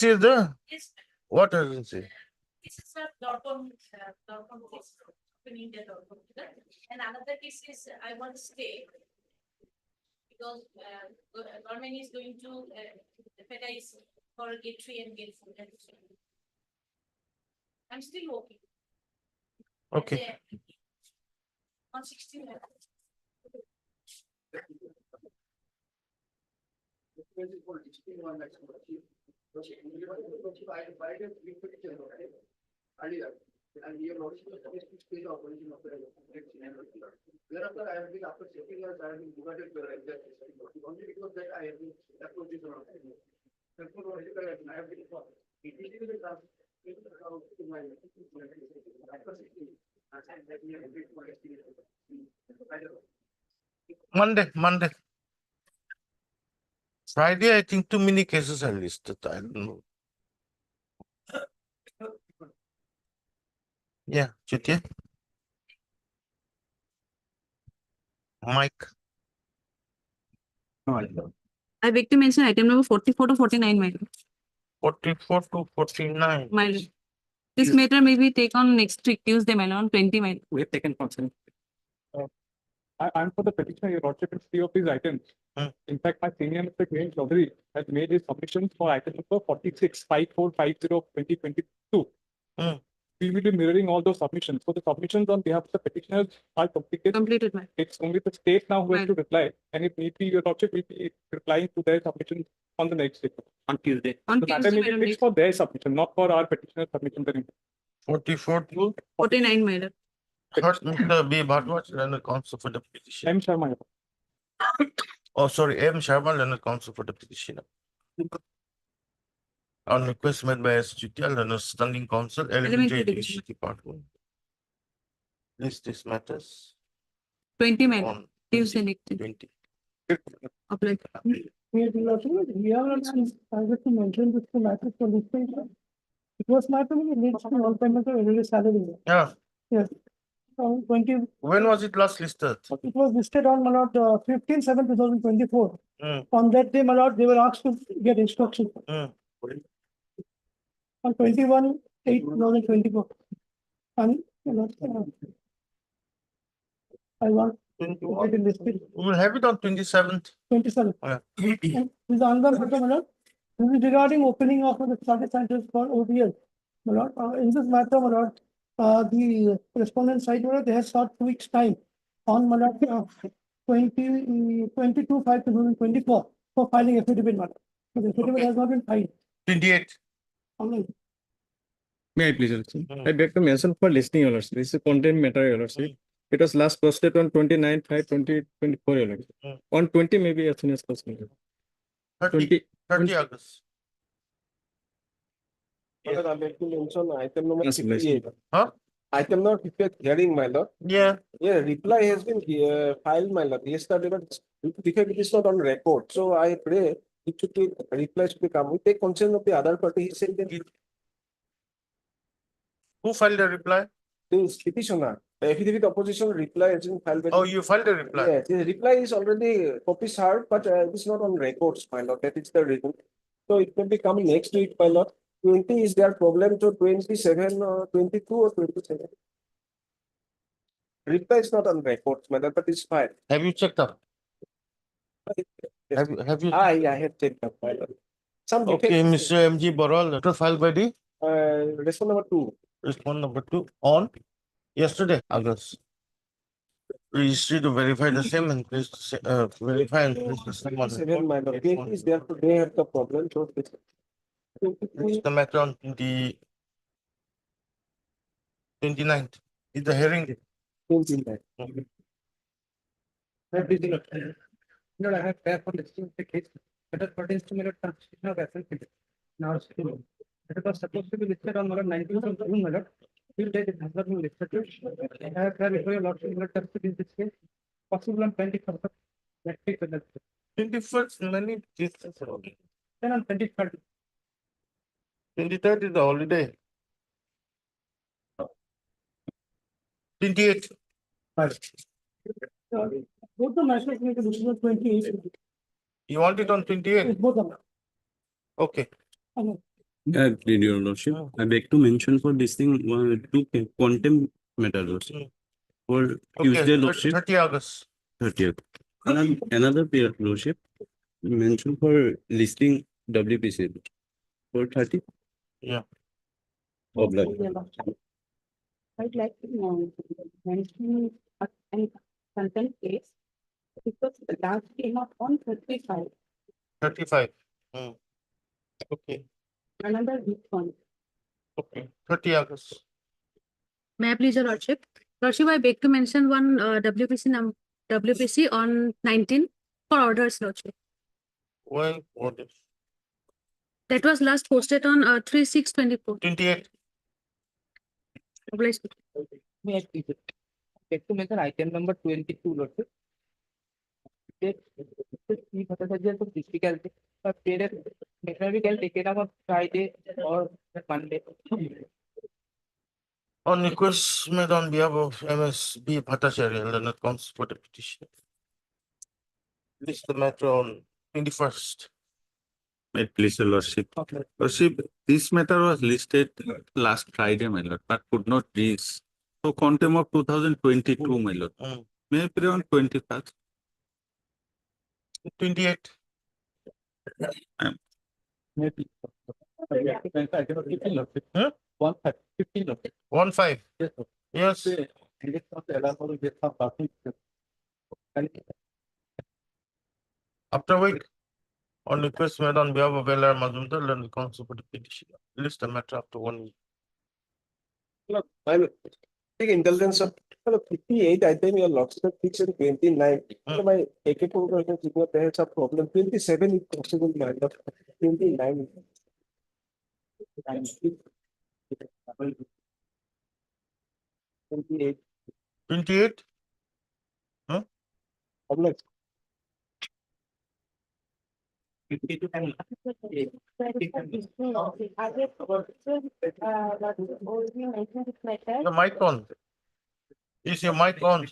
See the Yes, what agency? this is a dot com case. Opening the dot com. And another case is I want to stay because government is going to advertise for get free and get food. I'm still working. Okay. On 16. And we have also the stage of origin of the thereafter I have been after 7 years I have been divided to only because that I have been approached on I have been Monday. Friday, I think too many cases are listed. I don't know. Yeah, Chitya. Mike. I beg to mention item number 44 to 49, my lord. 44 to 49. My lord. This matter may be taken on next week, Tuesday, my lord, on 20, my lord. We have taken consent. I'm for the petitioner, your lordship, in three of these items. In fact, my senior Mr. Green Chaudhary has made his submissions for item number 46, 5450, 2022. We will be mirroring all those submissions. So the submissions on behalf of the petitioners are completed. Completed, my lord. It's only the state now who has Right. to reply. And if need be, your lordship will be replying to their submissions on the next day. On Tuesday. On The matter Tuesday, may my be lord, fixed for their submission, not for our petitioner submission. 44 to 49, my lord. first Mr. B. Bhadwaj, Learned Counsel for the petition. M. Sharma. Oh, sorry, M. Sharma, Learned Counsel for the petitioner. On request made by S. Chitya, Learned Standing Counsel, Elementary Education. Education Department. List these matters 20, my lord. on Tuesday, next day. 20. Apply. We have to mention this matter for this thing. It was my family needs to all payment of every salary. Yeah. Yes. 20. When was it last listed? It was listed on Malad 15/7/2024. Hmm. On that day, Malad, they were asked to get instruction. On 21/8/2024. And I want to get it listed. We will have it on 27th. 27. Yeah. And with another matter, Malad, this is regarding opening of the study centers for OBL. Malad, in this matter, Malad, the respondent side, Malad, they have sought 2 weeks' time on Malad 22/5/2024 for filing affidavit matter. So the affidavit Okay. has not been filed. 28. Online. May I please? I beg to mention for listening, your lordship. This is a content matter, your lordship. It was last posted on 29/5/2024, your lordship. On 20, maybe as soon as possible. 30 August. Yes. I beg to mention item number Yes, 58. Huh? Item not prepared hearing, my lord. Yeah. Yeah, reply has been filed, my lord. Yesterday, but defect is not on record. So I pray it should be reply should be come. We take consent of the other party. He said that Who filed a reply? the petitioner, affidavit opposition reply has been filed. by Oh, you filed a reply. Yeah, the reply is already copies hard, but it is not on records, my lord. That is the reason. So it will be coming next week, my lord. 20 is their problem to 27 or 22 or 27. Reply is not on records, my lord, but it's fine. Have you checked up? Have you? I have checked up, my lord. Some Okay, defects. Mr. M.G. Boral, letter filed by the Response number 2. respondent number 2 on yesterday, August. Registry to verify the same and place verify and place the same on. 7, my lord. 20 is there, they have the problem. So it's It's the matter on the 29th. Is the hearing date. 29. No, I have paid for listing the case. That pertains to my transition of asset. Now, it was supposed to be listed on 19th of June. Till date, it has not been listed. I have tried before your lordship in this case. Possible on 21st of next week. 21st, many cases. Then on 23rd. 23rd is the holiday. 28th. Both the national make a decision on 28. You want it on 28th? Both of them. Okay. Okay. Your lordship, I beg to mention for this thing, two contempt matter, lordship. Mm. For Okay, Tuesday, lordship, 30 August. 30th. Another period, lordship, mention for listing WPC for 30. Yeah. Obliged. I'd like to mention an content case because the last came up on 35, 35. Mm. Okay, another week one. okay, 30 August. May I please, your lordship? Lordship, I beg to mention one WPC on 19 for orders, lordship. Why order? That was last posted on 3/6/24. 28. Obliged. May I please get to mention item number 22, Lordship? Chief Bhattacharya to difficulty, but period maybe can take it up on Friday or Monday. On request made on behalf of MSB Bhattacharya, Leonard comes for the petition. List the matter on 21st. May it please, your lordship. Lordship, this matter was listed last Friday, my lord, but could not reach. So contempt of 2022, my lord. Mm. May I pray on 21st? 28. Maybe. I cannot 15, lordship. Huh? 15, lordship. 1-5. Yes, sir. Yes. And it's not allowed to get some parking. After week. On request made on behalf of LR Mazumdar, Leonard counsel for the petition. List the matter after 1 week. Look, I'll take indulgence of 58, I think your lordship fixed in 29. Hmm. My take there's a problem. 27 is possible, my lord. 29. 28. 28. Obliged. The mic on. Is your mic on?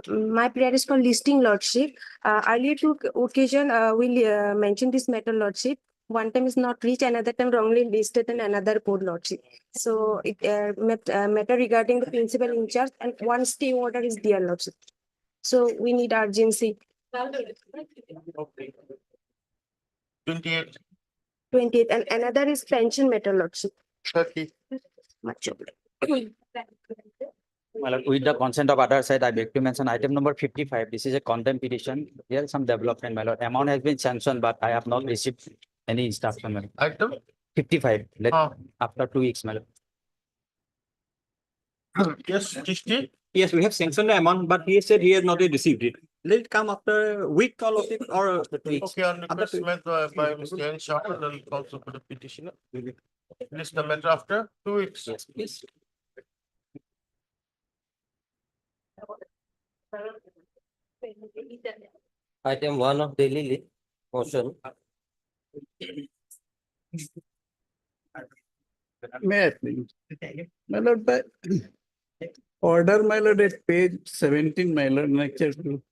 My prayer is for listing lordship. Earlier two occasion, we mentioned this matter lordship. One time is not reached, another time wrongly listed in another code lordship. So it matter regarding the principal in charge and one stay order is there lordship. So we need urgency. 28. 28 and another is pension matter lordship. 30. Much obliged. My lord, with the consent of other side, I beg to mention item number 55. This is a contempt petition. Here is some development, my lord. Amount has been sanctioned, but I have not received any instruction, my lord. Item? 55. Ah. After 2 weeks, my lord. Yes, Tisti. Yes, we have sanctioned the amount, but he said he has not yet received it. Let it come after a week all of it or After 2 weeks. Okay, on After request two- made by Mr. N. Sharma, Leonard counsel for the petitioner. List the matter after 2 weeks. Yes, please. Item 1 of daily list motion. May I please? My lord, the order, my lord, at page 17, my lord, lecture 2.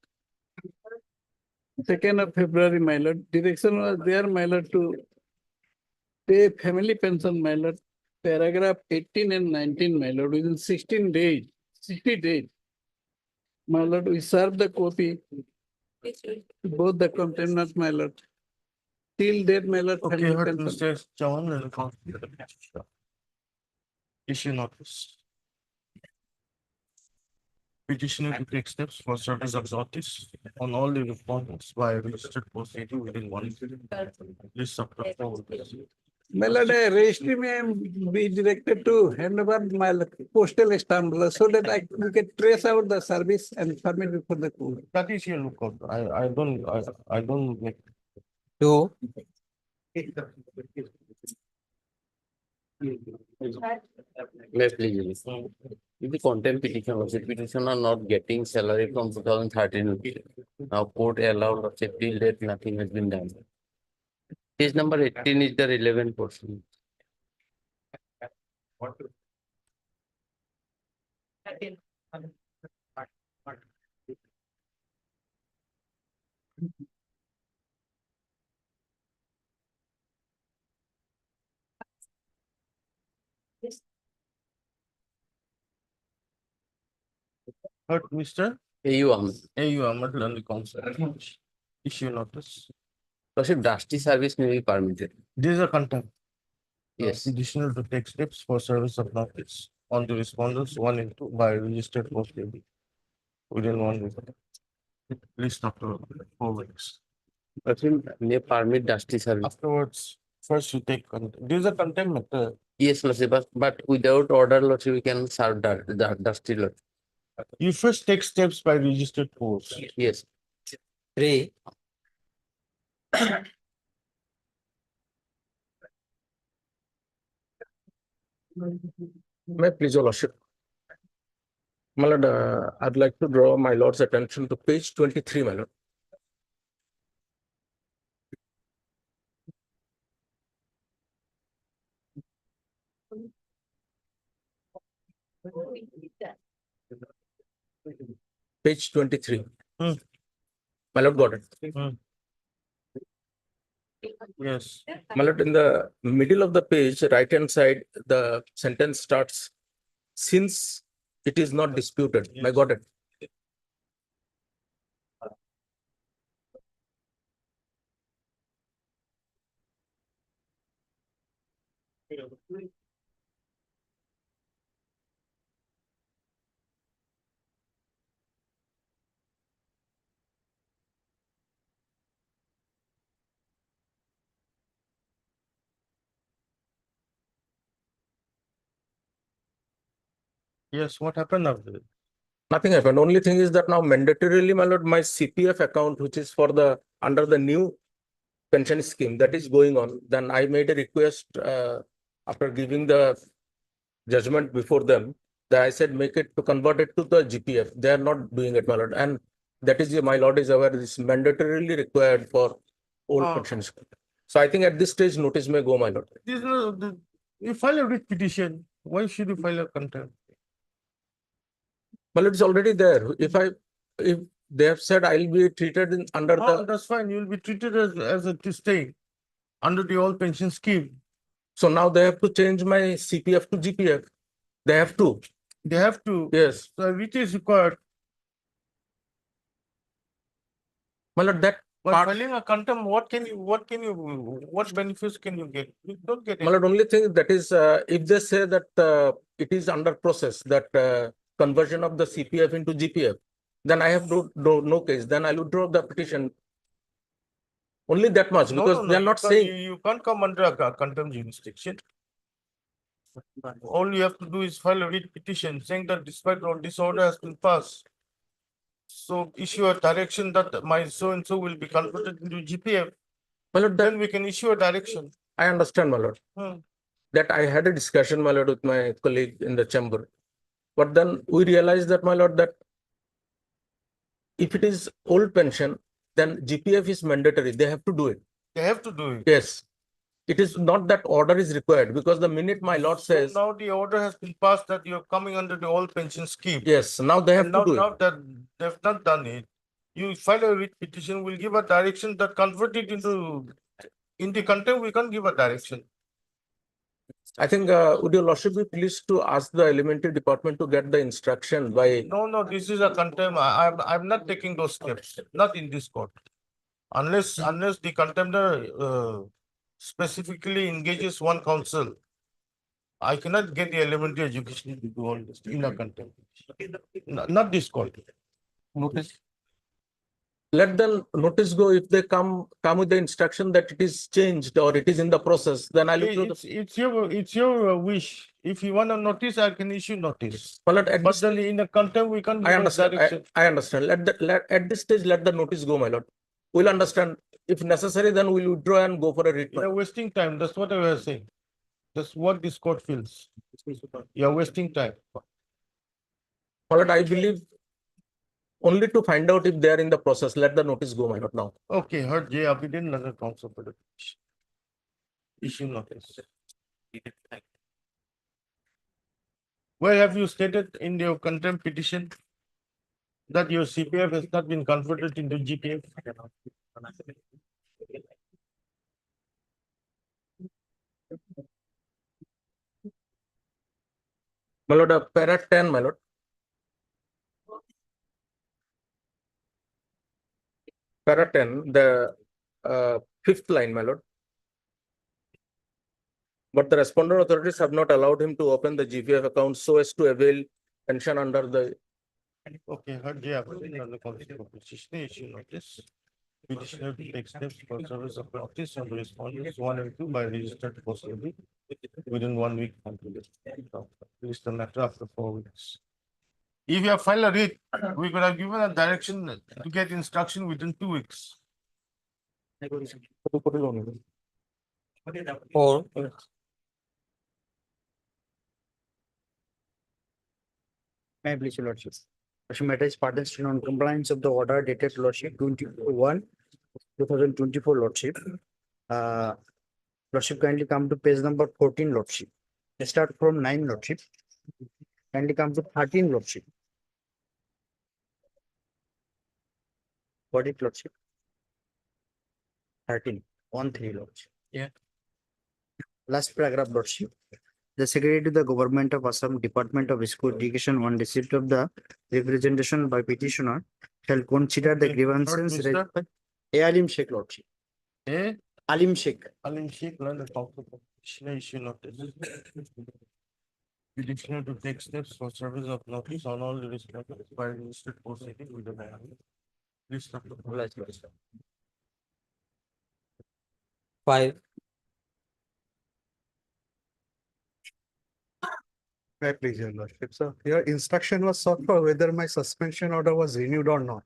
2nd of February, my lord, direction was there, my lord, to pay family pension, my lord, paragraph 18 and 19, my lord, within 16 days, 60 days. My lord, we serve the copy to both the complainant, my lord. Till date, my lord, Okay, family heard pension. Mr. Chavan, Leonard counsel for the petitioner. Issue notice. Petitioner to take steps for service of notice on all the respondents by registered proceeding within 1 week. List of proposals. My lord, I registry may be directed to hand over my postal stamp so that we can trace out the service and submit it for the court. That is your lookout. I don't make. Two. Let's please. If the contempt petition was the petitioner not getting salary from 2013, now court allowed of till date nothing has been done. Page number 18 is the relevant portion. Heard Mr. AU Ahmed. AU Ahmed Learning Council. Issue notice. Lordship, dusty service may be permitted. This is a contempt. Yes. Additional to take steps for service of notice on the respondents 1 and 2 by registered post AB within 1 week. List after 4 weeks. Lordship, may permit dusty service. Afterwards, first you take this is a contempt matter. Yes, Lordship, but without order, Lordship, we can serve dusty, Lordship. You first take steps by registered post. Yes. 3. May I please, your lordship? My lord, I'd like to draw my lord's attention to page 23, my lord. Page 23. My lord, got it. Yes. My lord, in the middle of the page, right hand side, the sentence starts, since it is not disputed. I got it. Yes, what happened after it? Nothing happened. Only thing is that now mandatorily, my lord, my CPF account, which is for the under the new pension scheme that is going on, then I made a request after giving the judgment before them, that I said make it to convert it to the GPF. They are not doing it, my lord, and that is my lord is aware this is mandatorily required for old pension scheme. So I think at this stage notice may go, my lord. This is you file a writ petition. Why should you file a contempt? Well, it's already there. If they have said I'll be treated in under the. That's fine. You'll be treated as a stay under the old pension scheme. So now they have to change my CPF to GPF. They have to. They have to. Yes. So which is required. Well, that By part. filing a contempt, what benefits can you get? You don't get Well, it. only thing that is, if they say that it is under process, that conversion of the CPF into GPF, then I have no case. Then I will withdraw the petition. Only that much, because they are not saying. You can't come under a contempt jurisdiction. All you have to do is file a writ petition saying that despite all this order has been passed, so issue a direction that my so and so will be converted into GPF. Well, then we can issue a direction. I understand, my lord. That I had a discussion, my lord, with my colleague in the chamber. But then we realized that, my lord, that if it is old pension, then GPF is mandatory. They have to do it. They have to do it. Yes. It is not that order is required, because the minute my lord says. Now the order has been passed that you're coming under the old pension scheme. Yes, now they have to do it. Now that they've not done it, you file a writ petition, will give a direction that convert it into, in the contempt, we can't give a direction. I think, would your lordship be pleased to ask the elementary department to get the instruction by. No, this is a contempt. I'm not taking those steps, not in this court. Unless the contemptor specifically engages one counsel, I cannot get the elementary education to do all this in a contempt. Not this court. Notice. Let the notice go. If they come with the instruction that it is changed or it is in the process, then I'll. It's your wish. If you want a notice, I can issue notice. But then in a contempt, we can't. I understand. I understand. At this stage, let the notice go, my lord. We'll understand. If necessary, then we'll withdraw and go for a writ. You're wasting time. That's what I was saying. That's what this court feels. You're wasting time. But I believe only to find out if they are in the process. Let the notice go, my lord, now. Okay, heard J. Abidin, Nagar Council for the issue notice. Where have you stated in your contempt petition that your CPF has not been converted into GPF? My lord, para 10, my lord. Para 10, the fifth line, my lord. But the respondent authorities have not allowed him to open the GPF account so as to avail pension under the. Okay, heard the application on the concept of petition issue notice. Petitioner to take steps for service of notice on the respondents 1 and 2 by registered postally within 1 week from today. Release the matter after 4 weeks. If you have filed a writ, we could have given a direction to get instruction within 2 weeks. Or may I please, your lordship. Question matter is pardon still on compliance of the order dated lordship 2024 lordship. Lordship kindly come to page number 14 lordship. Let's start from 9 lordship. Kindly come to 13 lordship. What is lordship? 13, 1-3 lordship. Yeah. Last paragraph lordship. The Secretary to the Government of Assam Department of School Education on receipt of the representation by petitioner shall consider the Okay, grievances third, raised by Alim Sheikh lordship. Eh? Alim Sheikh. Alim Sheikh, learn the concept of petitioner issue notice. Petitioner to take steps for service of notice on all the respondents by registered proceeding with the matter. List of the. 5. May I please, your lordship, sir. Your instruction was sought for whether my suspension order was renewed or not.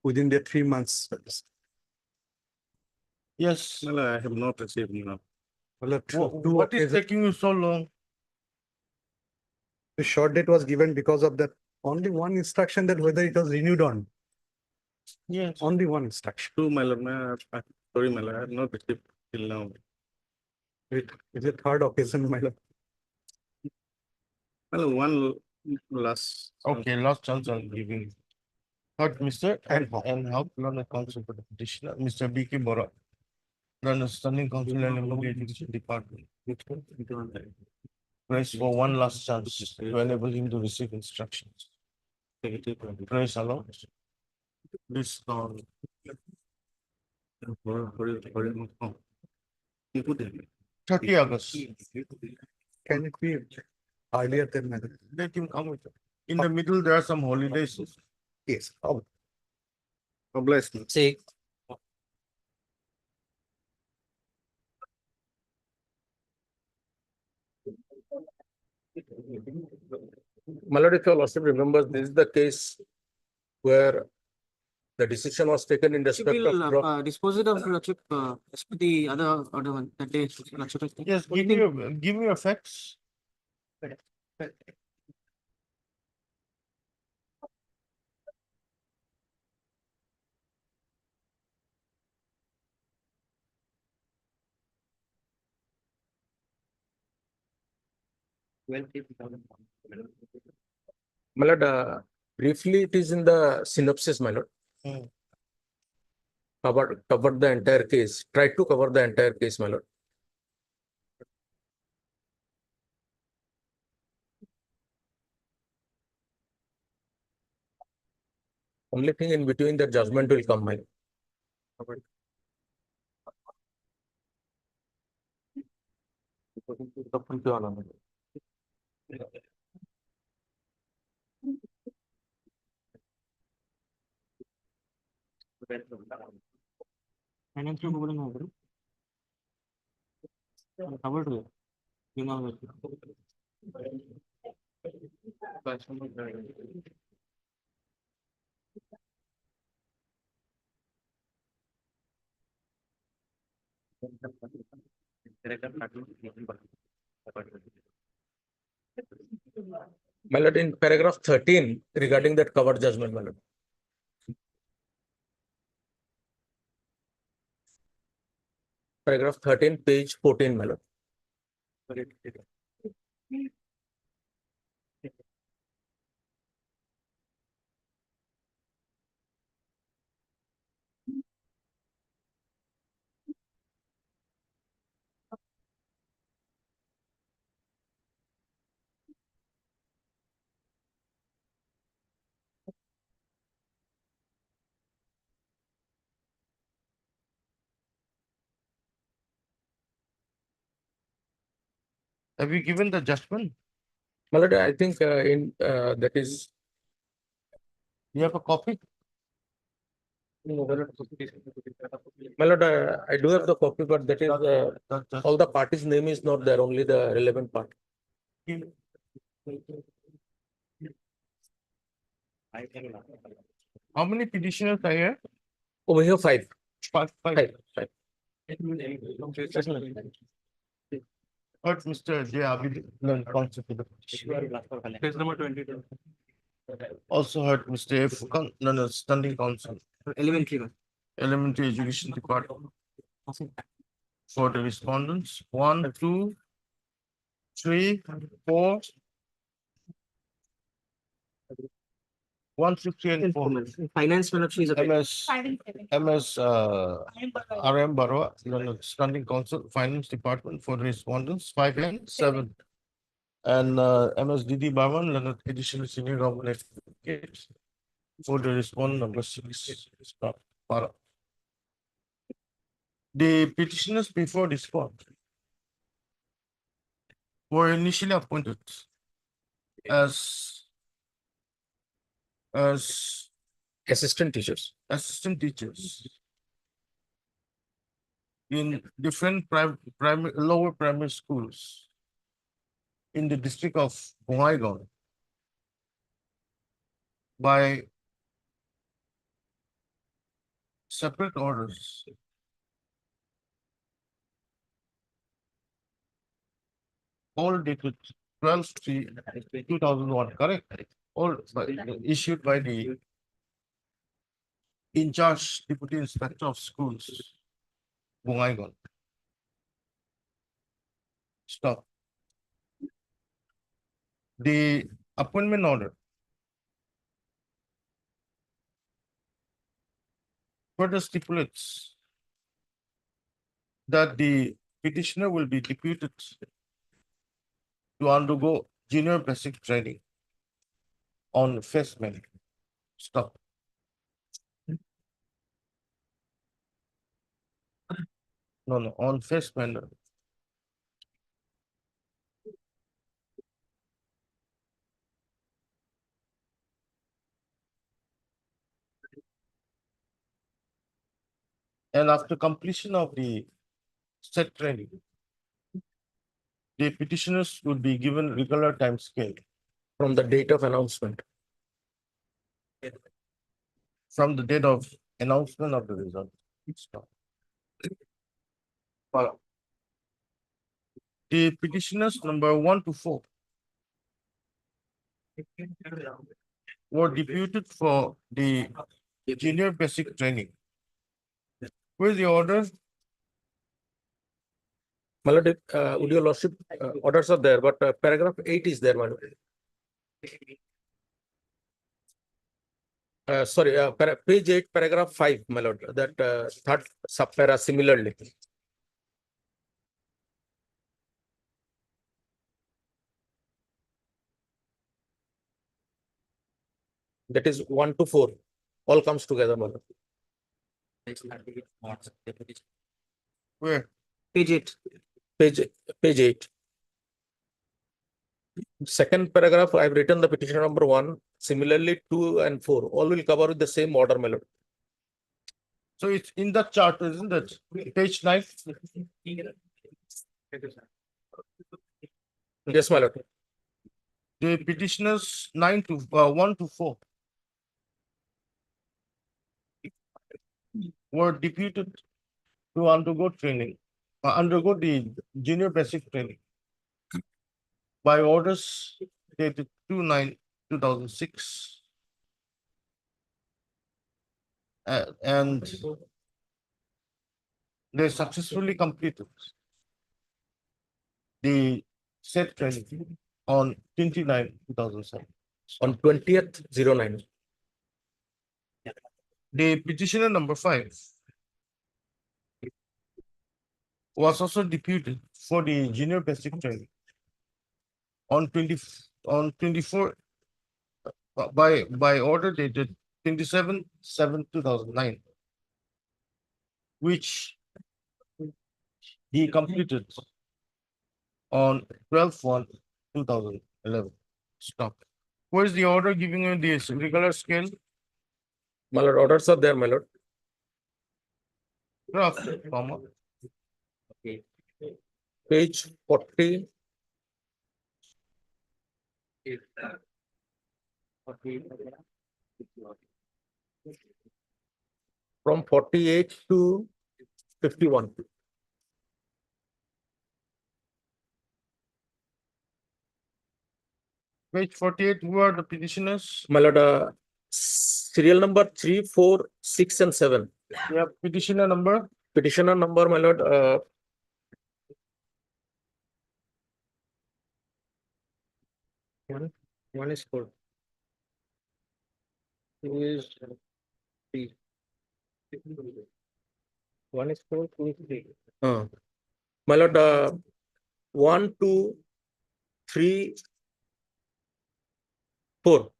Within the 3 months. Yes. Well, I have not received now. Well, What is taking you so long? The short date was given because of that only one instruction that whether it was renewed on. Yes. Only one instruction. Two, my lord, sorry, my lord, I have not received till now. It is a third occasion, my lord. Well, one last. Okay, last chance I'll give you. Third, Mr. And how learn the counsel for the petitioner, Mr. B.K. Bora. Run a stunning counsel and member of the education department. Press for one last chance to enable him to receive instructions. Press allow. This on. 30 August. Can it be earlier than that? Let him come with it. In the middle, there are some holidays. Yes. Bless me. 6. My lord, if your lordship remembers, this is the case where the decision was taken in respect of. Dispose it of lordship, as per the other order one that day. Lordship. Yes, give me your facts. My lord, briefly, it is in the synopsis, my lord. Hmm. Covered the entire case, tried to cover the entire case, my lord. Only thing in between, the judgment will come, my lord. My lord, in paragraph 13 regarding that covered judgment, my lord. Paragraph 13, page 14, my lord. Have you given the judgment? My lord, I think that is. You have a copy? My lord, I do have the copy, but that is all the parties' name is not there, only the relevant part. How many petitioners are here? Over here, five. Five. Five. Heard Mr. J. Abid, learned concept of the Page number 22. Also heard Mr. F. Standing Council, Elementary one. Elementary Education Department. For the respondents, 1, 2, 3, 4. 1, 2, 3, and 4. Finance ministry is a. MS, MS, RM Barua, Standing Council, Finance Department for the respondents, 5 and 7. And MS Didi Barman, Leonard Additional Senior Government Advocate for the respondent number 6. Para. The petitioners before this court were initially appointed as Assistant teachers. assistant teachers in different lower primary schools in the district of Bongaigaon by separate orders. All dated 12/3/2001, correct? All issued by the in charge Deputy Inspector of Schools, Bongaigaon. Stop. The appointment order further stipulates that the petitioner will be deputed to undergo junior basic training on face manner. Stop. No, on face manner. And after completion of the set training, the petitioners would be given regular time scale From the date of announcement. from the date of announcement of the result. Stop. Follow. The petitioners number 1 to 4 were deputed for the junior basic training. Where's the order? My lord, would your lordship, orders are there, but paragraph 8 is there, my lord. Sorry, page 8, paragraph 5, my lord, that third subpara similarly. That is 1 to 4, all comes together, my lord. Where? Page 8. Page 8. Second paragraph, I've written the petition number 1, similarly 2 and 4, all will cover with the same order, my lord. So it's in the chart, isn't it? Page 9. Yes, my lord. The petitioners 1 to 4 were deputed to undergo training, undergo the junior basic training by orders dated 2/9/2006. And they successfully completed the said training on 29/2007. On 20th/09. The petitioner number 5 was also deputed for the junior basic training on 24 by order dated 27/7/2009, which he completed on 12/1/2011. Stop. Where's the order giving you this regular scale? My lord, orders are there, my lord. Draft, comma. Page 40. From 48 to 51. Page 48, who are the petitioners? My lord, serial number 3, 4, 6, and 7. Yeah, petitioner number. Petitioner number, my lord, one is 4. Two is 3. One is 4, 2 is 3. My lord, 1, 2, 3, 4.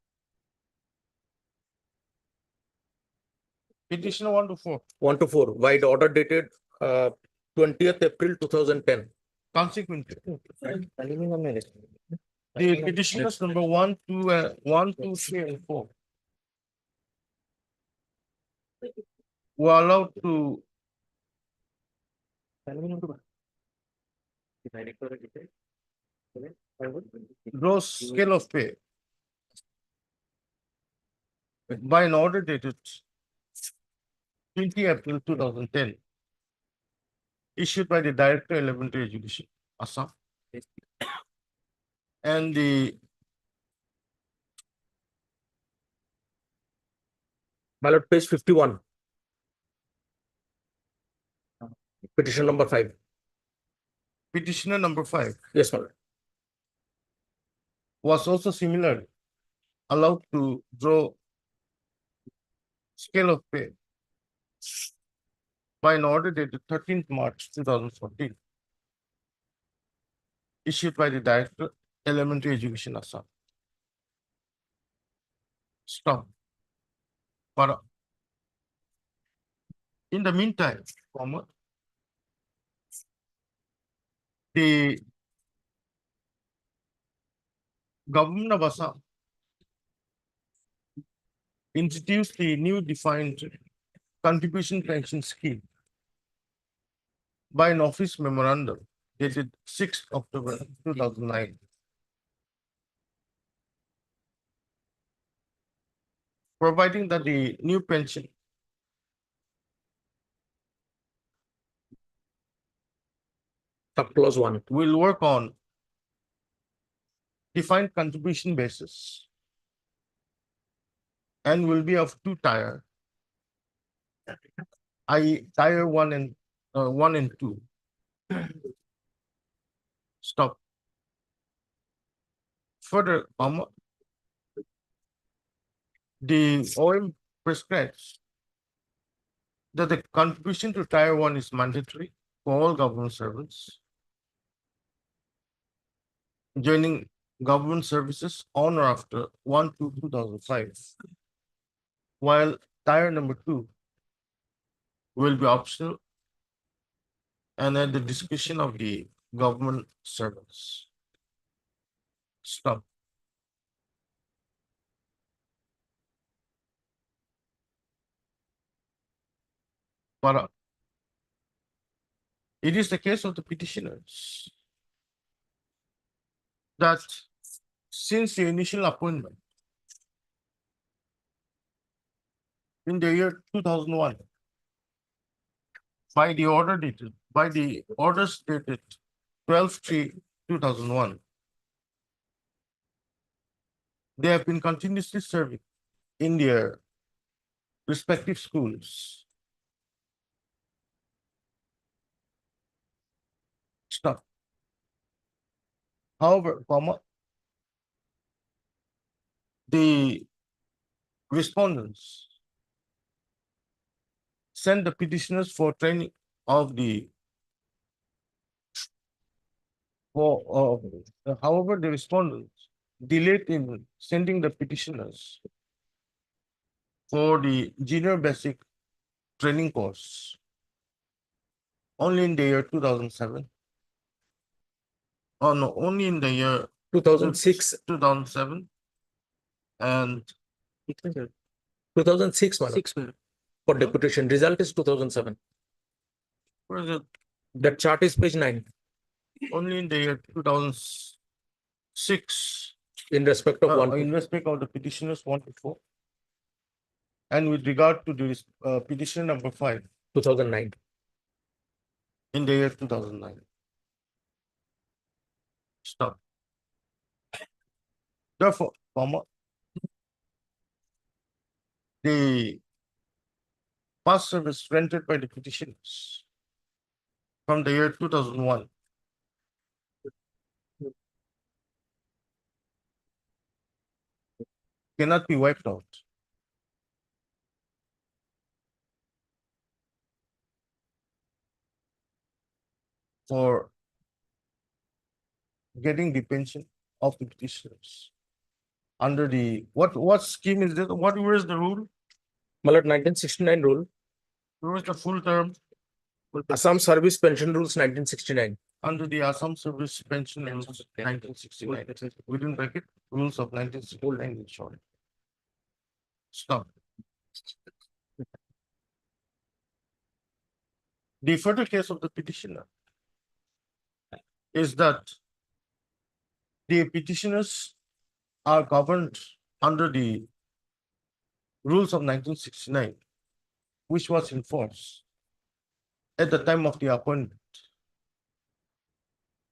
Petitioner 1 to 4. 1 to 4. Wide order dated 20th April 2010. Consequently, the petitioners number 1, 2, 1, 2, 3, and 4 were allowed to gross scale of pay by an order dated 20 April 2010, issued by the Director Elementary Education, Assam, and the Ballot page 51. Petition number 5. petitioner number 5 Yes, my lord. was also similar, allowed to draw scale of pay by an order dated 13th March 2014, issued by the Director Elementary Education, Assam. Stop. But in the meantime, comma, the government of Assam introduced the new defined contribution pension scheme by an office memorandum dated 6th October 2009. Providing that the new pension Subclause 1. will work on defined contribution basis and will be of two tier, i.e. tier 1 and 2. Stop. Further, the OM prescribes that the contribution to tier 1 is mandatory for all government servants joining government services on or after 1/2/2005, while tier number 2 will be optional and at the discretion of the government servants. Stop. But it is the case of the petitioners that since the initial appointment in the year 2001 by the orders dated 12/3/2001, they have been continuously serving in their respective schools. Stop. However, the respondents sent the petitioners for training of the however, the respondents delayed in sending the petitioners for the junior basic training course only in the year 2007. Oh, no, only in the year 2006, 2007. And 2006, madam, for deputation. Result is 2007. where is it? That chart is page 9 Only in the year 2006. in respect of one. In respect of the petitioners 1 to 4. And with regard to this petition number 5 2009. in the year 2009. Stop. Therefore, comma, the past service rendered by the petitioners from the year 2001 cannot be wiped out. For getting the pension of the petitioners under the what scheme is this? Where is the rule? Malad 1969 rule. Where is the full term? Assam Service Pension Rules 1969. Under the Assam Service Pension Rules 1969. Within bracket rules of 1969 in short. Stop. The further case of the petitioner is that the petitioners are governed under the rules of 1969, which was in force at the time of the appointment.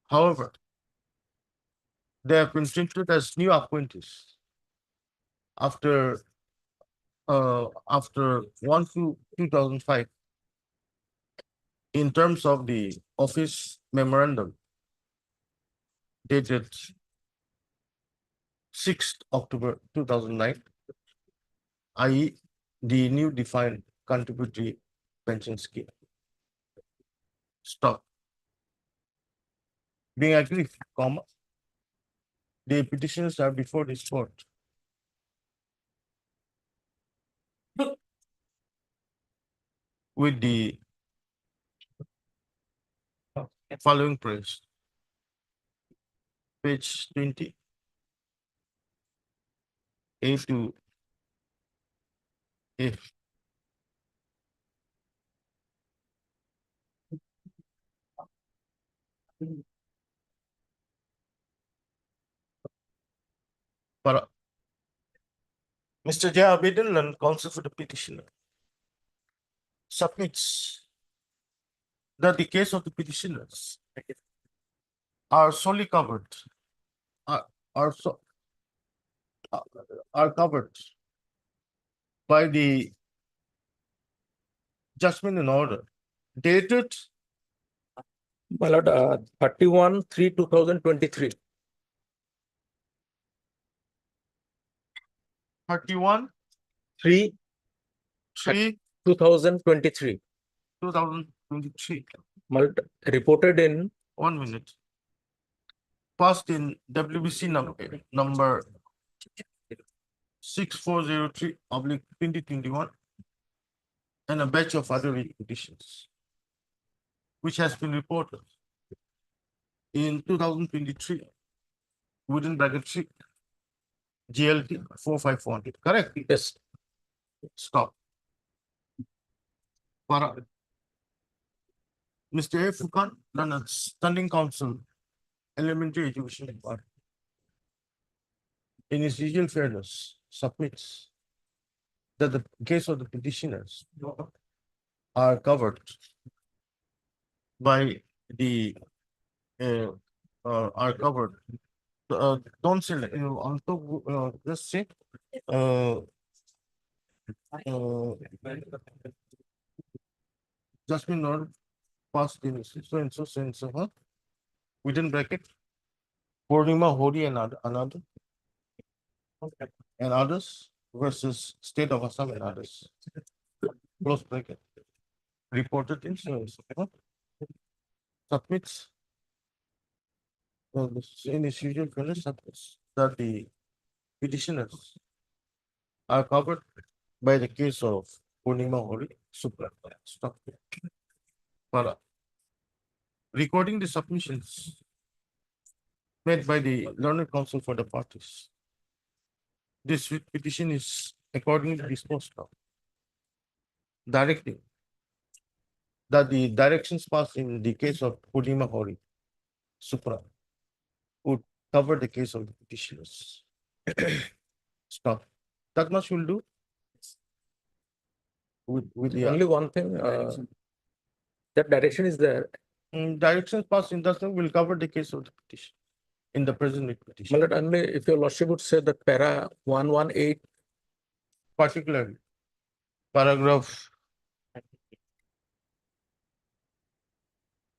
However, they have been treated as new appointees after 1/2/2005 in terms of the office memorandum dated 6th October 2009, i.e. the new defined contributory pension scheme. Stop. Being agreed, comma, the petitions are before this court. With the following praise. Page 20. A to F. But Mr. Jay Abedin and counsel for the petitioner submits that the case of the petitioners are solely covered, are covered by the judgment in order dated Malad 31/3/2023. 31 3 3 2023. 2023. Malad reported in 1 minute. Passed in WBC number 6403/2021 and a batch of other petitions, which has been reported in 2023 within bracket 3 GLT 4541. Correct? yes. Stop. Para. Mr. A. Fukan, Standing Counsel, Elementary Education Department, in his usual fairness, submits that the case of the petitioners are covered by the are covered. Don't say that, on top, just say judgment order passed in so and so, huh? Within bracket, Purnima Hodi and another, and others versus State of Assam and others. Close bracket. Reported in so and so, huh? Submits in his usual fairness, submits that the petitioners are covered by the case of Purnima Hori Supra. Stop. Para. Recording the submissions made by the learned counsel for the parties. This writ petition is accordingly disposed of. Directing that the directions passed in the case of Purnima Hori Supra would cover the case of the petitioners. Stop. That much will do. With the Only one thing, that direction is there. directions passed in that will cover the case of the petition in the present writ petition. But only if your lordship would say that para 118, Particularly paragraph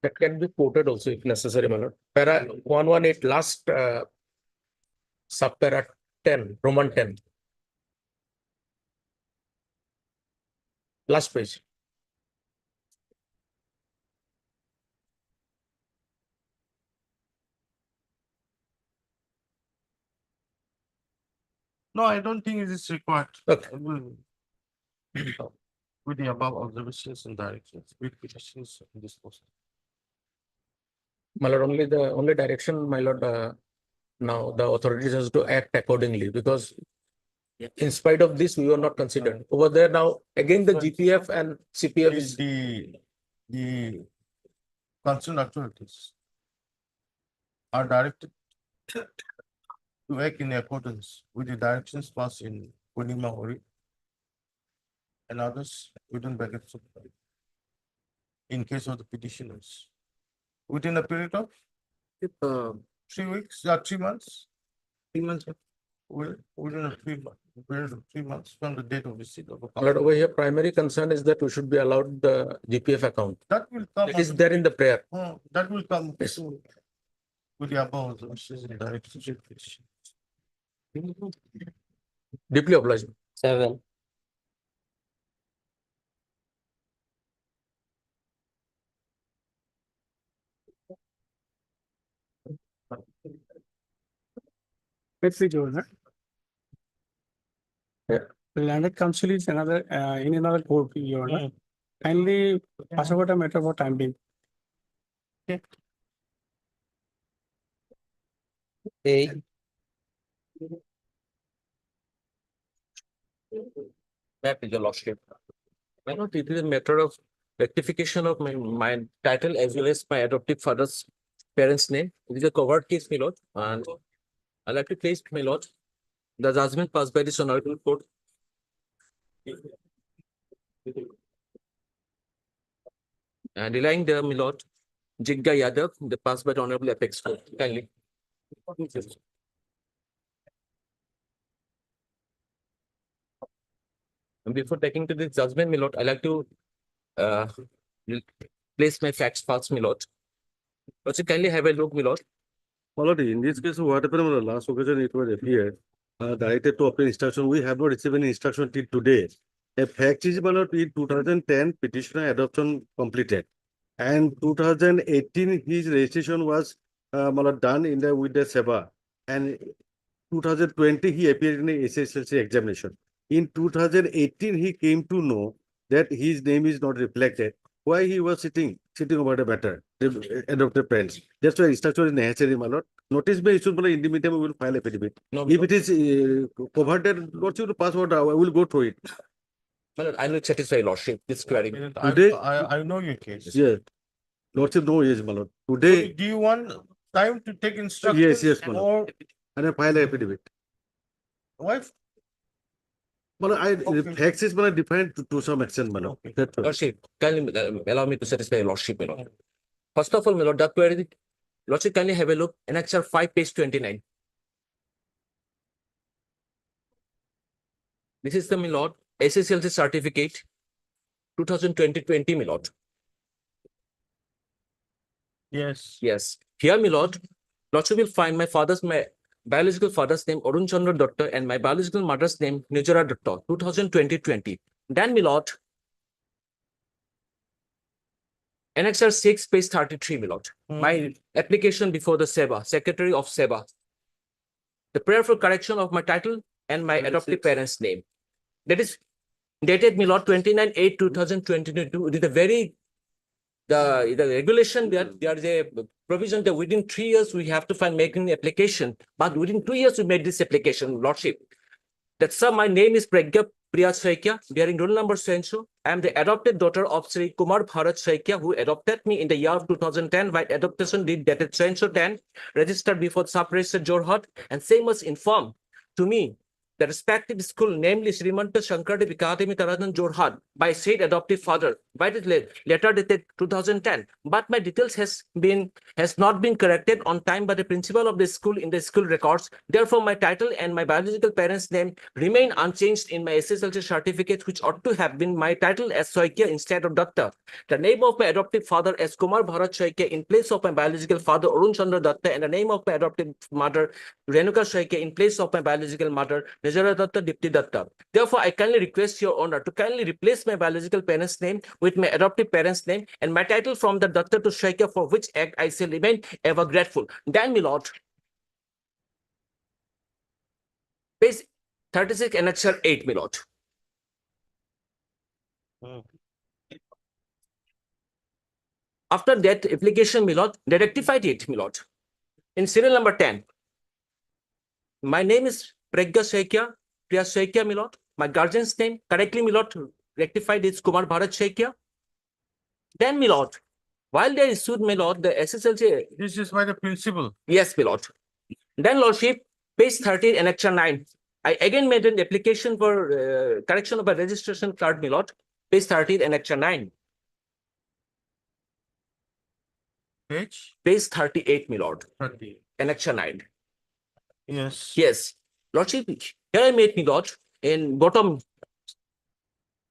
that can be quoted also if necessary, my lord. Para 118, last subpara 10, Roman 10. Last page. No, I don't think it is required. Okay. With the above observations and directions, with petitions in this post. My lord, only direction, my lord, now the authorities has to act accordingly because in spite of this, we were not considered. Over there now, again, the GPF and CPF is The concerned authorities are directed to act in accordance with the directions passed in Purnima Hori and others within brackets of in case of the petitioners within a period of 3 weeks, 3 months. 3 months. Within a period of 3 months from the date of receipt of a My lord, over here, primary concern is that we should be allowed the GPF account. that will come. It is there in the prayer. That will come soon with the above observations and directions. Deeply obliged. 7. Let's see, Joe. Yeah. The landed council is another, in another court, Your Honor. Kindly pass over the matter for time being. A. That is your lordship. My lord, it is a matter of rectification of my title as well as my adoptive father's parents' name. It is a covered case, my lord, and I'd like to place, my lord, the judgment passed by this honorable court. And relying there, my lord, Jigga Yadav, the passed by the honorable apex court. Kindly. And before taking to this judgment, my lord, I like to place my facts first, my lord. But you kindly have a look, my lord. My lord, in this case, what happened on the last occasion, it was appeared, directed to obtain instruction. We have not received any instruction till today. A fact is, my lord, in 2010, petitioner adoption completed. And 2018, his registration was my lord, done in the with the SEBA. And 2020, he appeared in the SSLC examination. In 2018, he came to know that his name is not reflected. Why he was sitting over the matter, the adopted parents. That's why instruction is necessary, my lord. Notice by issue, in the meantime, we will file affidavit. No, If it is covered, what's your password? I will go through it. my lord, I will satisfy lordship this query. Today- I know your case. Yes. Lordship, no age, my lord. So Today, do you want time to take instructions? yes, my lord. Or And I file affidavit. wife? Well, Okay. facts is defined to some extent, my lord. Okay. That's all. Lordship, kindly allow me to satisfy lordship, my lord. First of all, my lord, that query, lordship, kindly have a look. Annexure 5, page 29. This is the, my lord, SSLC certificate 2020, my lord. Yes. Yes. Here, my lord, lordship will find my biological father's name, Arun Chandra Datta, and my biological mother's name, Nijara Datta, 2020. Then, my lord, Annexure 6, page 33, my lord. My application before the SEBA, Secretary of SEBA. The prayer for correction of my title and my adoptive parents' name. That is dated, my lord, 29/8/2022. It is the regulation, there is a provision that within 3 years we have to find making the application, but within 2 years we made this application, Lordship. That sir, my name is Pragya Priya Saikia, bearing roll number so. I am the adopted daughter of Sri Kumar Bharat Saikia, who adopted me in the year of 2010 by adoption deed dated 10, registered before sub-register Jorhat, and same was informed to me the respective school, namely Srimanta Shankardev Academy Taradan Jorhat, by said adoptive father, by the letter dated 2010. But my details has not been corrected on time by the principal of the school in the school records. Therefore, my title and my biological parents' name remain unchanged in my SSLC certificate, which ought to have been my title as Saikia instead of Datta. The name of my adoptive father as Kumar Bharat Saikia in place of my biological father Arun Chandra Datta, and the name of my adoptive mother Renuka Saikia in place of my biological mother Nijara Datta Dipti Datta. Therefore, I kindly request your honor to kindly replace my biological parents' name with my adoptive parents' name and my title from the Datta to Saikia, for which act I shall remain ever grateful. Dan, my lord. Page 36, annexure 8, my lord. After that application, my lord, they rectified it, my lord. In serial number 10, my name is Pragya Saikia, Priya Saikia, my lord. My guardian's name, correctly, my lord, rectified is Kumar Bharat Saikia. Then, my lord, while they issued, my lord, the SSLC. This is by the principal. Yes, my lord. Then, lordship, page 13, annexure 9. I again made an application for correction of a registration card, my lord. Page 13, annexure 9. Page? Page 38, my lord. 30. Annexure 9. Yes. Yes. Lordship, here I made, my lord, in bottom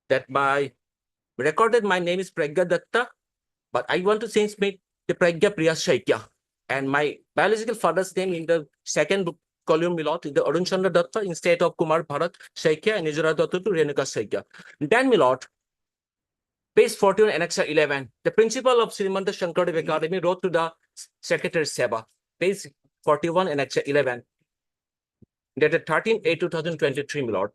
that my recorded my name is Pragya Datta, but I want to change my the Pragya Priya Saikia. And my biological father's name in the second column, my lord, is the Arun Chandra Datta instead of Kumar Bharat Saikia and Nijara Datta to Renuka Saikia. Then, my lord, page 41, annexure 11, the principal of Srimanta Shankardev Academy wrote to the Secretary Seva. Page 41, annexure 11, dated 13/8/2023, my lord.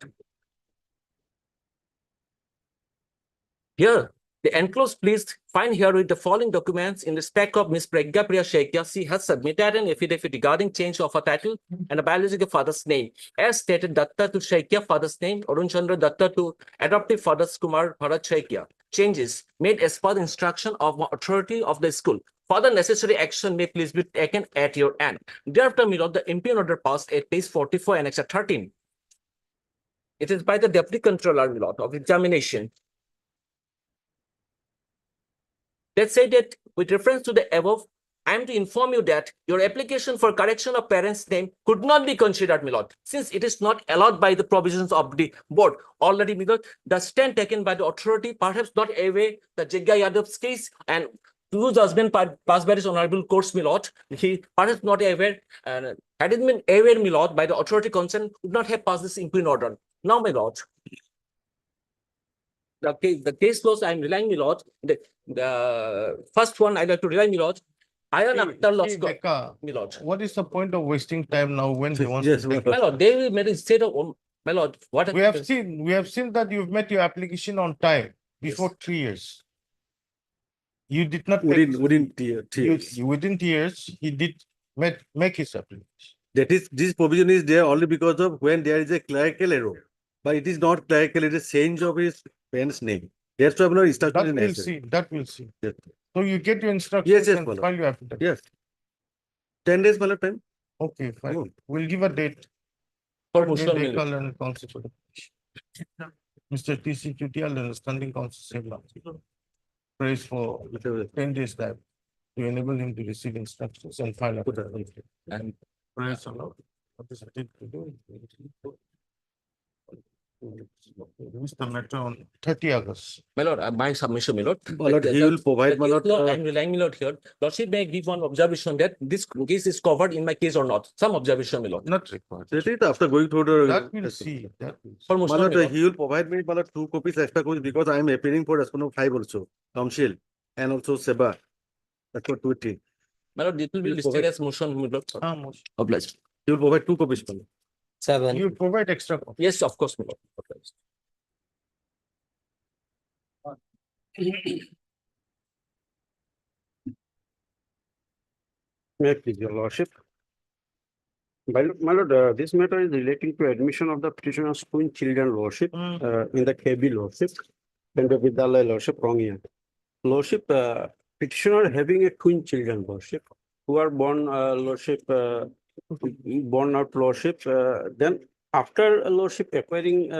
Here, the enclosed please find here with the following documents in respect of Ms. Pragya Priya Saikia. She has submitted an affidavit regarding change of a title and a biological father's name. As stated, Datta to Saikia, father's name, Arun Chandra Datta to adoptive father's Kumar Bharat Saikia. Changes made as per the instruction of authority of the school. Further necessary action may please be taken at your end. Thereafter, my lord, the imperial order passed at page 44, annexure 13. It is by the deputy controller, my lord, of examination. Let's say that with reference to the above, I am to inform you that your application for correction of parents' name could not be considered, my lord, since it is not allowed by the provisions of the board. Already, my lord, the stand taken by the authority, perhaps not away the Jagga Yadav's case, and to judgment passed by his honorable courts, my lord, he perhaps not aware, and had it been aware, my lord, by the authority concerned, would not have passed this imperial order. Now, my lord, the case laws I am relying, my lord. The first one I like to rely, my lord. Iron after loss, Becca, my lord. what is the point of wasting time now when he wants Yes, to take My lord, they will make a state of my lord. What We have seen that you've met your application on time before 3 years. You did not take, within 3 years. within 3 years, he did make his application. That is, this provision is there only because of when there is a clerical error. But it is not clerical, it is change of his parent's name. That's why no instruction That is we'll necessary. see, that we'll see. Yes. So you get your instructions Yes, yes, and Malak. file your affidavit. Yes. 10 days, Malak, time. Okay, fine. We'll give a date. For Date motion, they my call lord. and counsel for the petition. Mr. T.C. Chutial and standing counsel prays for 10 days time to enable him to receive instructions and file affidavit. And prayers allowed. What is it to do? Release the matter on 30 August. My lord, my submission, my lord. My lord, he will provide, my lord. I am relying, my lord, here. Lordship may give one observation that this case is covered in my case or not. Some observation, my lord. Not required. That is after going through the. That we'll see. That we'll see. For My motion, lord, my lord. he will provide me, my lord, 2 copies extra copies because I am appearing for response of 5 also. Council and also Seba. That's for 20. My lord, it will be Will listed provide- as motion, my lord. Motion. Obliged. He will provide 2 copies, my lord. 7. You provide extra copy. Yes, of course, my lord. Obliged. May I please, your lordship? My lord, this matter is relating to admission of the petitioner's twin children lordship in the KB lordship and the Vidyalaya lordship wrong here. Lordship, petitioner having a twin children lordship who are born lordship, born out lordship, then after lordship acquiring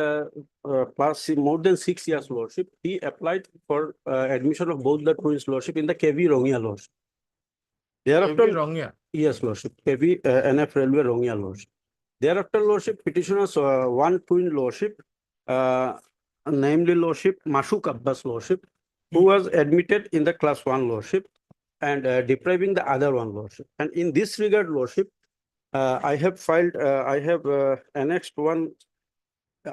past more than 6 years lordship, he applied for admission of both the twins lordship in the KV Rongia lordship. Thereafter, yes, lordship, KV NF Railway Rongia lordship. Thereafter, lordship, petitioners one twin lordship, namely lordship Mashuk Abbas lordship, who was admitted in the class 1 lordship and depriving the other one lordship. And in this regard, lordship, I have filed, I have annexed one,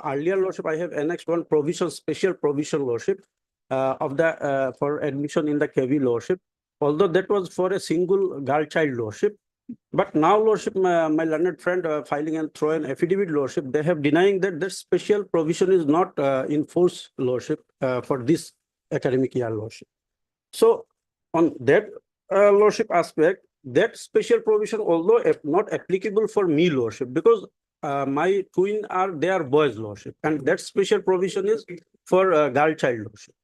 earlier lordship, I have annexed one provision, special provision lordship of the, for admission in the KV lordship, although that was for a single girl child lordship. But now lordship, my learned friend filing and throw an affidavit lordship, they have denying that that special provision is not in force lordship for this academic year lordship. So on that lordship aspect, that special provision, although not applicable for me lordship, because my twin are, they are boys lordship, and that special provision is for girl child lordship.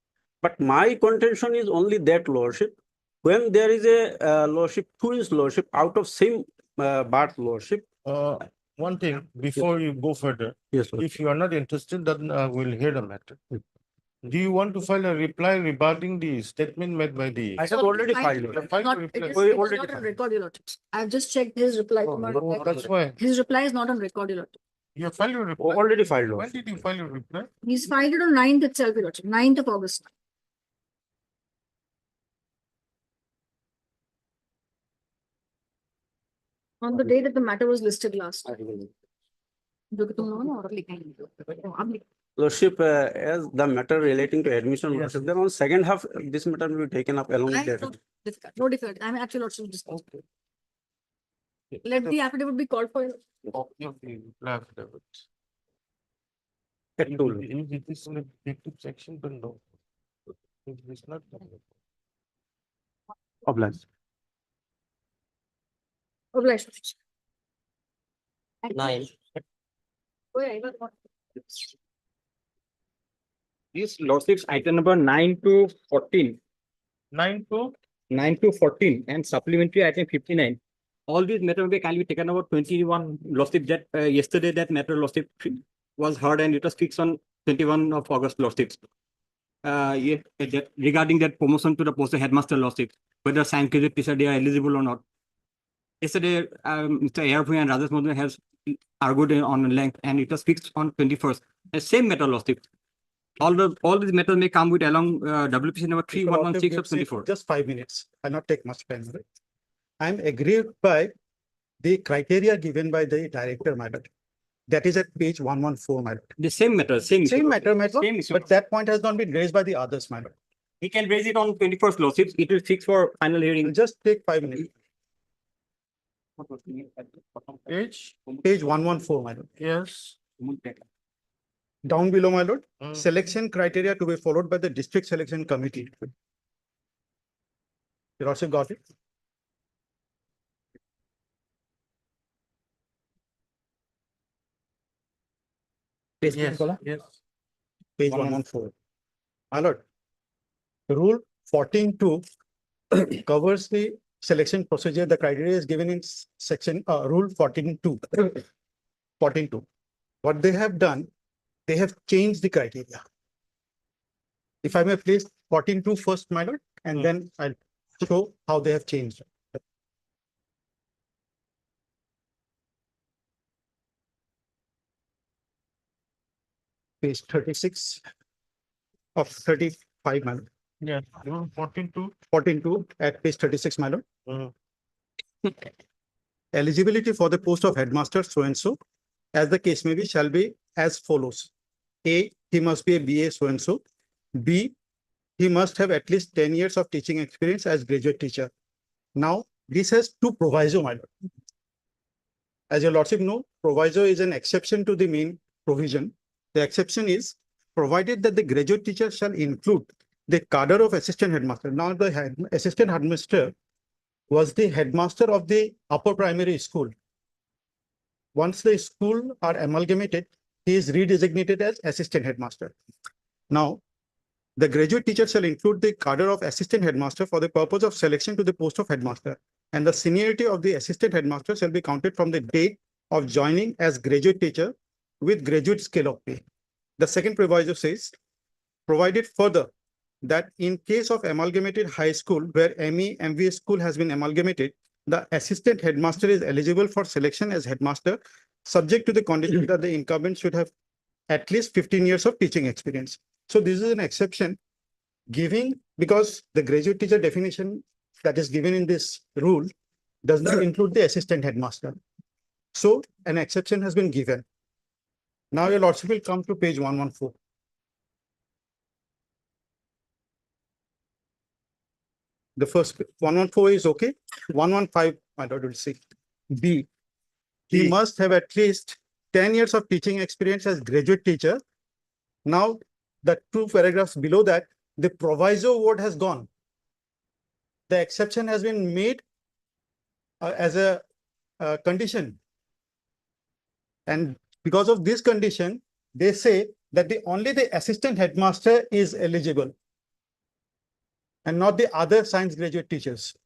But my contention is only that lordship, when there is a lordship, twins lordship out of same birth lordship. One thing, before you go further, yes, if you are not interested, then we'll hear the matter. Do you want to file a reply regarding the statement made by the? I have already filed. You have filed a reply. Not on record, your lordship. I've just checked his reply. That's why. His reply is not on record, your lordship. You have filed your reply. Already filed. When did you file your reply? He's filed it on 9th itself, your lordship, 9th of August. On the day that the matter was listed last. Lordship, as the matter relating to admission, lordship, then on second half, this matter will be taken up along with that. No difficult. I'm actually lordship. Let the affidavit be called for. Copy of the reply affidavit. At all. If it is in a detective section, then no. It is not. Obliged. Obliged. 9. These lordships, item number 9 to 14. 9 to 14 and supplementary item 59. All these matter will be kindly taken over 21 lordship that yesterday that matter lordship was heard and it was fixed on 21 of August lordships. Regarding that promotion to the post of headmaster lordship, whether science graduate teacher they are eligible or not. Yesterday, Mr. Ayarpur and Rajesh Mohan has argued on length and it was fixed on 21st. The same matter lordship. All these matters may come with along WPC number 3116 of 24. Just 5 minutes. I'll not take much time. Right? I'm aggrieved by the criteria given by the director, my lord. That is at page 114, my lord. The same matter, same matter, my lord. But that point has not been raised by the others, my lord. He can raise it on 21st lordships. It will fix for final hearing. Just take 5 minutes. Page 114, my lord. Yes. Down below, my lord, selection criteria to be followed by the district selection committee. You also got it? Yes. Yes. Page 114. My lord, rule 14.2 covers the selection procedure. The criteria is given in section rule 14.2. 14.2. What they have done, they have changed the criteria. If I may place 14.2 first, my lord, and then I'll show how they have changed. Page 36 of 35, my lord. Yeah, 14.2. 14.2 at page 36, my lord. Eligibility for the post of headmaster so-and-so, as the case may be, shall be as follows. A, he must be a BA so-and-so. B, he must have at least 10 years of teaching experience as graduate teacher. Now, this has two proviso, my lord. As your lordship know, proviso is an exception to the main provision. The exception is provided that the graduate teacher shall include the cadre of assistant headmaster. Now, the assistant headmaster was the headmaster of the upper primary school. Once the school are amalgamated, he is redesignated as assistant headmaster. Now, the graduate teacher shall include the cadre of assistant headmaster for the purpose of selection to the post of headmaster, and the seniority of the assistant headmaster shall be counted from the date of joining as graduate teacher with graduate scale of pay. The second proviso says, provided further that in case of amalgamated high school where ME, MVA school has been amalgamated, the assistant headmaster is eligible for selection as headmaster, subject to the condition that the incumbent should have at least 15 years of teaching experience. So this is an exception giving, because the graduate teacher definition that is given in this rule does not include the assistant headmaster. So an exception has been given. Now your lordship will come to page 114. The first 114 is okay. 115, my lord will see. B, he must have at least 10 years of teaching experience as graduate teacher. Now, the two paragraphs below that, the proviso word has gone. The exception has been made as a condition. And because of this condition, they say that only the assistant headmaster is eligible and not the other science graduate teachers.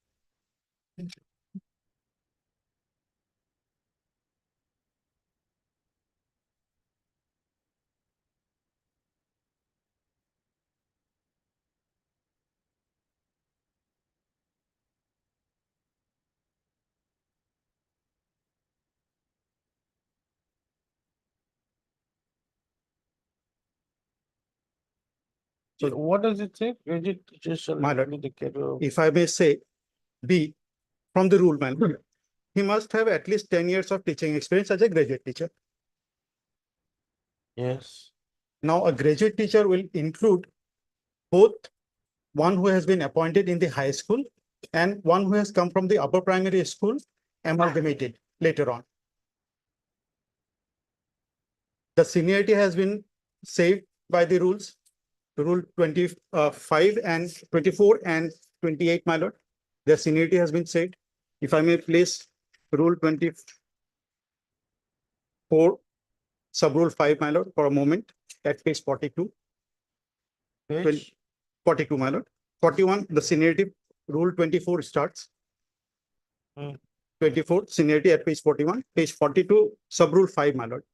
So what does it say? Graduate teachers shall My lord, be the cadre of- if I may say, B, from the rule manual, he must have at least 10 years of teaching experience as a graduate teacher. Yes. Now, a graduate teacher will include both one who has been appointed in the high school and one who has come from the upper primary school amalgamated later on. The seniority has been saved by the rules, rule 25 and 24 and 28, my lord. The seniority has been saved. If I may place rule 24, sub rule 5, my lord, for a moment at page 42. Page 42, my lord. 41, the seniority rule 24 starts. 24, seniority at page 41. Page 42, sub rule 5, my lord.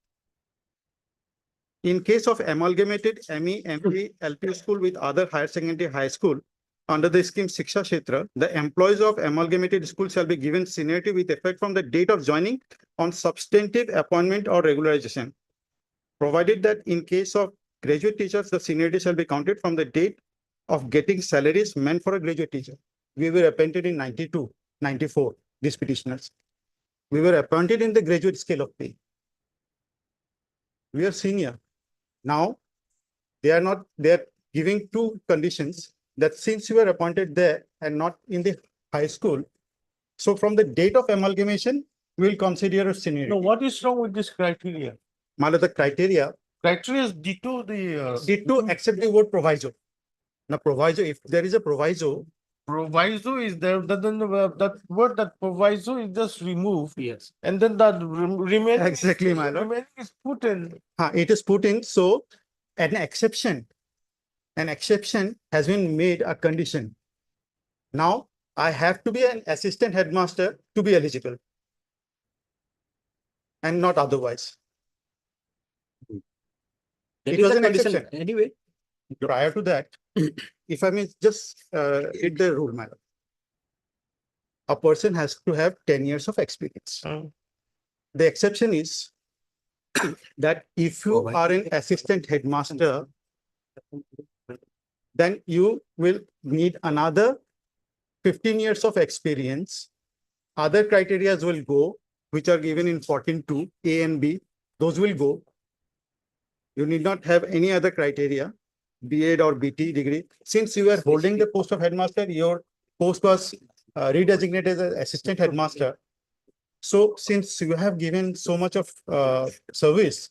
In case of amalgamated ME, MPE, LP school with other higher secondary high school, under the scheme Shiksha Kshetra, the employees of amalgamated school shall be given seniority with effect from the date of joining on substantive appointment or regularization. Provided that in case of graduate teachers, the seniority shall be counted from the date of getting salaries meant for a graduate teacher. We were appointed in 92, 94, these petitioners. We were appointed in the graduate scale of pay. We are senior. Now, they're giving two conditions that since you were appointed there and not in the high school, so from the date of amalgamation, we will consider a seniority. No, what is wrong with this criteria? Mala, the criteria Is ditto the. ditto except the word proviso. Now, proviso, if there is a proviso. Proviso is there, then that word, that proviso is just removed. Yes. And then that remaining. Exactly, my lord. Remaining is put in. It is put in, so an exception has been made a condition. Now, I have to be an assistant headmaster to be eligible and not otherwise. It was an exception. Anyway. Prior to that, if I may just read the rule, madam. A person has to have 10 years of experience. The exception is that if you are an assistant headmaster, then you will need another 15 years of experience. Other criteria will go, which are given in 14.2, A and B, those will go. You need not have any other criteria, B.Ed or BT degree. Since you are holding the post of headmaster, your post was redesignated as assistant headmaster. So since you have given so much of service,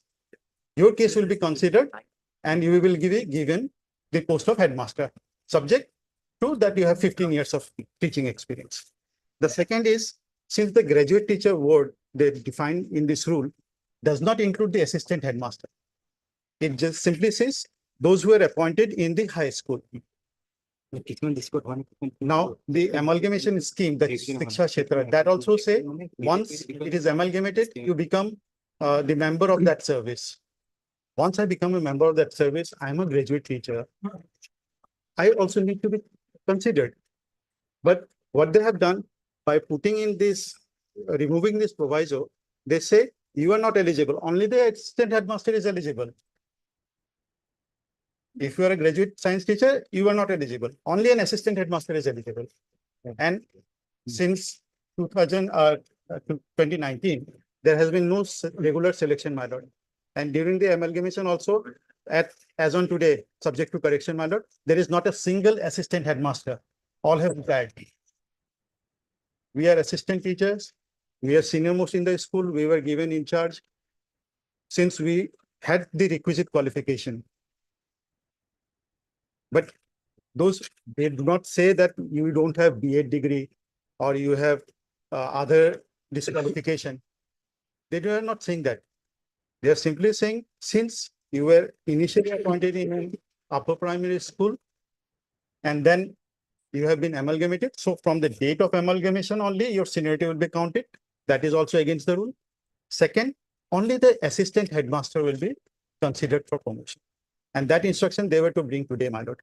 your case will be considered and you will be given the post of headmaster, subject to that you have 15 years of teaching experience. The second is, since the graduate teacher word they define in this rule does not include the assistant headmaster. It just simply says those who are appointed in the high school. Now, the amalgamation scheme, that Shiksha Kshetra, that also say, once it is amalgamated, you become the member of that service. Once I become a member of that service, I am a graduate teacher. I also need to be considered. But what they have done by putting in this, removing this proviso, they say you are not eligible. Only the assistant headmaster is eligible. If you are a graduate science teacher, you are not eligible. Only an assistant headmaster is eligible. And since 2019, there has been no regular selection, my lord. And during the amalgamation also, as on today, subject to correction, my lord, there is not a single assistant headmaster. All have retired. We are assistant teachers. We are senior most in the school. We were given in charge since we had the requisite qualification. But those, they do not say that you don't have B.Ed degree or you have other disqualification. They are not saying that. They are simply saying, since you were initially appointed in an upper primary school and then you have been amalgamated. So from the date of amalgamation only, your seniority will be counted. That is also against the rule. Second, only the assistant headmaster will be considered for promotion. And that instruction they were to bring today, my lord.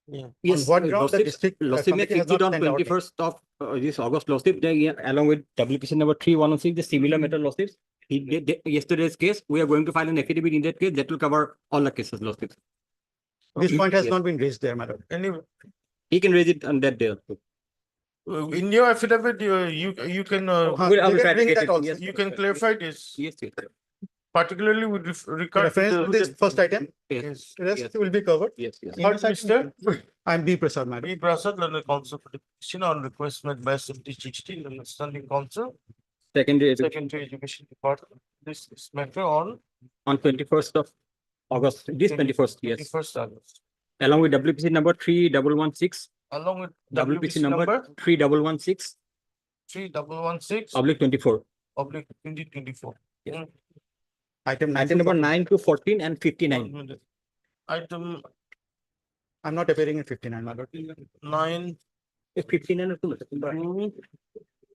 Yeah. Yes, what ground the district Lawsuit committee has not on sent out. 21st of this August lawsuit, along with WPC number 3116, the similar matter lawsuits. Yesterday's case, we are going to file an affidavit in that case that will cover all the cases lawsuits. This point has Yes. not been raised there, my lord. Anyway, He can raise it on that day. in your affidavit, you can We'll- I They will can try to bring get that it. also. Yes, you can clarify this, Yes, yes. particularly with regard Reference to this first item, Yes. yes. rest Yes. will be covered. Yes, yes. In Mr. I'm B. Prasad, madam. B. Prasad, Learned Counsel for the petition on request made by SMT Learned Standing Council, Secondary Secondary Education Department. This is matter on 21st of August, this 21st, yes. 21st August. Along with WPC number 3116, Along with WPC number 3116, 3116 oblique 24. oblique 2024. Yeah. Item Item number 9 to 14 and 59. Item I'm not appearing in 59, my lord. 9, 59 or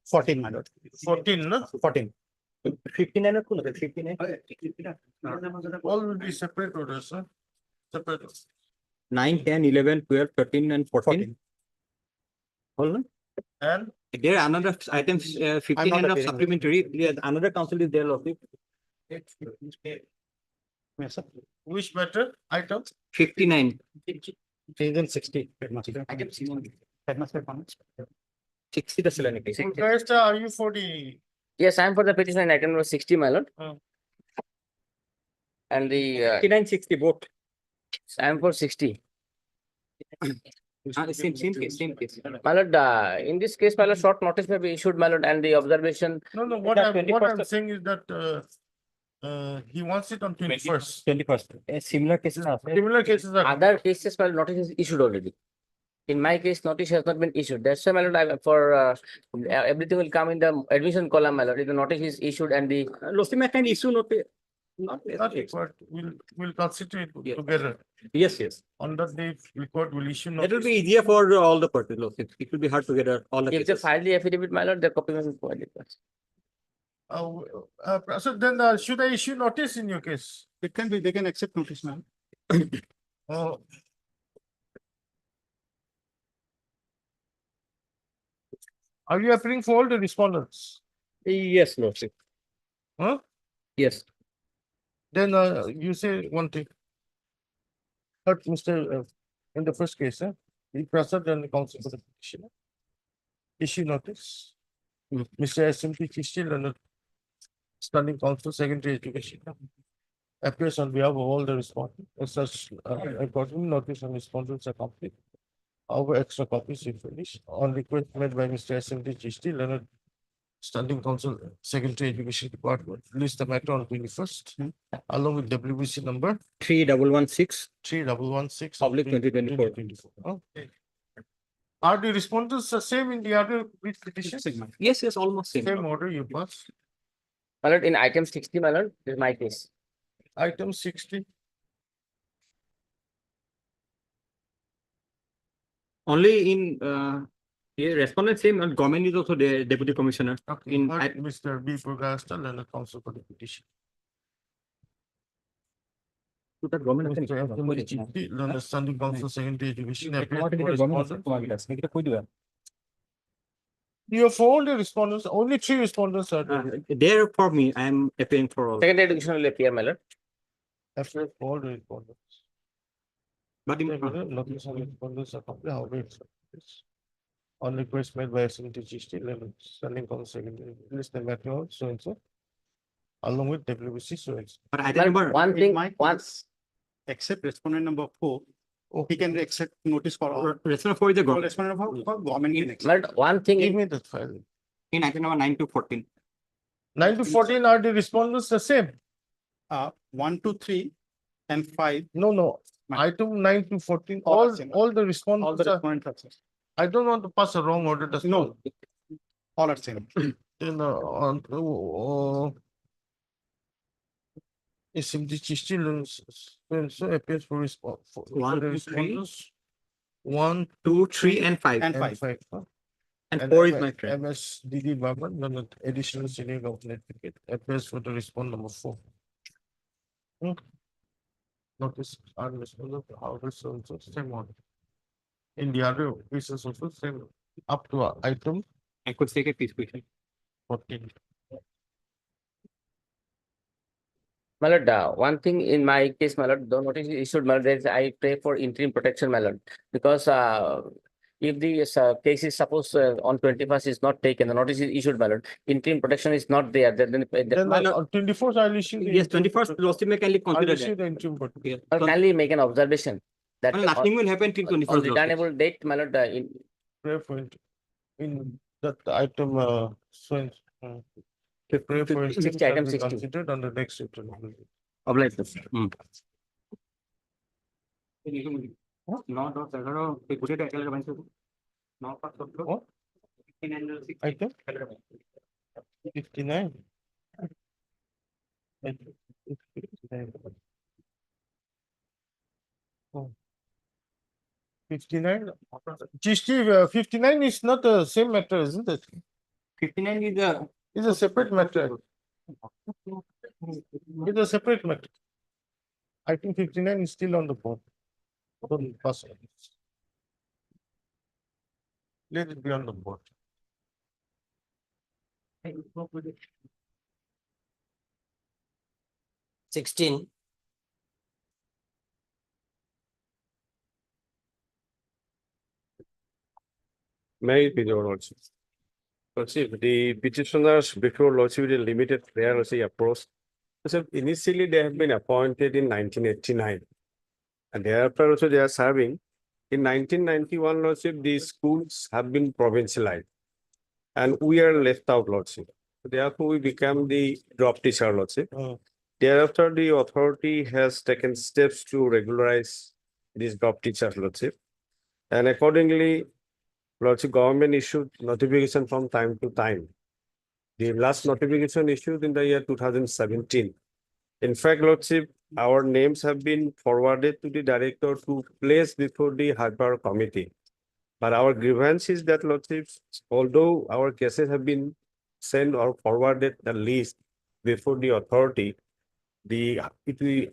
14, my lord. 14, no? 14. 59 or 59? All will be separate orders, sir. Separate. 9, 10, 11, 12, 13 and 14. Hold on. And There are another items, 15 not and of appearing. supplementary. Yes, another council is there, Lordship. Yes, sir. which matter? Item? 59. Season 60. Headmaster. Headmaster comments. 60 the salinity. Guys, are you for the? Yes, I am for the petition in item number 60, my lord. And the, 59, 60 both. I am for 60. Same case. My lord, in this case, my lord, short notice may be issued, my lord, and the observation. No, what I'm saying is that he wants it on 21st. 21st. Similar cases are there. Similar cases are. Other cases, my lord, notice is issued already. In my case, notice has not been issued. That's why, my lord, everything will come in the admission column, my lord. If the notice is issued and the Lawsuit can issue notice. Not required. We'll constitute together. Yes. On that day, record will issue. It will be easier for all the parties. Lawsuits. It will be hard to get all the if they cases. file the affidavit, my lord, the copy will be provided. So then, should I issue notice in your case? It can be, they can accept notice, ma'am. Oh. Are you appearing for all the respondents? Yes, Lordship. Huh? Yes. Then you say one thing. But Mr. In the first case, the Prasad and the council for the petitioner issue notice. Mr. SMT Chistil and the standing council secondary education appears on behalf of all the respondents. As such, according notice and respondents are complete. Our extra copies if furnished on request made by Mr. SMT Chistil and standing council secretary education department list the matter on 21st along with WBC number 3116. 3116 Oblique 2024. Okay. Are the respondents the same in the other petitions? Yes, yes, almost same. Same order you pass. My lord, in item 60, my lord, this is my case. Item 60. Only in yeah, respondent same, and government is also the deputy commissioner. Okay, In but Mr. B. Purgastal and the council for the petition. that government আছে Mr. Abdul Chitti, the Standing Council Secretary Education. appears for respondents. You have all the respondents, only 3 respondents are there. there for me, I am appearing for all. Secondary education will appear, my lord. Appears for all the respondents. But in, Notice of respondents are complete, how it's. On request made by SMT Chisti, Standing Council Secretary, list the matter so and so. Along with WBC so and so. but I My lord, remember one thing, once, Except respondent number 4, Oh, he can accept notice for all. respondent for the All government respondent for government can accept. my lord, one thing, give me that file. in item number 9 to 14. 9 to 14 are the respondents the same? 1 to 3 and 5, No. My- Item 9 to 14, All all are same. the all respondents the are, respondents are same. I don't want to pass a wrong order. That's No, all are same. Then SMT Chisti so appears for for One, the two, three. respondents. 1, 2, 3, and 5. And and 5. 5. huh? And 4 is my friend. MS Didi Baban, then additional senior government advocate appears for the respond number 4. Notice unresponsive, however, so same one. In the other cases also same up to item I could take a piece question. 14. my lord, one thing in my case, my lord, the notice is issued, my lord, there is, I pray for interim protection, my lord, because if the case is supposed on 21st is not taken, the notice is issued, my lord, interim protection is not there, then Then my lord- on 24th, I'll issue the. Yes, interim 21st, protection. lordship may kindly I'll consider issue that. the interim protection. Okay. Or kindly make an observation that Well, nothing will happen till on 21st. returnable date, my lord, Pray for it. In that item, so. Pray for it. 60, shall item be 60. considered on the next item. Obliged. No, What? Item 59. Item 59. Oh. 59. Chisti, 59 is not the same matter, isn't it? 59 is the It's a separate matter. It's a separate matter. I think 59 is still on the board. Don't pass it. Let it be on the board. 16. May it be your lordship. Lordship, the petitioners before lordship with a limited priority approach. So initially they have been appointed in 1989. And thereafter also they are serving. In 1991 lordship, these schools have been provincialized. And we are left out lordship. Therefore, we become the drop teacher lordship. Thereafter, the authority has taken steps to regularize this drop teacher lordship. And accordingly, lordship government issued notification from time to time. The last notification issued in the year 2017. In fact, lordship, our names have been forwarded to the director to place before the hyper committee. But our grievance is that lordship, although our cases have been sent or forwarded the list before the authority, the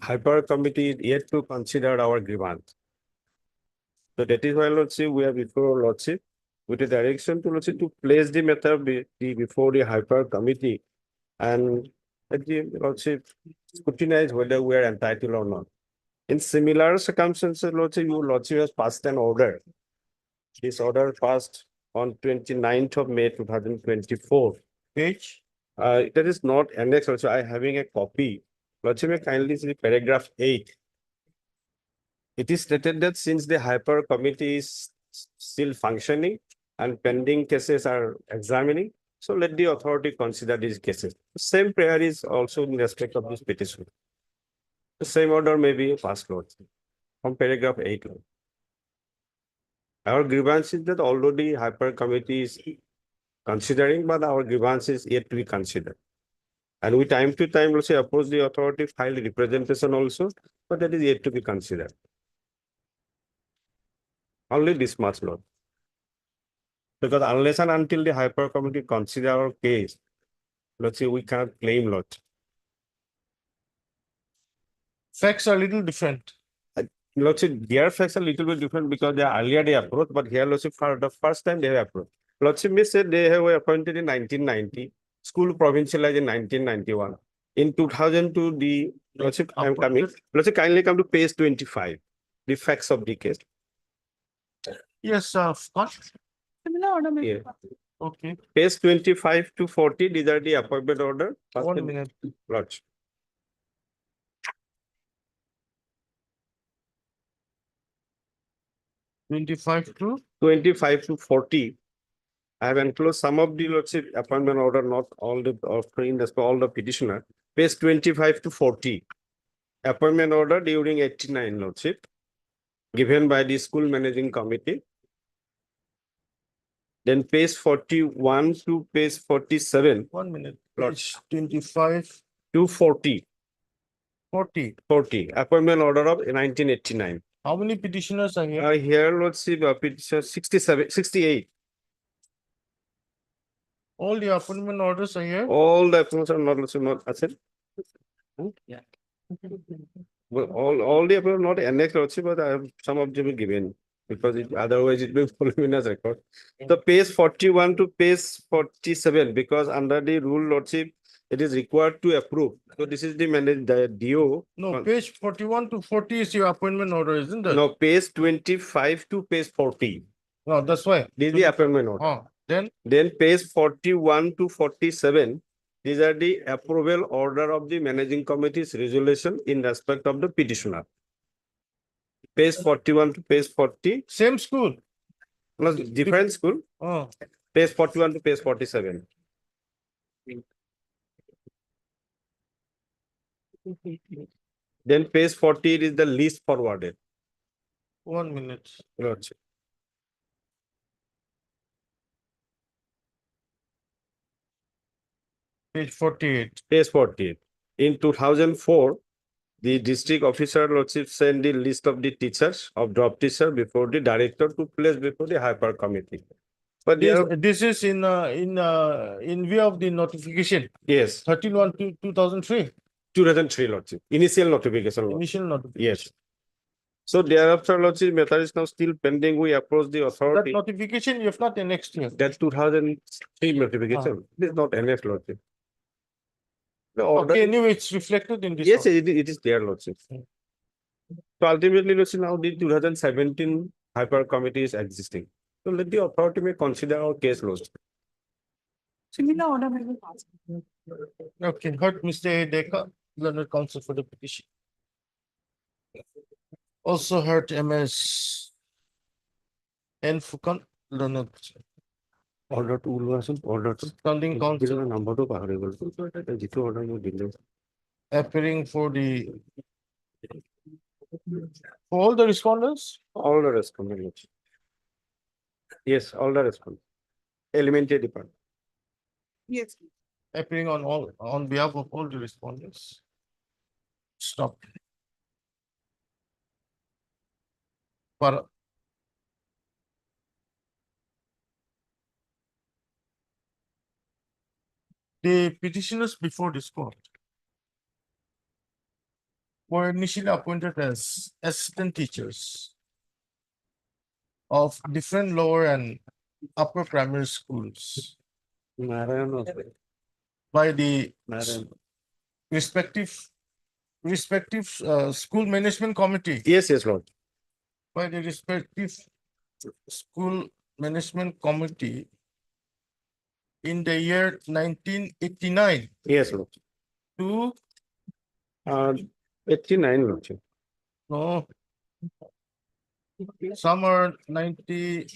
hyper committee is yet to consider our grievance. So that is why lordship, we are before lordship with the direction to lordship to place the matter before the hyper committee and let the lordship scrutinize whether we are entitled or not. In similar circumstances, lordship, your lordship has passed an order. This order passed on 29th of May 2024. Page? That is not annexed also. I having a copy. Lordship may kindly see paragraph 8. It is stated that since the hyper committee is still functioning and pending cases are examining, so let the authority consider these cases. Same prayer is also in respect of this petition. The same order may be passed, Lord, from paragraph 8. Lord. Our grievance is that already hyper committee is considering, but our grievance is yet to be considered. And we time to time also oppose the authority, file representation also, but that is yet to be considered. Only this much, Lord. Because unless and until the hyper committee consider our case, let's say we cannot claim, Lord. Facts are a little different. Let's say their facts are a little bit different because they are earlier they approached, but here let's say for the first time they have approached. Let's say Miss said they were appointed in 1990, school provincialized in 1991. In 2002, the let's say I'm coming. Let's say kindly come to page 25, the facts of the case. Yes, of course. Yeah. Okay. Page 25 to 40, these are the appointment order. 1 minute. Lodge. Twenty-five to 25 to 40. I have enclosed some of the lordship appointment order, not all the offering as per all the petitioner. Page 25 to 40. Appointment order during 89 lordship given by the school managing committee. Then page 41 to page 47. 1 minute. Lodge. 25 to 40. 40. Appointment order of 1989. How many petitioners are here? Here, let's see, petition 67, 68. All the appointment orders are here. All the appointments are not accepted. Yeah. Well, all the appointments not annexed, let's see, but I have some of them given because otherwise it will follow in as record. The page 41 to page 47, because under the rule, lordship, it is required to approve. So this is the DO. No, page 41 to 40 is your appointment order, isn't it? No, page 25 to page 40. No, that's why. This is the appointment order. Then Page 41 to 47, these are the approval order of the managing committee's resolution in respect of the petitioner. Page 41 to page 40. Same school. No, different school. Oh. Page 41 to page 47. Then page 40 is the list forwarded. 1 minute. Lordship. Page 48. Page 48. In 2004, the district officer lordship sent the list of the teachers of drop teacher before the director to place before the hyper committee. But This is in view of the notification. Yes. 13/1/2003. 2003 lordship. Initial notification. Initial notification. Yes. So thereafter lordship matter is now still pending. We approach the That authority. notification you have not annexed here. That's 2003 notification. This is not annexed lordship. The order. Okay, anyway, it's reflected in this. Yes, order. it is there lordship. So ultimately, lordship, now the 2017 hyper committee is existing. So let the authority may consider our case closed. Similar order will be passed. Okay, heard Mr. A. Deka, learned counsel for the petition. Also heard MS N. Fukan, learned Order to order to standing counsel number to order appearing for all the respondents. all the respondents. Yes, all the respondents. Elementary department. Yes. Appearing on behalf of all the respondents. Stop. For the petitioners before this court were initially appointed as assistant teachers of different lower and upper primary schools by the respective school management committee. Yes, Lord. By the respective school management committee in the year 1989 Yes, Lord. to 89, Lord. no, some are 90,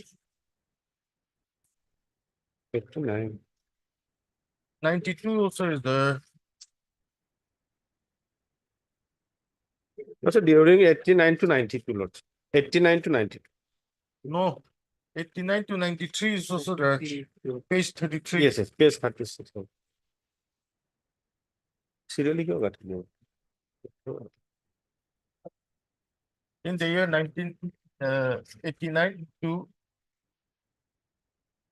89. 92 also is there. Also during 89 to 92, Lord. 89 to 92. No, 89 to 93 is also there. Page 33. Yes, yes, page 36. Serially क्यों काट दिया? In the year 1989 to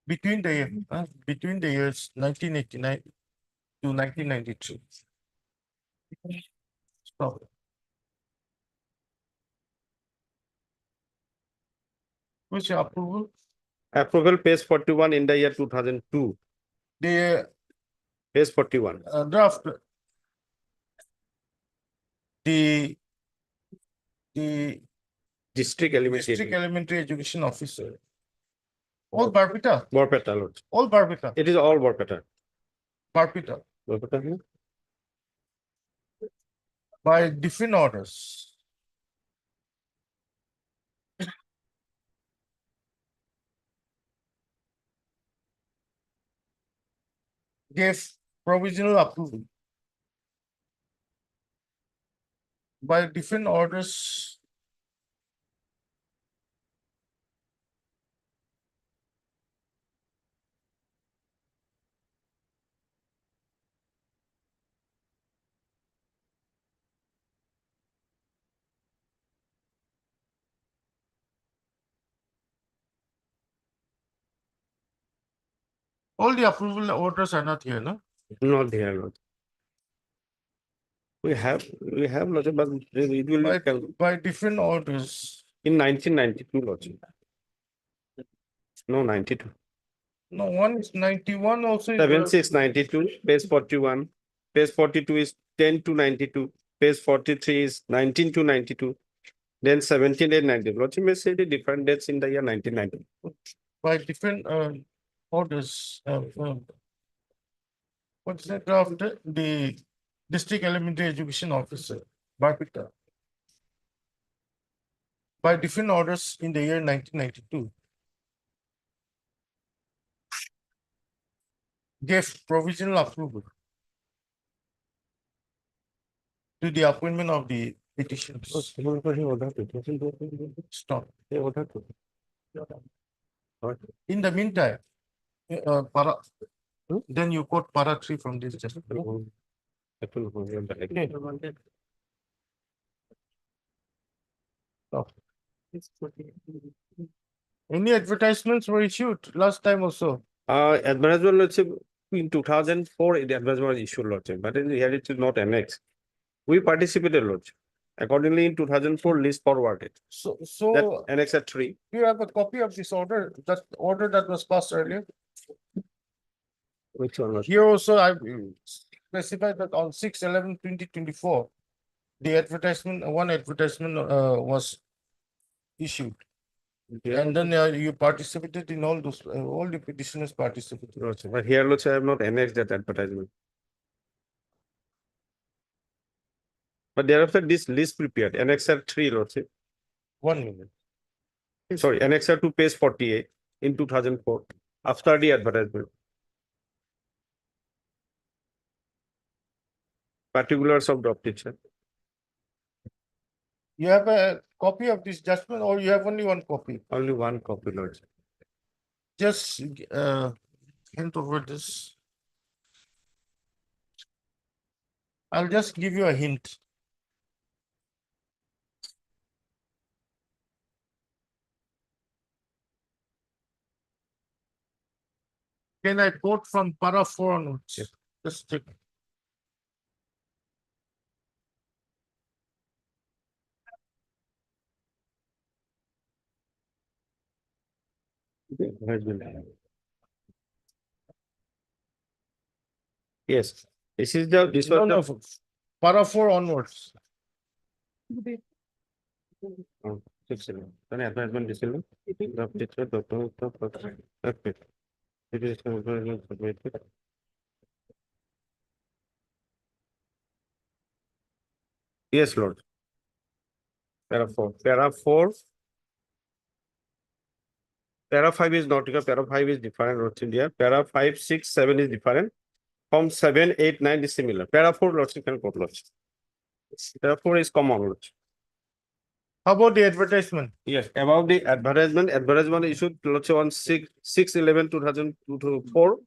between the years 1989 to 1993. Stop. What's your approval? Approval page 41 in the year 2002. The Page 41. draft. The District elementary education officer. All Barbita. Borpeta, Lord. All Barbita. It is all Borpeta. Barbita. Borpeta, no? By different orders. Gave provisional approval. By different orders. All the approval orders are not here, no? Not here, Lord. We have, Lord, but it will By different orders. in 1992, Lord. No, 92. No, one is 91 also. 7692, page 41. Page 42 is 10 to 92. Page 43 is 19 to 92. Then 17 and 90. Lord, you may say the different dates in the year 1990. By different orders. What's that draft? The district elementary education officer, Barbita. By different orders in the year 1992. Gave provisional approval to the appointment of the petitions. Stop. In the meantime, then you quote para 3 from this just. Stop. Any advertisements were issued last time also? Advertisement, let's say in 2004, the advertisement was issued, Lord, but in here it is not annexed. We participated, Lord. Accordingly, in 2004, list forwarded. So That annex at 3. you have a copy of this order, that order that was passed earlier? Which one? Lord? Here also I specified that on 6/11/2024, the advertisement, one advertisement was issued. And then you participated in all those, all the petitioners participated. Lord, but here, Lord, I have not annexed that advertisement. But thereafter, this list prepared, annexer 3, Lord. 1 minute. Sorry, annexer to page 48 in 2004, after the advertisement. Particulars of drop teacher. You have a copy of this judgment or you have only one copy? Only one copy, Lord. Just hand over this. I'll just give you a hint. Can I quote from para 4 onwards? Yes. Just check. Yes, this is the, this was No, the. para 4 onwards. Oh, 6/11. Then advertisement disabled. Drop teacher, okay. It is submitted. Yes, Lord. Para 4. Para 4. Para 5 is not here. Para 5 is different, Lord India. Para 5, 6, 7 is different. From 7, 8, 9 is similar. Para 4, Lord, you can quote, Lord. Para 4 is common, Lord. How about the advertisement? Yes, about the advertisement issued Lordship on 6/11/2004.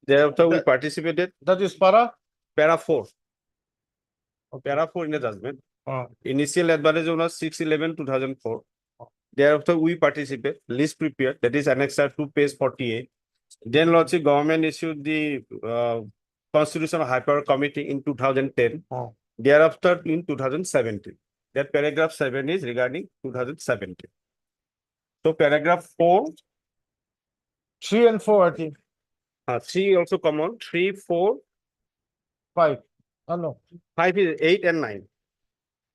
Thereafter, we That- participated. That is para? Para 4. Para 4 in the judgment. Initial advertisement was 6/11/2004. Thereafter, we participate, list prepared, that is annexure 2, page 48. Then Lordship government issued the Constitutional High Power Committee in 2010. Thereafter, in 2017. That paragraph 7 is regarding 2017. So paragraph 4, 3 and 4, I think. 3 also come on, 3, 4, 5. Oh, no. 5 is 8 and 9.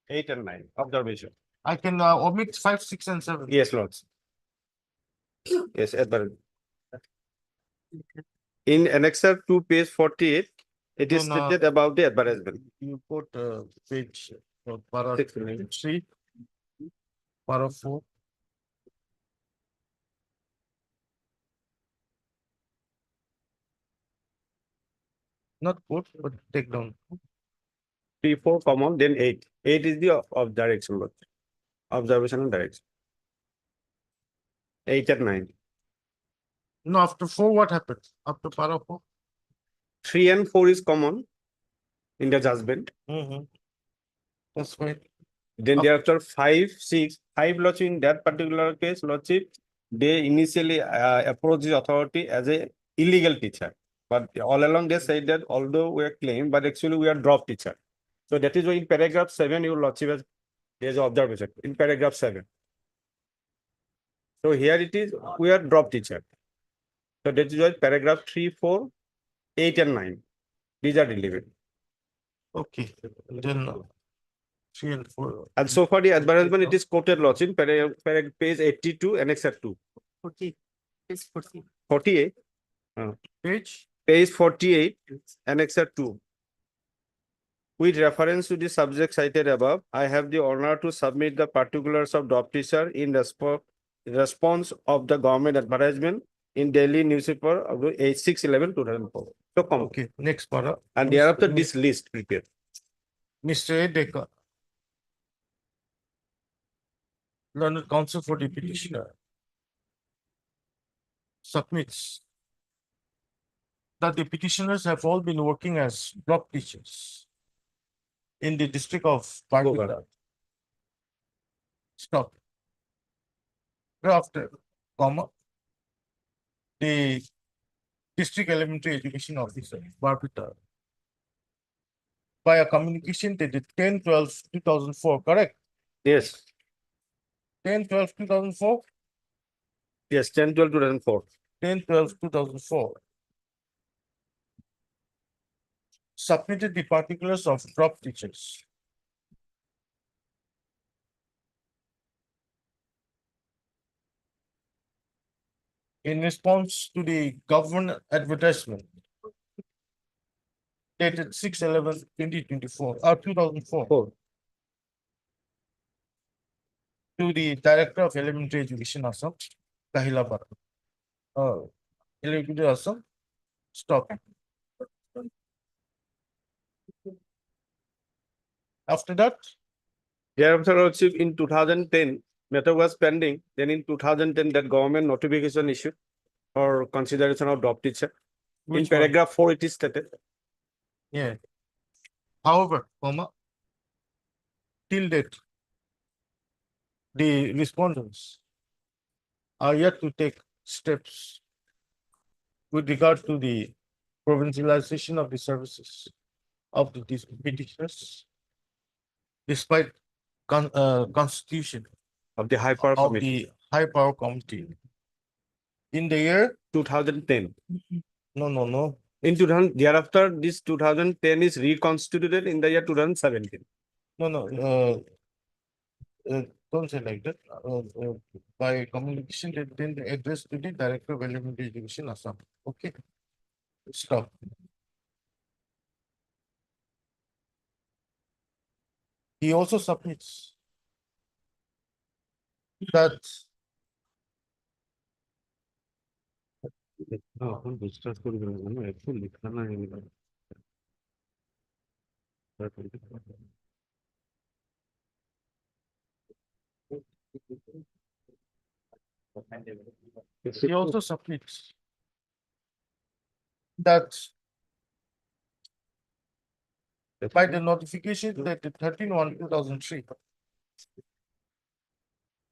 8 and 9, observation. I can omit 5, 6, and 7. Yes, Lords. Yes, advertisement. In annexure 2, page 48, it is No, no. stated about the advertisement. You put page para 6. 3, para 4. Not put, but take down. 3, 4 common, then 8. 8 is the of direction, Lord. Observational direction. 8 and 9. No, after 4, what happens? After para 4? 3 and 4 is common in the judgment. That's fine. Then thereafter 5, 6, 5 Lordship in that particular case, Lordship, they initially approached the authority as a illegal teacher. But all along they said that although we are claimed, but actually we are drop teacher. So that is why in paragraph 7, your Lordship has, there is observation in paragraph 7. So here it is, we are drop teacher. So that is why paragraph 3, 4, 8 and 9. These are delivered. Okay. Then 3 and 4. And so for the advertisement, it is quoted Lordship, page 82, annexure 2. 40. It's 40. 48. Page? Page 48, annexure 2. With reference to the subject cited above, I have the honor to submit the particulars of drop teacher in response of the government advertisement in Daily newspaper of 6/11/2004. So come. Okay, next para. And thereafter this list prepared. Mr. Edeka, learned counsel for the petitioner, submits that the petitioners have all been working as block teachers in the district of Barbuda. Stop. Thereafter, comma, the district elementary education officer, Barbuda, by a communication dated 10/12/2004, correct? Yes. 10/12/2004? Yes, 10/12/2004. 10/12/2004. Submitted the particulars of drop teachers. In response to the government advertisement dated 6/11/2024, 2004. To the Director of Elementary Education, Assam, Kahilabad. Elementary Assam, stop. After that, Thereafter, also in 2010, matter was pending. Then in 2010, that government notification issued for consideration of drop teacher. In Which one? paragraph 4, it is stated. Yeah. However, comma, till date, the respondents are yet to take steps with regard to the provincialization of the services of the petitioners, despite constitution Of the High Power of Committee. the High Power Committee. In the year 2010. No. In 2000, thereafter, this 2010 is reconstituted in the year 2017. No. Don't say like that. By communication, then the address to the Director of Elementary Education, Assam. Okay. Stop. He also submits that He also submits that by the notification dated 13/1/2003,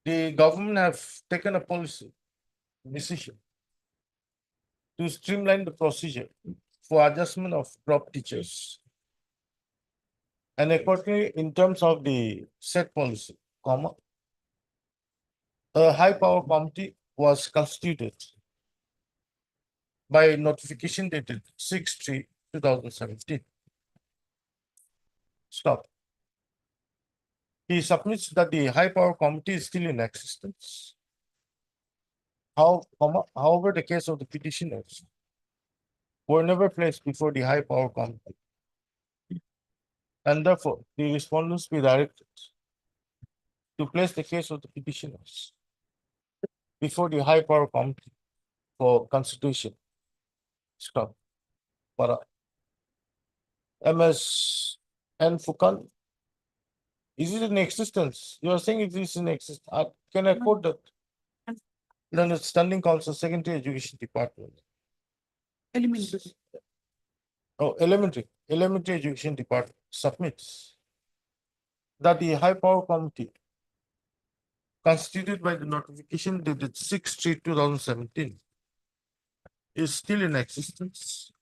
the government have taken a policy decision to streamline the procedure for adjustment of drop teachers. And accordingly, in terms of the said policy, a high power committee was constituted by notification dated 6/3/2017. Stop. He submits that the high power committee is still in existence. However, the case of the petitioners were never placed before the high power committee. And therefore, the respondents be directed to place the case of the petitioners before the high power committee for consideration. Stop. Para. MS N. Fukan. Is it in existence? You are saying it is in existence. Can I quote that? Then it's Standing Council, Secondary Education Department. Elementary. Oh, elementary education department submits that the high power committee constituted by the notification dated 6/3/2017 is still in existence.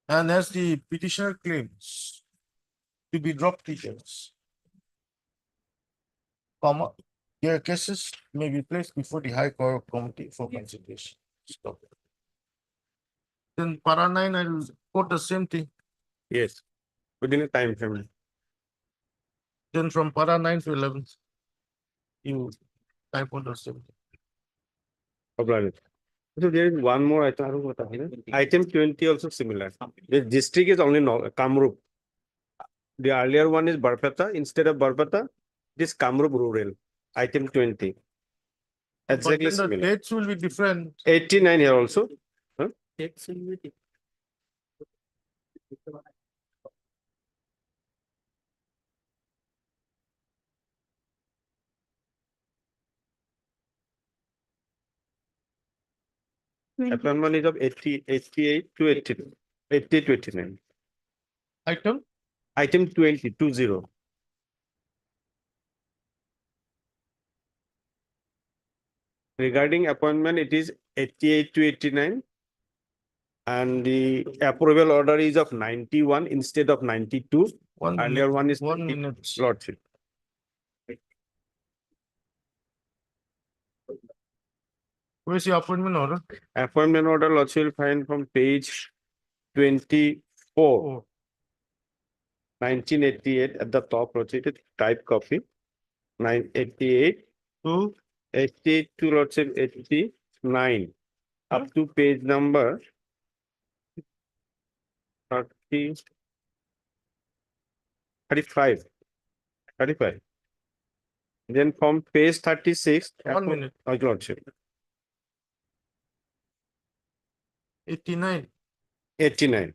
And as the petitioner claims to be drop teachers, their cases may be placed before the high power committee for consideration. Stop. Then para 9, I'll quote the same thing. Yes, within a time frame. Then from para 9 to 11, you type on the same thing. Problem. So there is one more item. Item 20 also similar. The district is only Kamrup. The earlier one is Barpeta. Instead of Barpeta, this Kamrup rural. Item 20. Exactly But then the similar. dates will be different. 89 here also. Huh? Appointment is of 88 to 82. 80 to 89. Item? Item 20, 20. Regarding appointment, it is 88 to 89. And the approval order is of 91 instead of 92. Earlier one is 1 minute. Lordship. Where's your appointment order? Appointment order, Lordship will find from page 24. 1988 at the top, rotated type copy. 988 to 88 to Lordship 89 up to page number 30, 35. 35. Then from page 36. 1 minute. Lordship. 89. 89.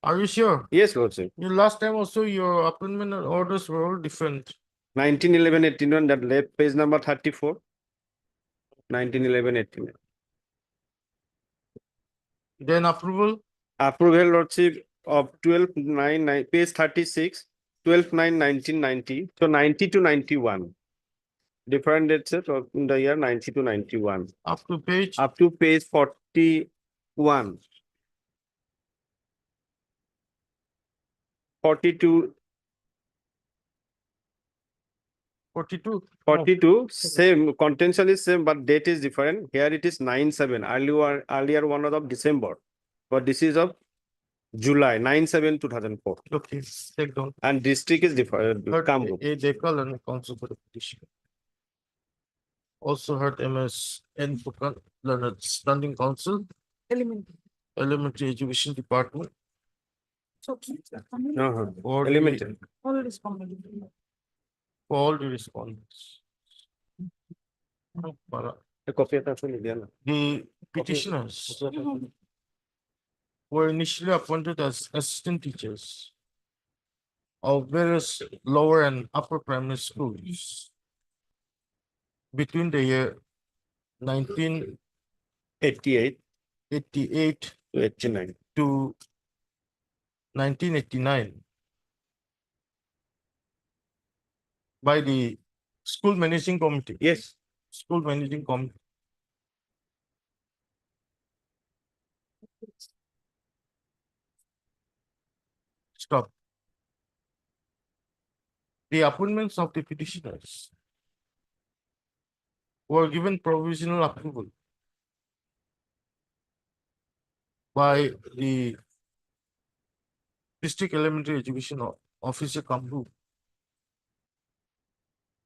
Are you sure? Yes, Lordship. You last time also your appointment orders were all different. 1911 81, that left page number 34. 1911 89. Then approval? Approval, Lordship, of 12/9, page 36, 12/9/1990. So 90 to 91. Different dates in the year 90 to 91. Up to page? Up to page 41. 42. 42. 42, same, contention is same, but date is different. Here it is 9/7, earlier one was of December, but this is of July, 9/7/2004. Okay, take down. And district is different, Kamrup. A Dekal and counsel for the petition. Also heard MS N. Fukan, learned standing council, elementary education department. For the- Elementary. For all the respondents. A copy of that one, yeah. The petitioners were initially appointed as assistant teachers of various lower and upper primary schools between the year 1988 88 to 89. to 1989 by the school managing committee. Yes. School managing committee. Stop. The appointments of the petitioners were given provisional approval by the District Elementary Education Officer Kambu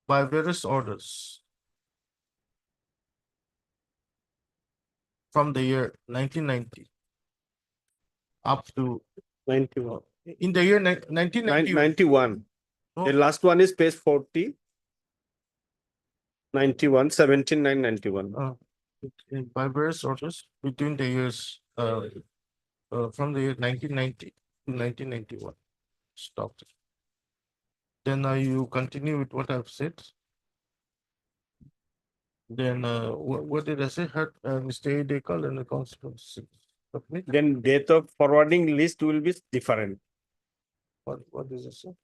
by various orders from the year 1990 up to 91. in the year 1991. 91. No. The last one is page 40. 91, 17, 991. By various orders between the years from the year 1990 to 1991. Stop. Then you continue with what I've said. Then what did I say? Had Mr. A. Dekal and the consequence. Then date of forwarding list will be different. What does it say?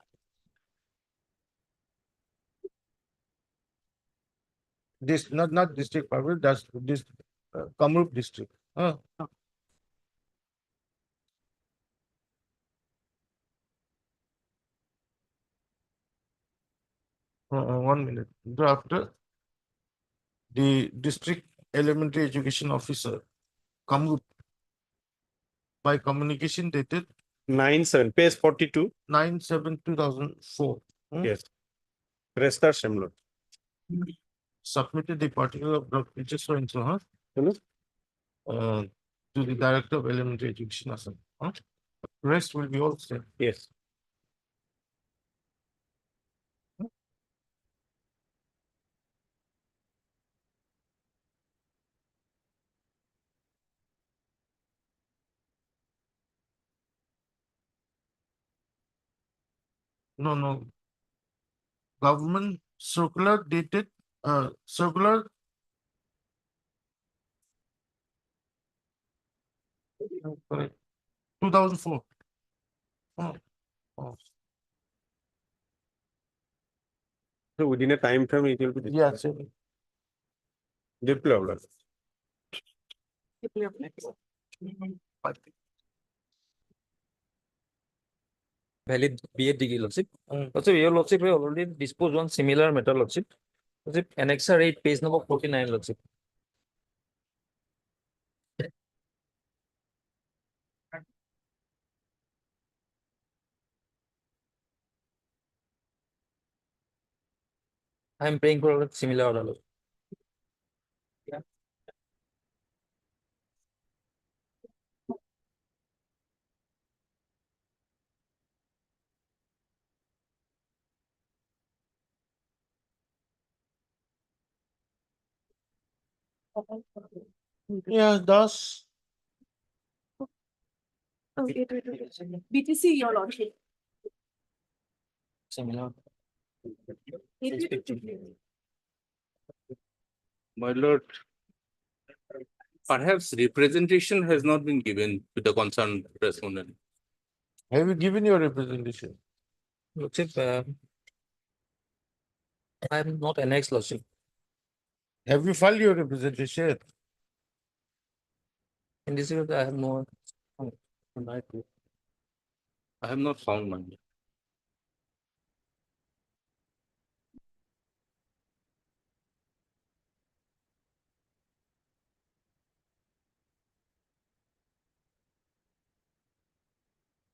This not district power, that's this Kamrup district. 1 minute. After the district elementary education officer Kamrup by communication dated 9/7, page 42. 9/7/2004. Yes. Rest are similar. Submitted the particular block features so and so, to the director of elementary education. Rest will be all same. Yes. No. Government circular dated circular 2004. So within a time frame, it will be. Yeah, Developed. Valid B.Ed degree, Lordship. Also, your Lordship, we already disposed one similar matter, Lordship. Lordship, Annexer 8, page number 49, Lordship. I am praying for a similar order, Lordship. Yeah. Yeah, thus. Wait. BTC, your lordship. Similar. My lord, perhaps representation has not been given to the concerned respondent. Have you given your representation? Lordship, I am not annexed, Lordship. Have you filed your representation? In this regard, I have no. I have not found one.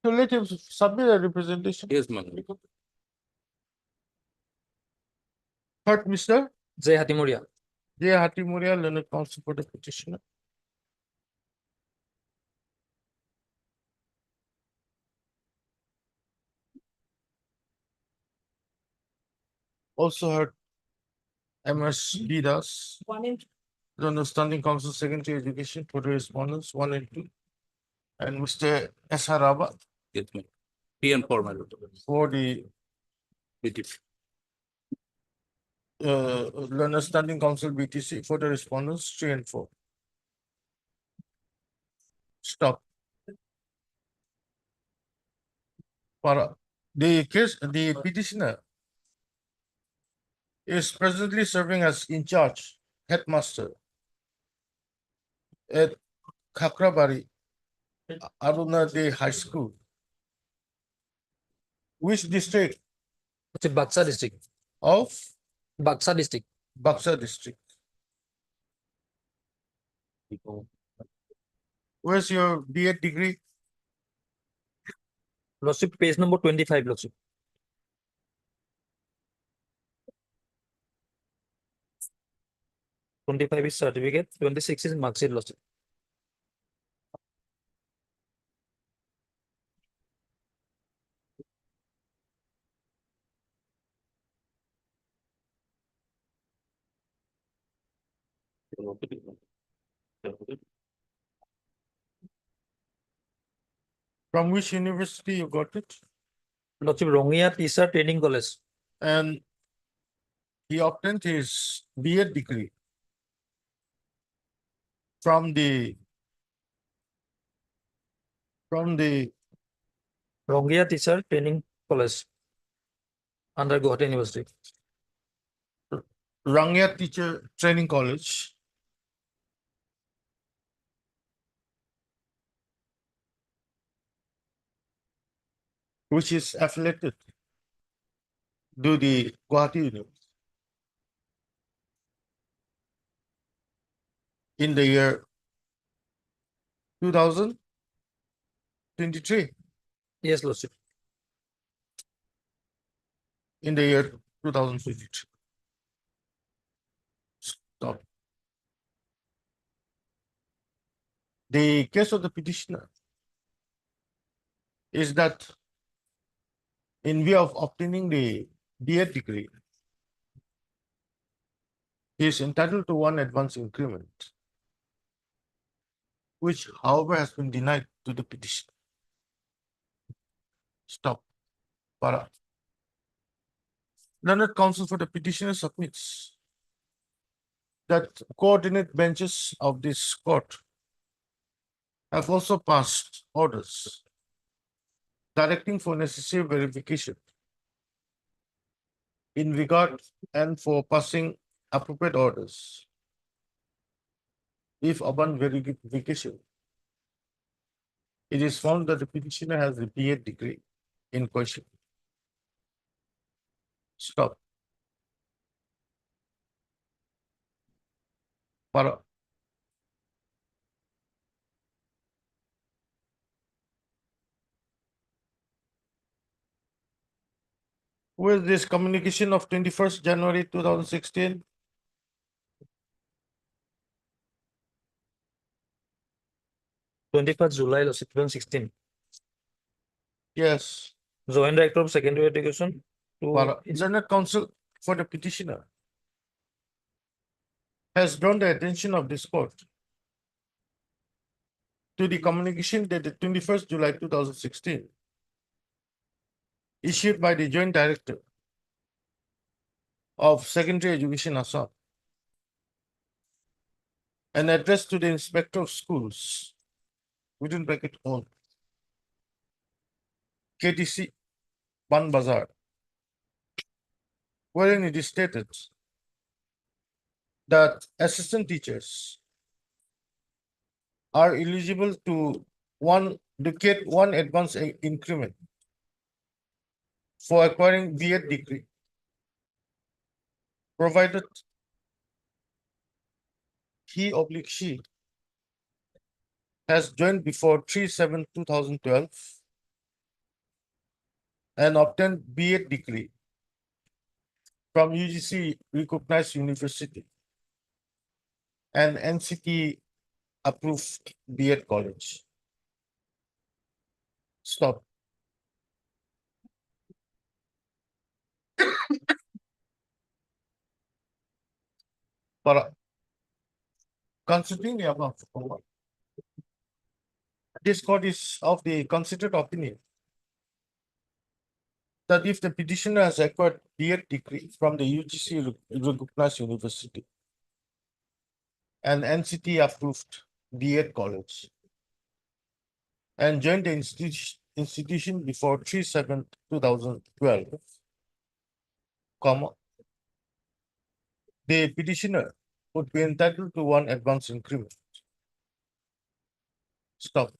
So let him submit a representation. Yes, ma'am. Third, Mr. J. Hatimuria. J. Hatimuria, learned counsel for the petitioner. Also heard M.S. Didas, the understanding council secretary education for the respondents 1 and 2, and Mr. S. Haraba. Yes, ma'am. 3 and 4, my lord. for the Learner Standing Council BTC for the respondents 3 and 4. Stop. Para. The petitioner is presently serving as in charge headmaster at Kakrabari Arunade High School. Which district It's Baksa district. of Baksa district. Baksa district? Where's your B.Ed degree? Lordship, page number 25, Lordship. Twenty-five is certificate, 26 is mark sheet, Lordship. From which university you got it? Lordship, Rongia Teacher Training College. And he obtained his B.Ed degree from the Rongia Teacher Training College under Guwahati University. Rangya Teacher Training College. Which is affiliated to the Guwahati University. In the year 2023. Yes, Lordship. In the year 2023. Stop. The case of the petitioner is that in view of obtaining the B.Ed degree, he is entitled to one advance increment, which however has been denied to the petitioner. Stop. Para. Learned counsel for the petitioner submits that coordinate benches of this court have also passed orders directing for necessary verification in regard and for passing appropriate orders. If upon verification, it is found that the petitioner has a B.Ed degree in question. Stop. Para. With this communication of 21st January 2016, 21st July, Lordship, 2016. yes, Joint Director of Secondary Education Para. to Learned counsel for the petitioner has drawn the attention of this court to the communication dated 21st July 2016 issued by the Joint Director of Secondary Education Assam and addressed to the Inspector of Schools within bracket on KTC Ban Bazar, wherein it is stated that assistant teachers are eligible to get one advance increment for acquiring B.Ed degree, provided she has joined before 3/7/2012 and obtained B.Ed degree from UGC recognized university and NCT approved B.Ed college. Stop. Para. Considering the above, this court is of the considered opinion that if the petitioner has acquired B.Ed degree from the UGC recognized university and NCT approved B.Ed college and joined the institution before 3/7/2012, comma, the petitioner would be entitled to one advance increment. Stop.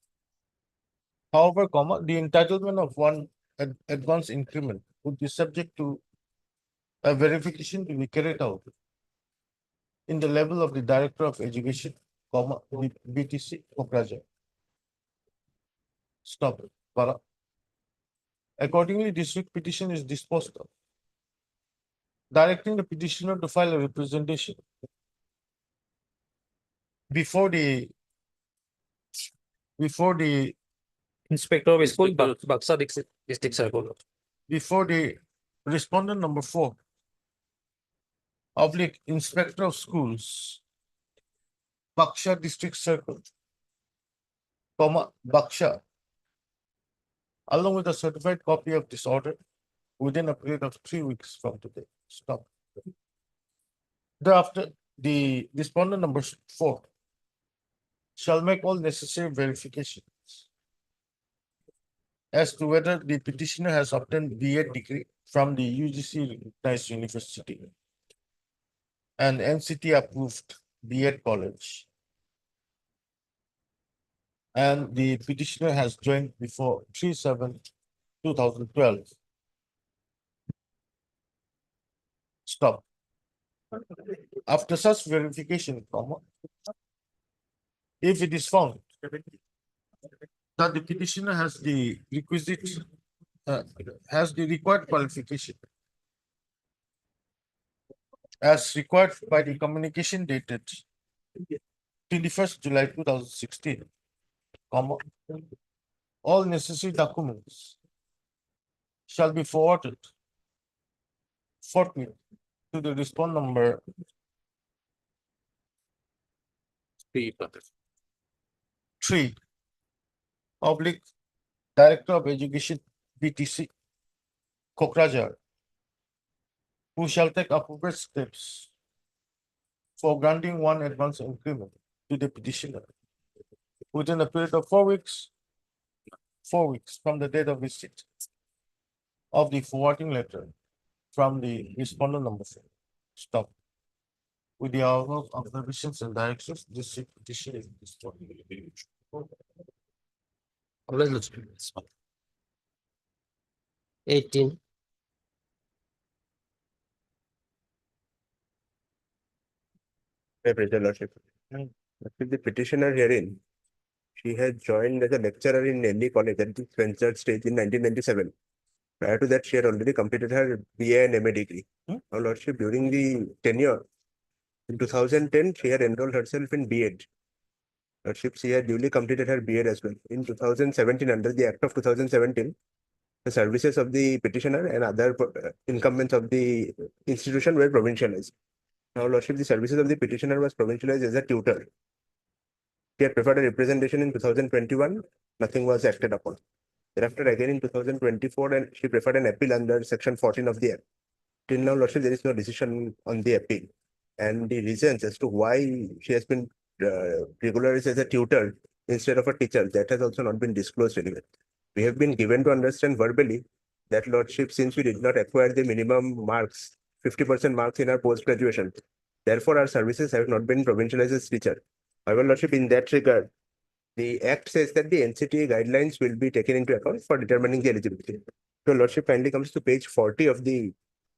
However, comma, the entitlement of one advance increment would be subject to a verification to be carried out in the level of the Director of Education, comma, BTC, Kokraja. Stop. Para. Accordingly, district petition is disposed of, directing the petitioner to file a representation before the Inspector of School, Baksa District Circle. before the respondent number 4, oblique Inspector of Schools, Baksha District Circle, comma, Baksha, along with a certified copy of this order within a period of 3 weeks from today. Stop. Thereafter, the respondent number 4 shall make all necessary verifications as to whether the petitioner has obtained B.Ed degree from the UGC recognized university and NCT approved B.Ed college, and the petitioner has joined before 3/7/2012. Stop. After such verification, comma, if it is found that the petitioner has the requisite, has the required qualification as required by the communication dated 21st July 2016, comma, all necessary documents shall be forwarded forthwith to the respond number 3, oblique Director of Education, BTC, Kokrajar, who shall take appropriate steps for granting one advance increment to the petitioner within a period of 4 weeks, 4 weeks from the date of receipt of the forwarding letter from the respondent number 4. Stop. With the above observations and directions, this petition is disposed. Let's do this one. 18. Praise the Lordship. The petitioner herein, she has joined as a lecturer in Nelly College at the Spencer stage in 1997. Prior to that, she had already completed her BA and MA degree. Our Lordship, during the tenure, in 2010, she had enrolled herself in B.Ed. Lordship, she had duly completed her B.Ed as well. In 2017, under the Act of 2017, the services of the petitioner and other incumbents of the institution were provincialized. Now, Lordship, the services of the petitioner was provincialized as a tutor. She had preferred a representation in 2021, nothing was acted upon. Thereafter, again in 2024, and she preferred an appeal under Section 14 of the Act. Till now, Lordship, there is no decision on the appeal. And the reasons as to why she has been regularized as a tutor instead of a teacher, that has also not been disclosed anywhere. We have been given to understand verbally that, Lordship, since we did not acquire the minimum marks, 50% marks in our post-graduation, therefore our services have not been provincialized as teacher. However, Lordship, in that regard, the Act says that the NCTA guidelines will be taken into account for determining the eligibility. So, Lordship kindly comes to page 40 of the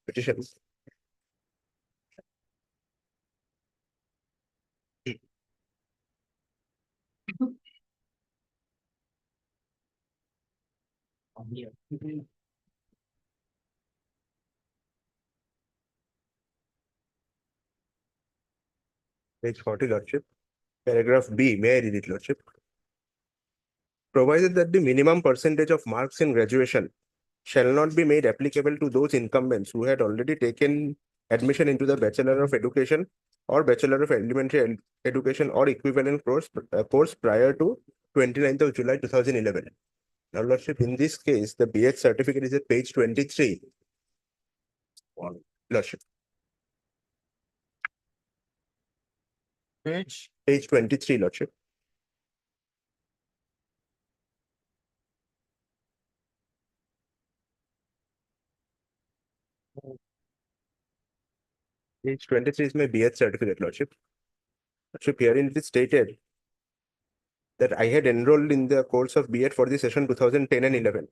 petition. Page 40, Lordship. Paragraph B, may I read it, Lordship? Provided that the minimum percentage of marks in graduation shall not be made applicable to those incumbents who had already taken admission into the Bachelor of Education or Bachelor of Elementary Education or equivalent course prior to 29th of July 2011. Your Lordship, in this case, the B.Ed certificate is at page 23. Lordship, page 23, Lordship. Page 23 is my B.Ed certificate, Lordship. Lordship, herein it is stated that I had enrolled in the course of B.Ed for the session 2010 and 11.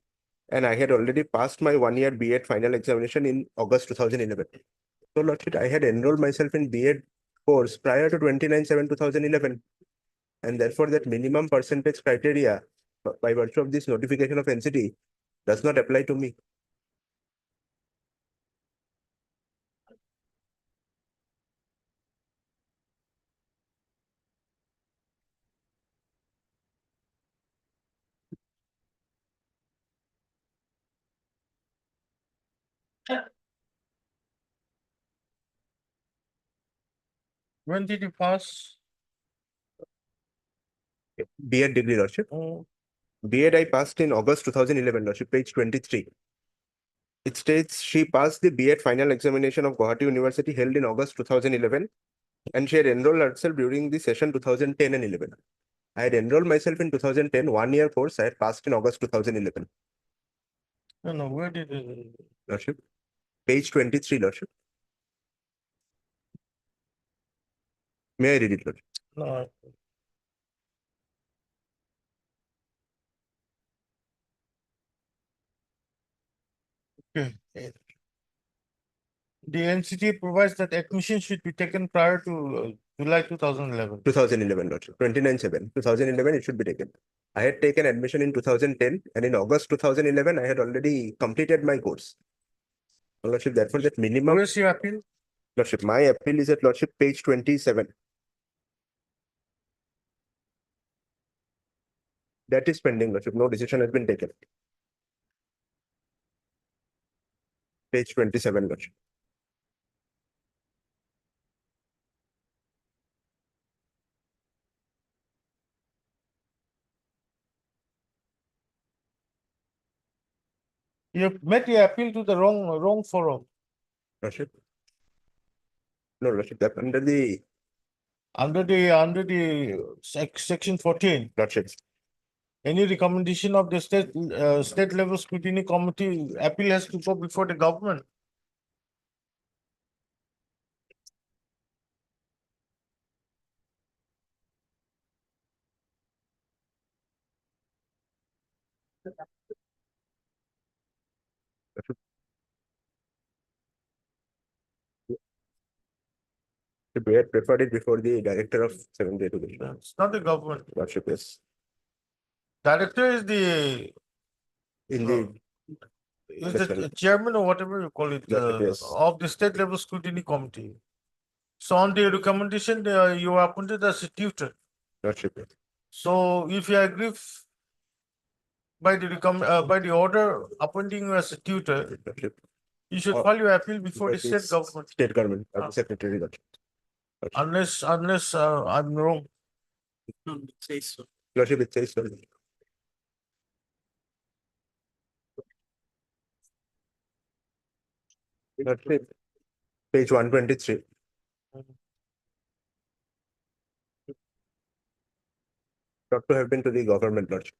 And I had already passed my 1-year B.Ed final examination in August 2011. So, Lordship, I had enrolled myself in B.Ed course prior to 29/7/2011. And therefore, that minimum percentage criteria by virtue of this notification of NCT does not apply to me. When did you pass? B.Ed degree, Lordship. B.Ed I passed in August 2011, Lordship, page 23. It states she passed the B.Ed final examination of Guwahati University held in August 2011, and she had enrolled herself during the session 2010 and 11. I had enrolled myself in 2010, 1-year course. I had passed in August 2011. No, where did Lordship, page 23, Lordship. May I read it, Lordship? No. Okay. The NCT provides that admission should be taken prior to July 2011. 2011, Lordship, 29/7. 2011, it should be taken. I had taken admission in 2010, and in August 2011, I had already completed my course. Lordship, therefore, that minimum. Where's your appeal? Lordship, my appeal is at Lordship, page 27. That is pending, Lordship. No decision has been taken. Page 27, Lordship. You have made your appeal to the wrong forum. Lordship. No, Lordship, that under the section 14. Lordship. Any recommendation of the state level scrutiny committee appeal has to go before the government. The B.Ed preferred it before the director of 7th education. It's not the government. Lordship, yes. Director is the In the is the chairman or whatever you call it yes. of the state level scrutiny committee. So on the recommendation, you are appointed as a tutor. Lordship, yes. So if you agree by the order appointing you as a tutor, Lordship. you should file your appeal before the state government. State government, secretary, Lordship. Unless I'm wrong. Say so. Lordship, it says so. Lordship, page 123. Got to have been to the government, Lordship.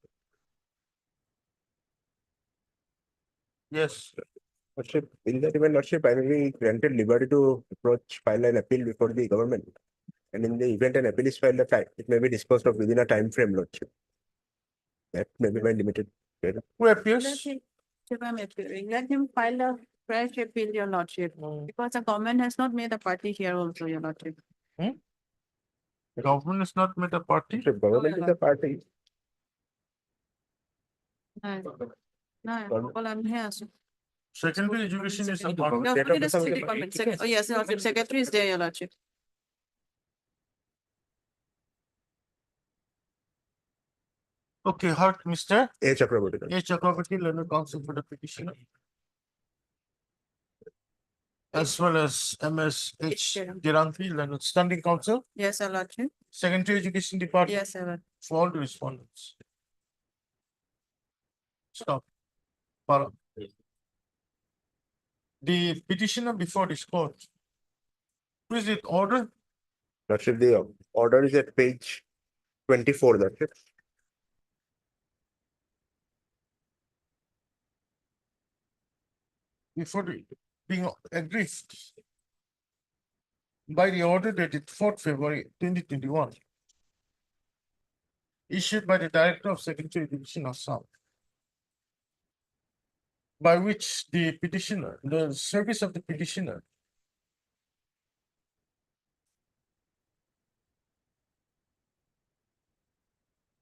Yes. Lordship, in that event, Lordship, I may be granted liberty to file an appeal before the government. And in the event an appeal is filed, it may be disposed of within a time frame, Lordship. That may be my limited. Who appears? I'm appealing. Let him file a fresh appeal, your lordship, because the government has not made a party here also, your lordship. The government is not made a party. The government is a party. No, well, I'm here. So. Secondary education is a party. Oh, yes, your lordship, secretary is there, your lordship. Okay, heard Mr. A. Chakraborty. A. Chakraborty, learned counsel for the petitioner. As well as MS H. Giranthi, learned standing counsel. Yes, your lordship. Secondary Education Department. Yes, sir. For all the respondents. Stop. Para. The petitioner before this court. Is it order? Lordship, the order is at page 24, Lordship. Before the being aggrieved by the order dated 4th February 2021, issued by the Director of Secretary Division of South, by which the petitioner, the service of the petitioner,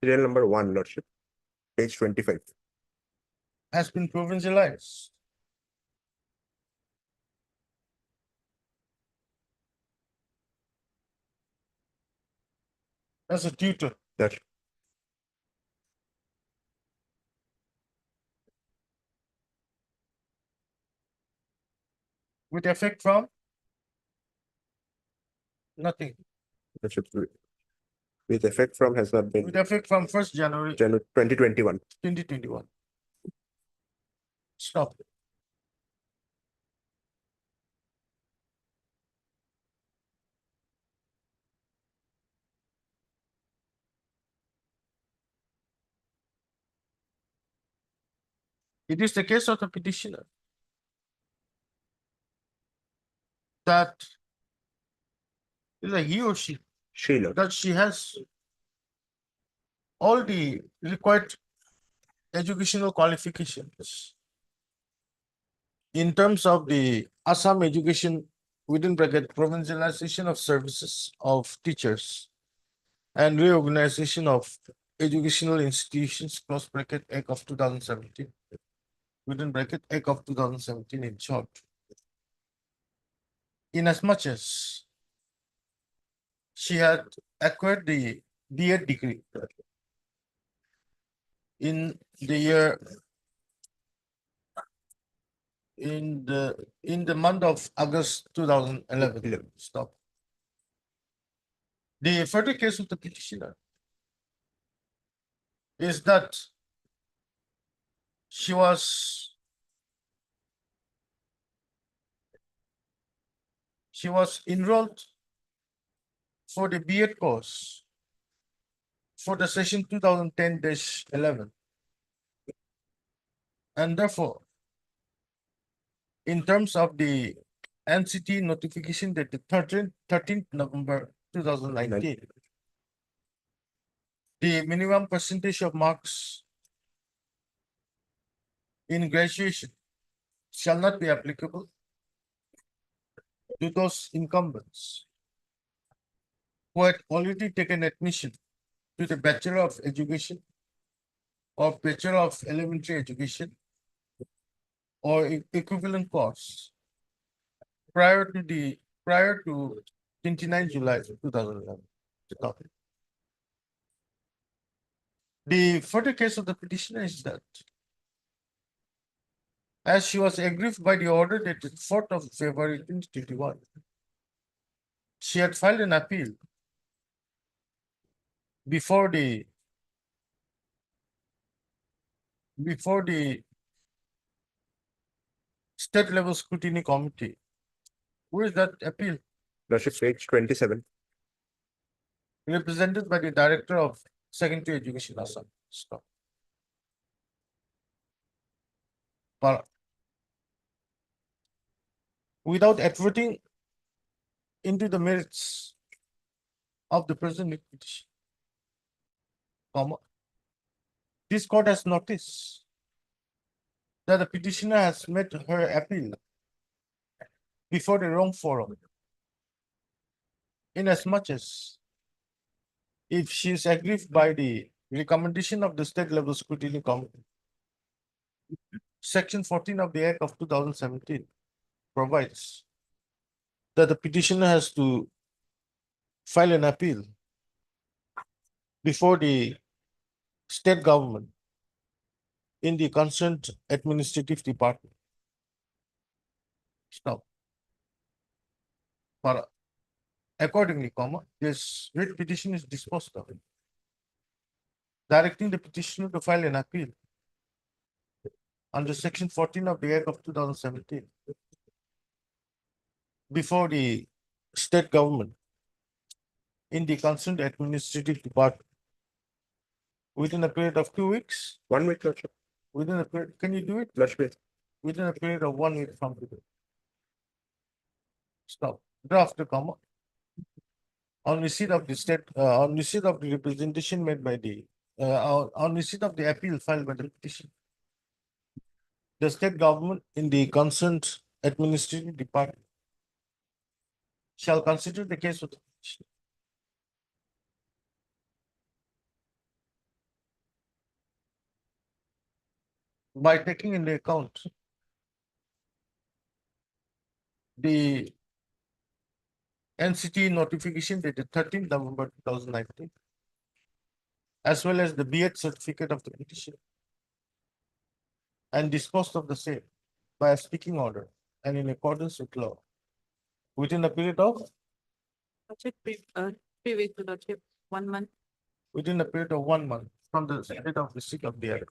Serial number 1, Lordship, page 25. has been provincialized as a tutor Lordship. with effect from nothing, Lordship, with effect from has not been with effect from 1st January January 2021. 2021. Stop. It is the case of the petitioner that either he or she, Sheila. that she has all the required educational qualifications in terms of the Assam education within bracket provincialization of services of teachers and reorganization of educational institutions close bracket Act of 2017 within bracket Act of 2017 in short. Inasmuch as she had acquired the B.Ed degree in the year in the month of August 2011. Stop. The further case of the petitioner is that she was enrolled for the B.Ed course for the session 2010-11, and therefore, in terms of the NCT notification dated 13th November 2019, the minimum percentage of marks in graduation shall not be applicable to those incumbents who had already taken admission to the Bachelor of Education or Bachelor of Elementary Education or equivalent course prior to 29 July 2011. The further case of the petitioner is that as she was aggrieved by the order dated 4th of February 2021, she had filed an appeal before the state level scrutiny committee. Who is that appeal? Lordship, page 27. Represented by the Director of Secondary Education, Assam. Stop. But without adverting into the merits of the present petition, comma, this court has noticed that the petitioner has made her appeal before the wrong forum, inasmuch as if she is aggrieved by the recommendation of the state level scrutiny committee, Section 14 of the Act of 2017 provides that the petitioner has to file an appeal before the state government in the concerned administrative department. Stop. But accordingly, comma, this writ petition is disposed of, directing the petitioner to file an appeal under section 14 of the Act of 2017 before the state government in the concerned administrative department within a period of 2 weeks, 1 week, Lordship. within a period, can you do it? Lordship. Within a period of 1 week from today. Stop. Draft the comma. On receipt of the state, on receipt of the representation made by the, on receipt of the appeal filed by the petition. The state government in the concerned administrative department shall consider the case of the petition. By taking into account the NCT notification dated 13th November 2019, as well as the B.Ed certificate of the petition, and disposed of the same by a speaking order and in accordance with law within a period of, Lordship, 3 weeks, Lordship, 1 month. within a period of 1 month from the date of receipt of the act,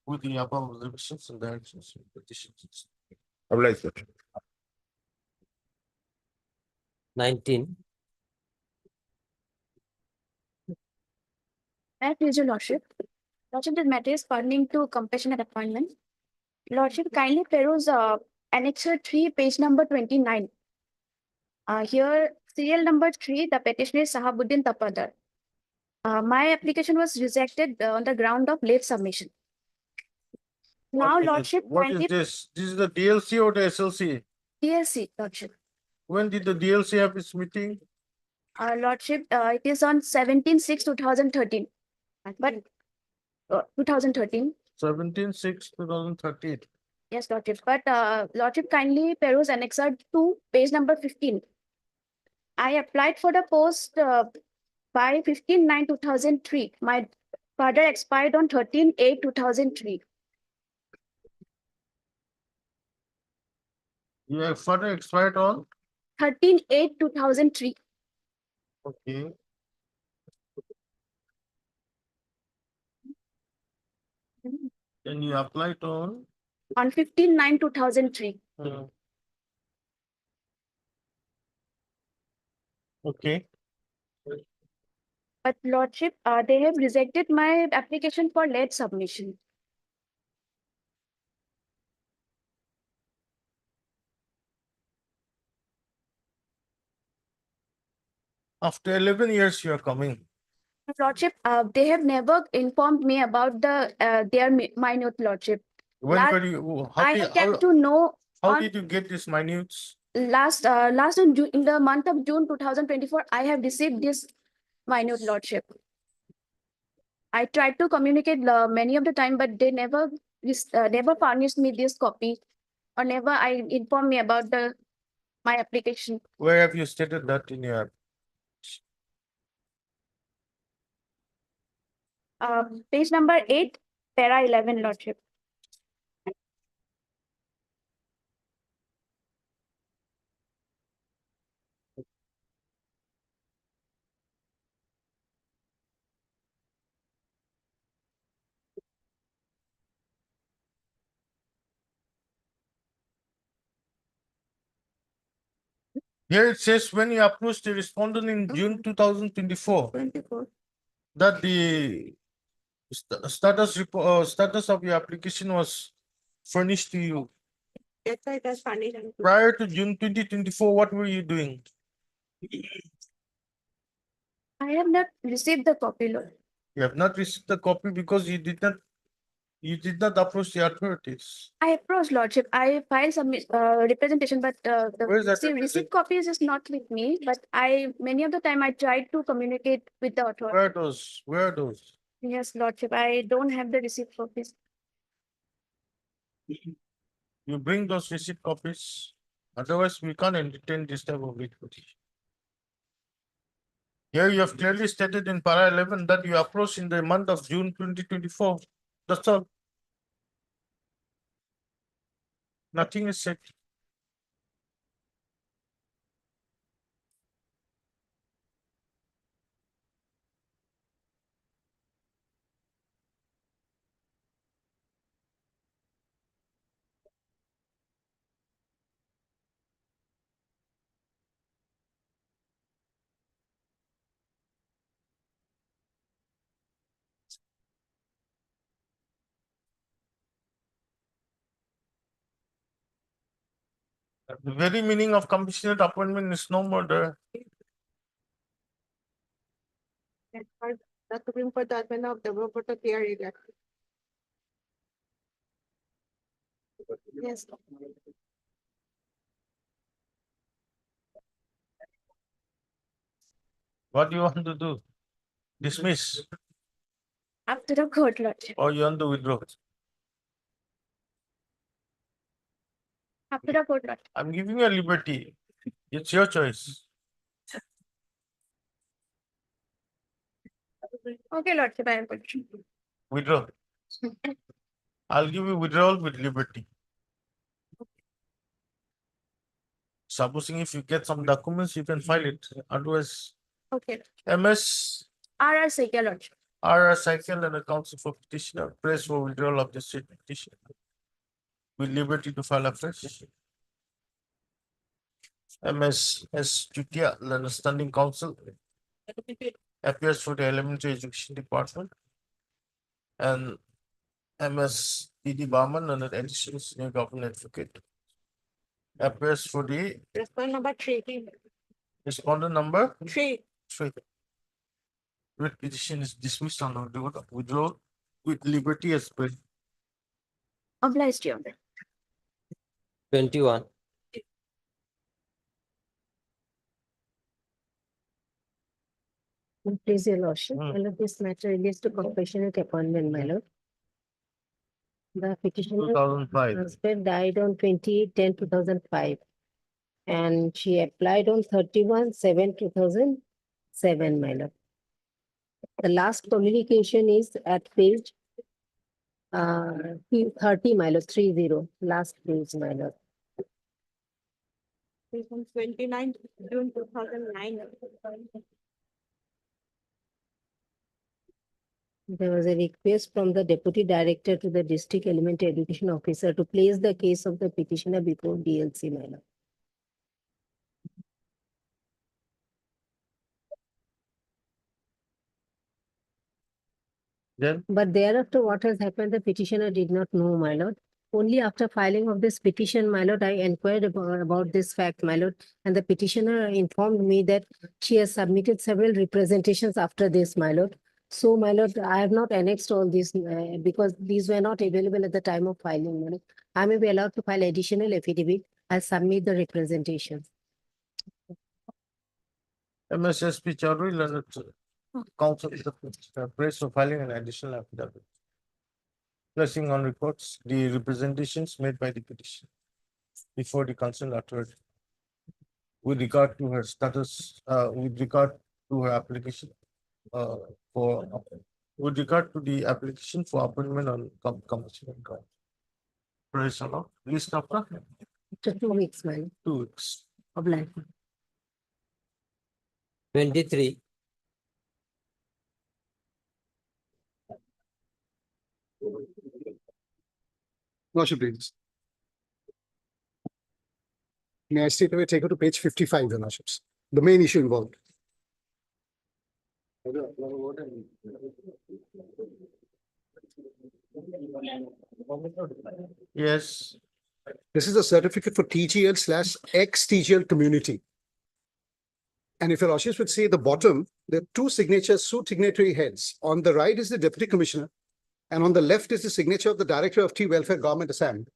with the above observations and directions and petitions. Obliged, Lordship. 19. May I please your lordship? Lordship, this matter is pertaining to compassionate appointment. Lordship, kindly peruse annexure 3, page number 29. Here, serial number 3, the petitioner is Sahabuddin Tapadar. My application was rejected on the ground of late submission. Now, What is it? lordship, What is kindly this? This is the DLC or the SLC? DSC, lordship. When did the DLC have its meeting? Lordship, it is on 17/6/2013. But 2013. 17/6/2013. Yes, Lordship. But Lordship, kindly peruse annexure 2, page number 15. I applied for the post by 15/9/2003. My father expired on 13/8/2003. Your father expired on? 13/8/2003. Okay. Then you applied on? On 15/9/2003. Okay. But Lordship, they have rejected my application for late submission. After 11 years, you are coming. Lordship, they have never informed me about their minute, Lordship. When Last- were you, I came to know how on did you get these minutes? last in June, in the month of June 2024, I have received this minute, Lordship. I tried to communicate many of the time, but they never never furnished me this copy, or never informed me about my application. Where have you stated that in your? Page number 8, para 11, Lordship. Here it says when you approached the respondent in June 2024, 24. that the status of your application was furnished to you. That's why it was furnished. Prior to June 2024, what were you doing? I have not received the copy, Lord. You have not received the copy because you did not approach the authorities. I approached Lordship. I filed some representation, but Where is that the receipt copies is not with me. But many of the time I tried to communicate with the authority. Where are those? Where are those? Yes, Lordship. I don't have the receipt copies. You bring those receipt copies. Otherwise, we can't entertain this type of lead petition. Here you have clearly stated in para 11 that you approached in the month of June 2024. That's all. Nothing is said. The very meaning of compassionate appointment is no more there. That's to bring for the admin of developer to clear it. Yes. What do you want to do? Dismiss After the court, Lordship. or you want to withdraw? After the court, Lordship. I'm giving you a liberty. It's your choice. Okay, Lordship, I am good. Withdraw. I'll give you withdrawal with liberty. Supposing if you get some documents, you can file it. Otherwise, Okay. MS RR Sekia, Lordship. RR cycle and a counsel for petitioner press for withdrawal of the state petition with liberty to file afresh. MS S. Chutia, Learner Standing Council, appears for the Elementary Education Department, and MS D.D. Barman, and an additional senior government advocate, appears for the Respondent number 3. respondent number 3. 3. Writ petition is dismissed on withdrawal with liberty as well. Obliged, Your Honor. 21. Please, your lordship, Hmm. my lord, this matter relates to compassionate appointment, my lord. The petitioner 2005. husband died on 28/10/2005. And she applied on 31/7/2007, my lord. The last communication is at page 30, my lord, 30, last page, my lord. On 29 June 2009. There was a request from the deputy director to the district elementary education officer to place the case of the petitioner before DLC, my lord. Then But thereafter, what has happened, the petitioner did not know, my lord. Only after filing of this petition, my lord, I inquired about this fact, my lord, and the petitioner informed me that she has submitted several representations after this, my lord. So, my lord, I have not annexed all these because these were not available at the time of filing, my lord. I may be allowed to file additional affidavit. I submit the representations. MSSP Chaudhary, Learner Council is the press for filing an additional affidavit. Placing on records the representations made by the petition before the concerned authority with regard to her status, with regard to her application for with regard to the application for appointment on compassionate ground. Praise the Lord. List after After 2 weeks, my lord. 2 weeks. Obliged. 23. Lordship, please. May I straight away take her to page 55, your lordships, the main issue involved. Yes. This is a certificate for TGL/ex-TGL community. And if your lordships would see at the bottom, there are two signatures, two signatory heads. On the right is the deputy commissioner, and on the left is the signature of the director of Tea Welfare Government Assam.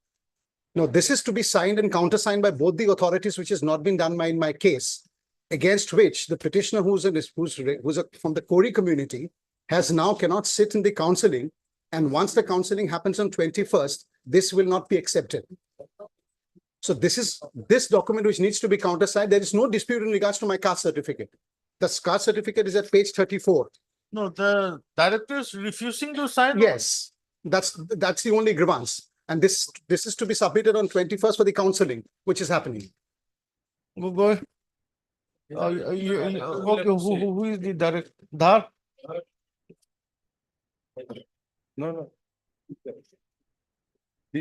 Now, this is to be signed and countersigned by both the authorities, which has not been done in my case, against which the petitioner who's from the Kori community has now cannot sit in the counseling. And once the counseling happens on 21st, this will not be accepted. So this is this document which needs to be countersigned. There is no dispute in regards to my caste certificate. The caste certificate is at page 34. No, the director is refusing to sign. Yes, that's the only grievance. And this is to be submitted on 21st for the counseling, which is happening. Go. Okay, who is the director? Dhar? No.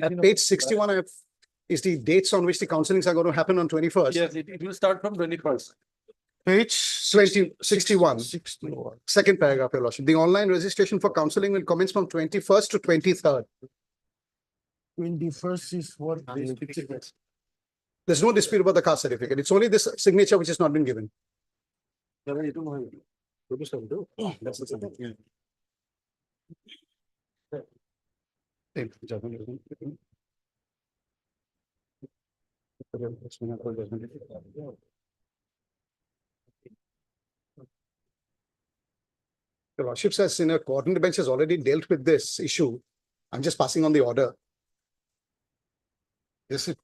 At page 61, I have is the dates on which the counselings are going to happen on 21st. Yes, it will start from 21st. Page 61. Second paragraph, your lordship. The online registration for counseling will commence from 21st to 23rd. 21st is what? There's no dispute about the caste certificate. It's only this signature which has not been given. The Lordship says, in a coordinated bench has already dealt with this issue. I'm just passing on the order. This is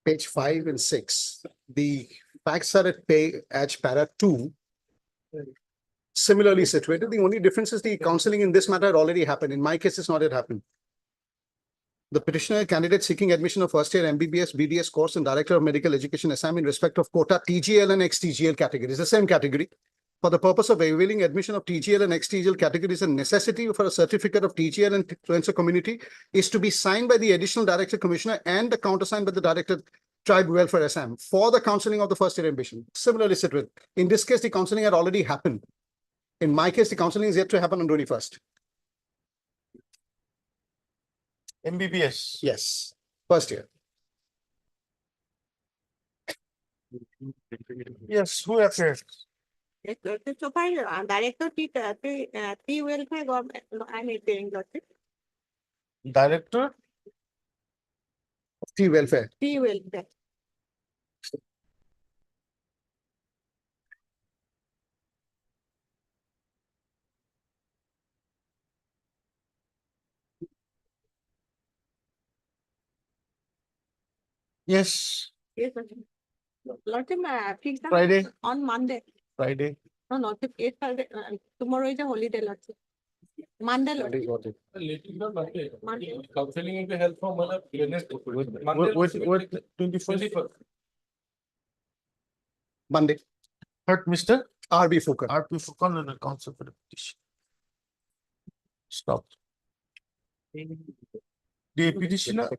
page 5 and 6. The facts are at para 2. Similarly situated. The only difference is the counseling in this matter had already happened. In my case, it's not yet happened. The petitioner candidate seeking admission of first year MBBS, BDS course and Director of Medical Education Assam in respect of quota TGL and XTGL categories, the same category. For the purpose of availing admission of TGL and XTGL categories, a necessity for a certificate of TGL and influencer community is to be signed by the Additional Director Commissioner and the countersigned by the Director Tribe Welfare Assam for the counseling of the first year admission. Similarly situated. In this case, the counseling had already happened. In my case, the counseling is yet to happen on 21st. MBBS. Yes, first year. Yes, who appeared? So far, Director T welfare government, I'm appearing, Lordship. Director? T welfare. T welfare. Yes, Yes, Lordship. Lordship, fixed Friday. on Monday. Friday. No, Lordship, tomorrow is a holiday, Lordship. Monday, Lordship. Monday. Counseling will help from what 21st? Monday. Heard Mr. R.B. Foucault. R.P. Foucault and the counsel for the petition. Stop. The petitioner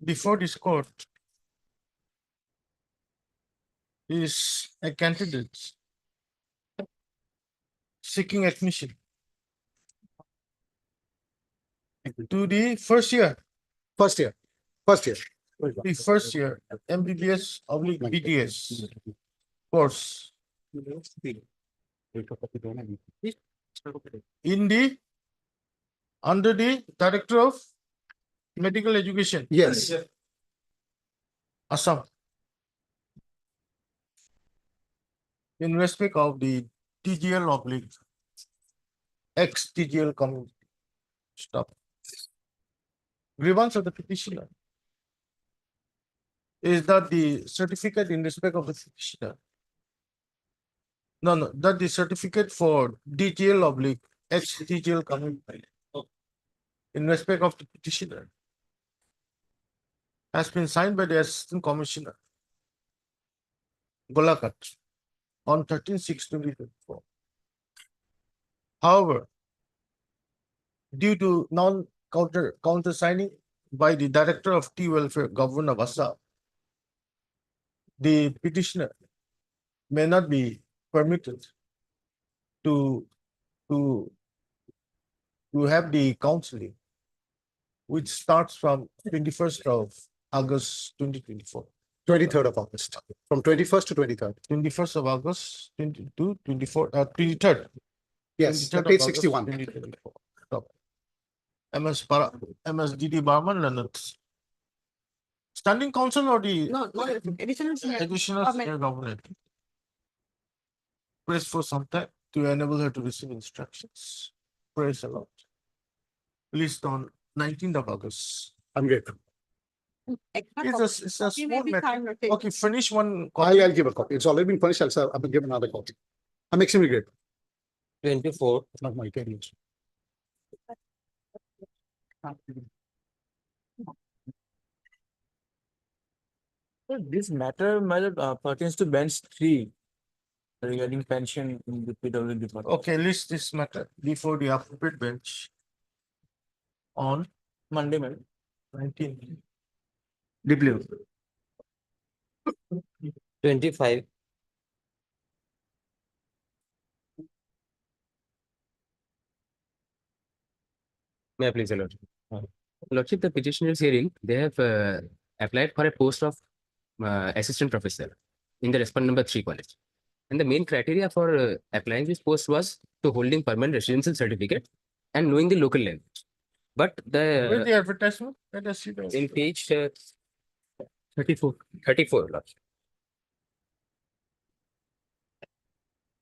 before this court is a candidate seeking admission to the first year. First year. First year. The first year MBBS oblique BDS course in the under the Director of Medical Education. Yes. Assam. In respect of the TGL oblique ex-TGL community. Stop. Grievance of the petitioner is that the certificate in respect of the petitioner. No, that the certificate for DGL oblique ex-TGL community in respect of the petitioner has been signed by the Assistant Commissioner Golakat on 13/6/2024. However, due to non-counter signing by the Director of Tea Welfare, Governor of Assam, the petitioner may not be permitted to have the counseling, which starts from 21st of August 2024. 23rd of August. From 21st to 23rd. 21st of August 22, 24, 23rd. Yes, 23rd of page August 61. 2024. Stop. MSDD Barman Leonard. Standing counsel or the No, additional. additional government? Praise for some time to enable her to receive instructions. Praise a lot. Released on 19th of August. I'm grateful. It's a small matter. Okay, finish one copy. I'll give a copy. It's already been finished. I'll give another copy. I'm extremely grateful. 24. Not my 10 years. This matter pertains to bench 3 regarding pension in the PWD department. Okay, list this matter before the appropriate bench on Monday, madam. 19th. Deeply. 25. May I please, Your Lordship? Lordship, the petitioners hearing, they have applied for a post of assistant professor in the respondent number 3 college. And the main criteria for applying this post was to holding permanent residential certificate and knowing the local language. But Where's the the advertisement? Let us see that. in page 34, Lordship.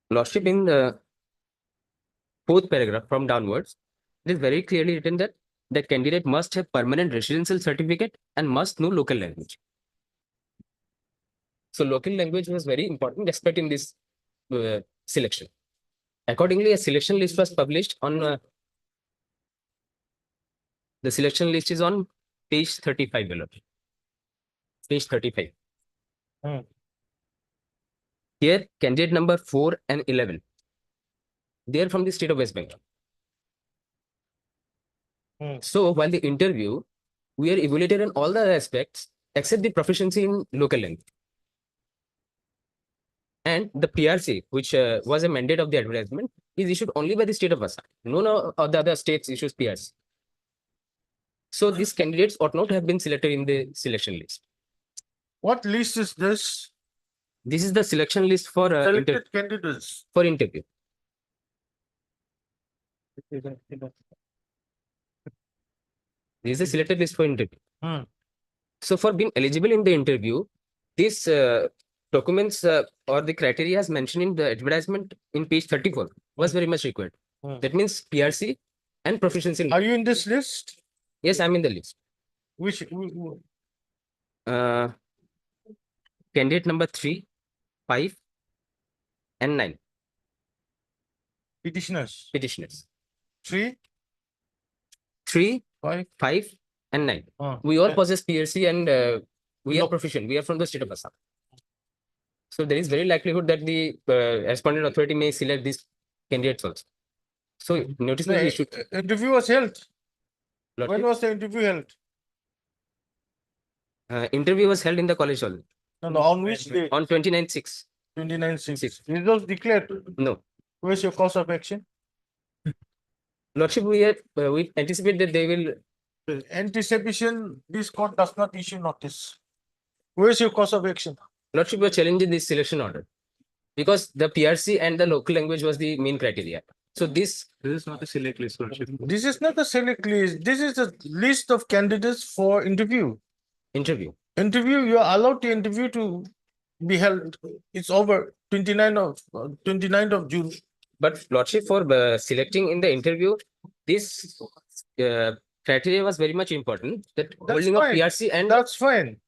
Lordship, in the fourth paragraph from downwards, it is very clearly written that the candidate must have permanent residential certificate and must know local language. So local language was very important aspect in this selection. Accordingly, a selection list was published on the selection list is on page 35 below. Page 35. Here, candidate number 4 and 11. They are from the state of West Bengal. So while the interview, we are evaluated on all the aspects except the proficiency in local language. And the PRC, which was a mandate of the advertisement, is issued only by the state of Assam. No of the other states issues PRC. So these candidates ought not have been selected in the selection list. What list is this? This is the selection list for Selected candidates. for interview. This is a selected list for interview. So for being eligible in the interview, these documents or the criteria as mentioned in the advertisement in page 34 was very much required. That means PRC and proficiency. Are you in this list? Yes, I'm in the list. Which? Candidate number 3, 5, and 9. Petitioners. Petitioners. 3, 5, and 9. We all possess PRC and we are proficient. We are from the state of Assam. So there is very likelihood that the respondent authority may select these candidates also. So notice that we should. Interview was held. When was the interview held? Interview was held in the college hall. No, on which day? On 29/6. 29/6. Results declared? No. Where's your cause of action? Lordship, we anticipate that they will. Anticipation, this court does not issue notice. Where's your cause of action? Lordship, we are challenging this selection order because the PRC and the local language was the main criteria. So this is not a select list, Lordship. This is not a select list. This is a list of candidates for interview. Interview, you are allowed to interview to be held. It's over 29th of June. But Lordship, for selecting in the interview, this criteria was very much important. That holding of PRC and that's fine.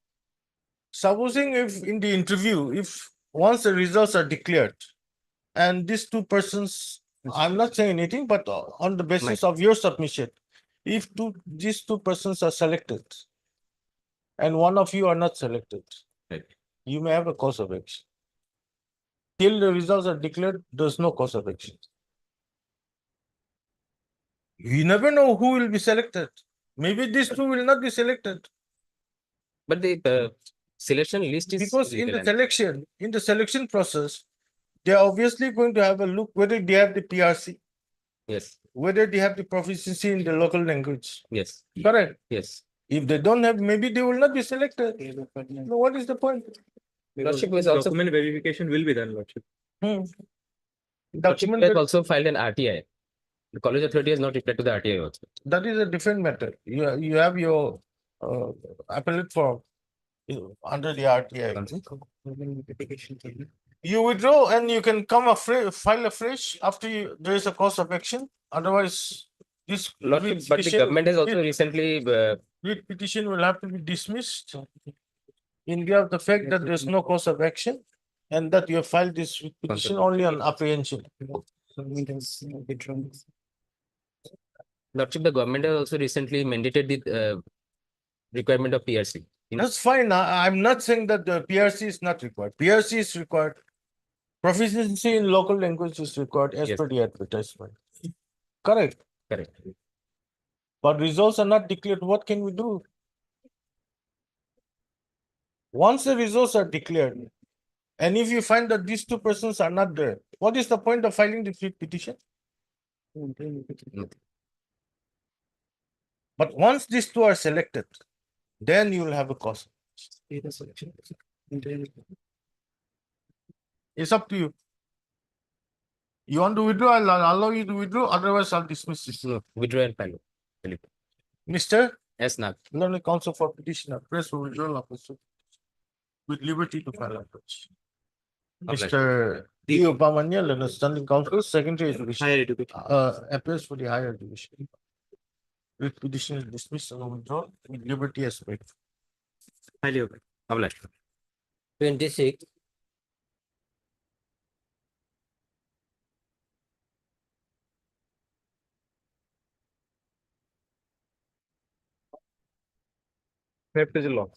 Supposing if in the interview, if once the results are declared, and these two persons, I'm not saying anything, but on the basis of your submission, if these two persons are selected, and one of you are not selected, you may have a cause of action. Till the results are declared, there's no cause of action. You never know who will be selected. Maybe these two will not be selected. But the selection list is because in the selection process, they are obviously going to have a look whether they have the PRC. Yes. Whether they have the proficiency in the local language. Yes. Correct. Yes. If they don't have, maybe they will not be selected. No, what is the point? Lordship was also document verification will be done, Lordship. Lordship has also filed an RTI. The college authority has not replied to the RTI also. That is a different matter. You have your appellate form under the RTI. You withdraw and you can file afresh after there is a cause of action. Otherwise, this Lordship, but the government has also recently writ petition will have to be dismissed in view of the fact that there is no cause of action and that you have filed this petition only on apprehension. Lordship, the government has also recently mandated the requirement of PRC. That's fine. I'm not saying that the PRC is not required. PRC is required. Proficiency in local language is required as per the advertisement. Correct. Correct. But results are not declared. What can we do? Once the results are declared, and if you find that these two persons are not there, what is the point of filing the writ petition? But once these two are selected, then you will have a cause. It's up to you. You want to withdraw, I'll allow you to withdraw, otherwise I'll dismiss it. No, withdraw and file. Mr. Yes, Nag. Learning Counsel for Petitioner, press for withdrawal of the with liberty to file approach. Mr. D. Obamanya, Learner Standing Counsel, Secretary Education. Higher education. Appears for the higher education. With petition is dismissed and withdrawn with liberty as paid. Highly obliged. 26. Law.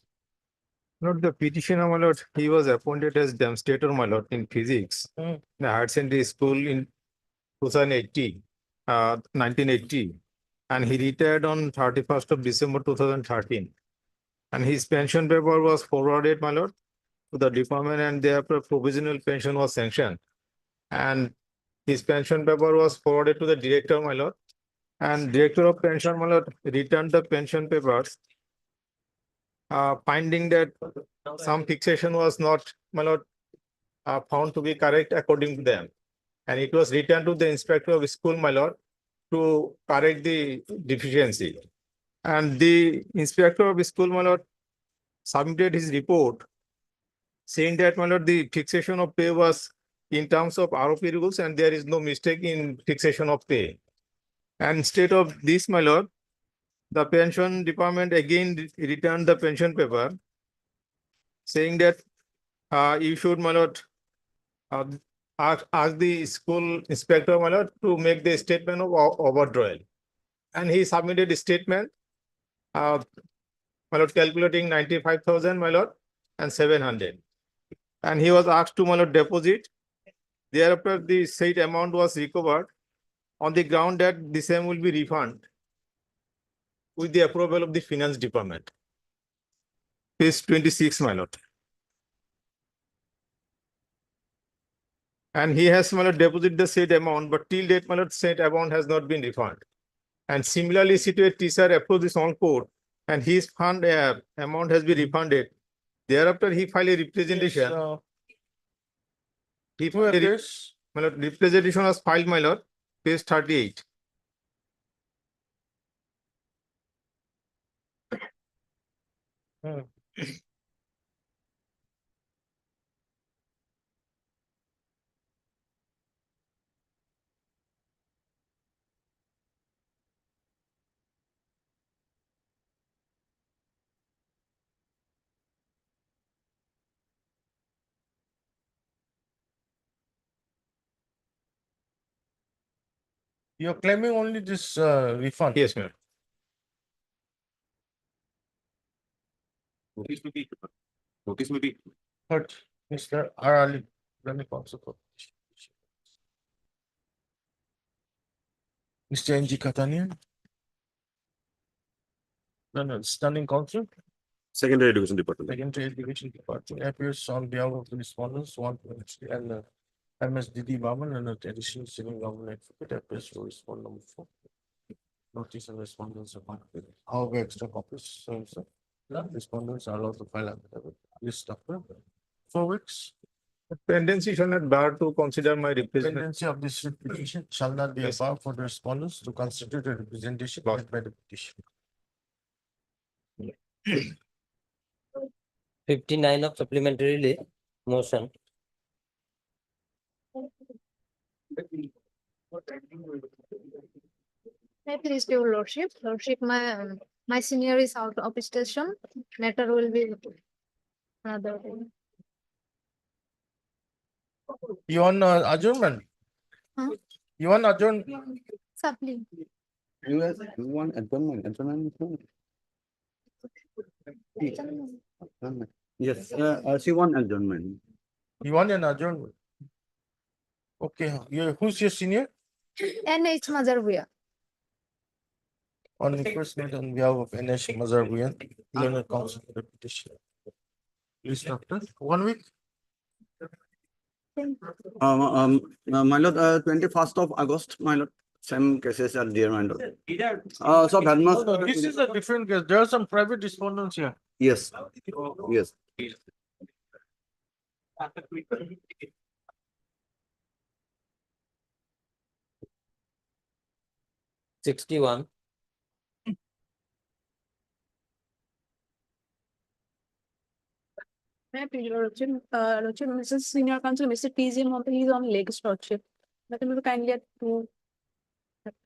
Note the petitioner, my lord, he was appointed as demonstrator, my lord, in physics in the higher secondary school in 2080, 1980, and he retired on 31st of December 2013. And his pension paper was forwarded, my lord, to the department, and thereafter provisional pension was sanctioned. And his pension paper was forwarded to the director, my lord, and director of pension, my lord, returned the pension papers, finding that some fixation was not, my lord, found to be correct according to them. And it was returned to the inspector of school, my lord, to correct the deficiency. And the inspector of school, my lord, submitted his report saying that, my lord, the fixation of pay was in terms of ROP rules and there is no mistake in fixation of pay. And instead of this, my lord, the pension department again returned the pension paper saying that you should, my lord, ask the school inspector, my lord, to make the statement of overdrawal. And he submitted a statement, my lord, calculating 95,000, my lord, and 700. And he was asked to, my lord, deposit. Thereafter, the said amount was recovered on the ground that the same will be refunded with the approval of the finance department. Page 26, my lord. And he has, my lord, deposited the said amount, but till date, my lord, said amount has not been refunded. And similarly situated teacher approached this on court and his fund amount has been refunded. Thereafter, he filed a representation. My lord, representation was filed, my lord, page 38. You're claiming only this refund? Yes, ma'am. Notice will be. Notice will be. Heard, Mr. R. Ali, Learning Counsel for Mr. N.G. Katanian. No, Standing Counsel. Secondary Education Department. Secondary Education Department appears on behalf of the respondents, one and MSDD Baman and additional civil government advocate appears for respond number 4. Notice and respondents are marked. However, extra copies, so respondents are allowed to file affidavit. List after 4 weeks. Pendency shall not bar to consider my representation. Pendency of this petition shall not be a bar for the respondents to constitute a representation lodged by the petition. 59 of supplementary motion. Please, your lordship. Lordship, my senior is out of station. Matter will be another day. You want adjournment? Huh? You want adjourn? Supply. You want adjournment? Yes, she want adjournment. You want an adjournment? Okay, who's your senior? NH Mazarbuya. On the first made on behalf of NH Mazarbuyan, Learner Counsel for the petition. List after 1 week. My lord, 21st of August, my lord, same cases are there, my lord. So that No, must. no, this is a different case. There are some private respondents here. Yes, yes. Sixty-one. May I please, Lordship, Mrs. Senior Counsel, Mr. T.Z. Mompany is on legs, Lordship. Let him kindly to.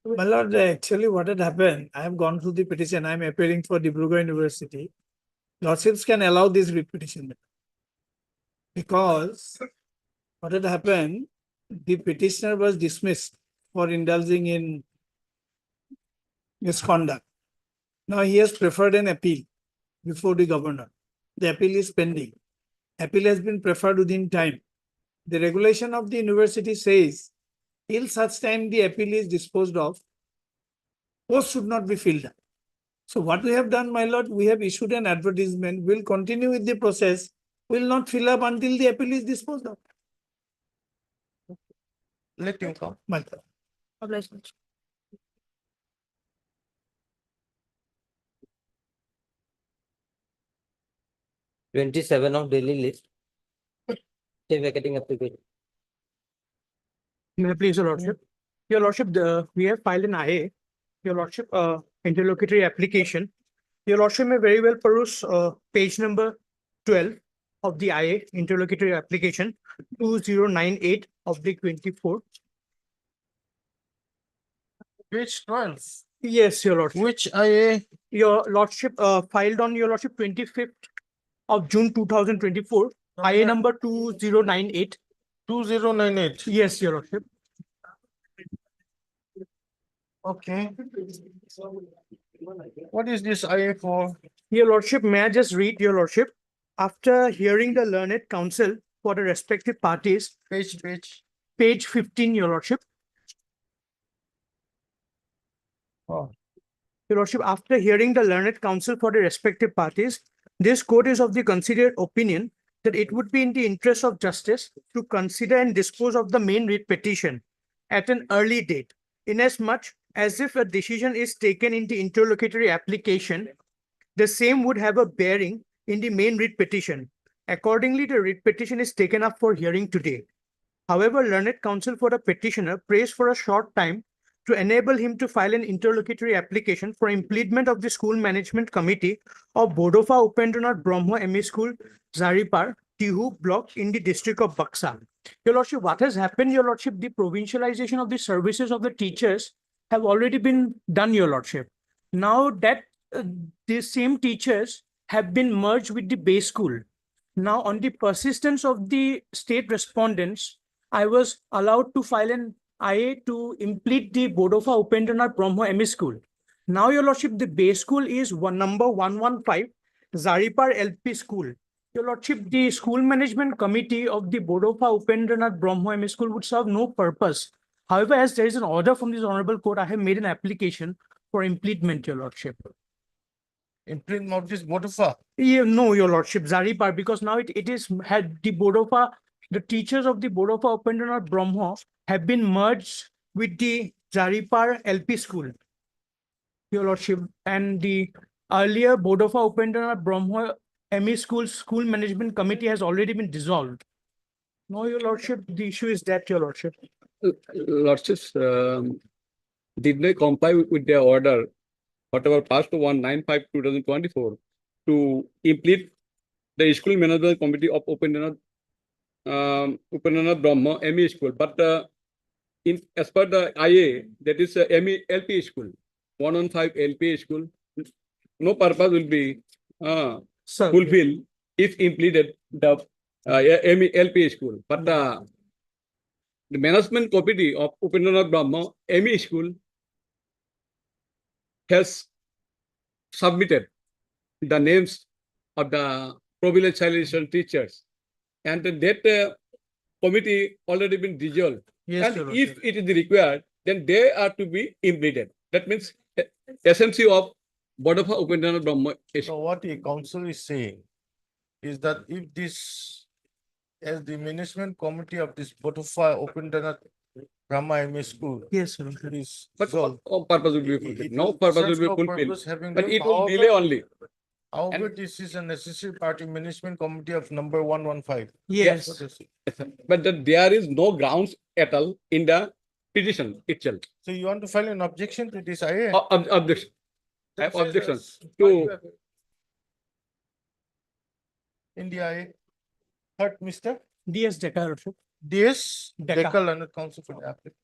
My lord, actually what had happened, I have gone through the petition, I am appearing for Dibrugarh University. Lordships can allow this repetition. Because what had happened, the petitioner was dismissed for indulging in misconduct. Now he has preferred an appeal before the governor. The appeal is pending. Appeal has been preferred within time. The regulation of the university says, till such time the appeal is disposed of, post should not be filled up. So what we have done, my lord, we have issued an advertisement. We'll continue with the process. Will not fill up until the appeal is disposed of. Let him come. My lord. Obliged, Lordship. 27 of daily list. Vacating application. May I please, Your Lordship? Your Lordship, we have filed an IA. Your Lordship, interlocutory application. Your Lordship may very well peruse page number 12 of the IA, interlocutory application 2098 of the 24. Page 12. Yes, Your Lordship. Which IA? Your Lordship, filed on Your Lordship 25th of June 2024, IA number 2098. 2098. Yes, Your Lordship. Okay. What is this IA for? Your Lordship, may I just read, Your Lordship? After hearing the learned counsel for the respective parties, page 15, Your Lordship. Oh. Your Lordship, after hearing the learned counsel for the respective parties, this court is of the considered opinion that it would be in the interest of justice to consider and dispose of the main writ petition at an early date, inasmuch as if a decision is taken in the interlocutory application, the same would have a bearing in the main writ petition. Accordingly, the writ petition is taken up for hearing today. However, learned counsel for the petitioner prays for a short time to enable him to file an interlocutory application for implement of the school management committee of Bodofa Upendranath Brahma ME School, Zaripar, Tihu block in the district of Baksa. Your Lordship, what has happened, Your Lordship, the provincialization of the services of the teachers have already been done, Your Lordship. Now that the same teachers have been merged with the base school. Now, on the persistence of the state respondents, I was allowed to file an IA to implement the Bodofa Upendranath Brahma ME School. Now, Your Lordship, the base school is number 115, Zaripar LP School. Your Lordship, the school management committee of the Bodofa Upendranath Brahma ME School would serve no purpose. However, as there is an order from this Honorable Court, I have made an application for implement, Your Lordship. Implement of this Bodofa? Yeah, no, Your Lordship, Zaripar, because now it is had the Bodofa, the teachers of the Bodofa Upendranath Brahma have been merged with the Zaripar LP School, Your Lordship, and the earlier Bodofa Upendranath Brahma ME School Management Committee has already been dissolved. No, Your Lordship, the issue is that, Your Lordship. Lordships, did they comply with their order, whatever passed to 195/2024, to implement the school management committee of Upendranath Brahma ME School, but as per the IA, that is ME LP School, 115 LP School, no purpose will be fulfilled if implemented the ME LP School, but the management committee of Upendranath Brahma ME School has submitted the names of the provincialization teachers, and that committee already been dissolved. Yes, and if it is required, then they are to be implemented. That means essence of Bodofa Upendranath Brahma. So what the council is saying, is that if this, as the management committee of this Butterfly Open Grammar MA School Yes, sir. is But dissolved, all purpose will be it- fulfilled. it No will purpose serve will be no fulfilled, purpose having but them. it will However- delay only. However, this is a necessary part in management committee of number 115. Yes. What is it? Yes, sir. But that there is no grounds at all in the petition itself. So you want to file an objection to this IA? Objection. I have Then say objection this. Why you to have it? In the IA. Third, Mr. DS Deca, Your Worship. DS Deca. Deca Learned Counsel for the applicant.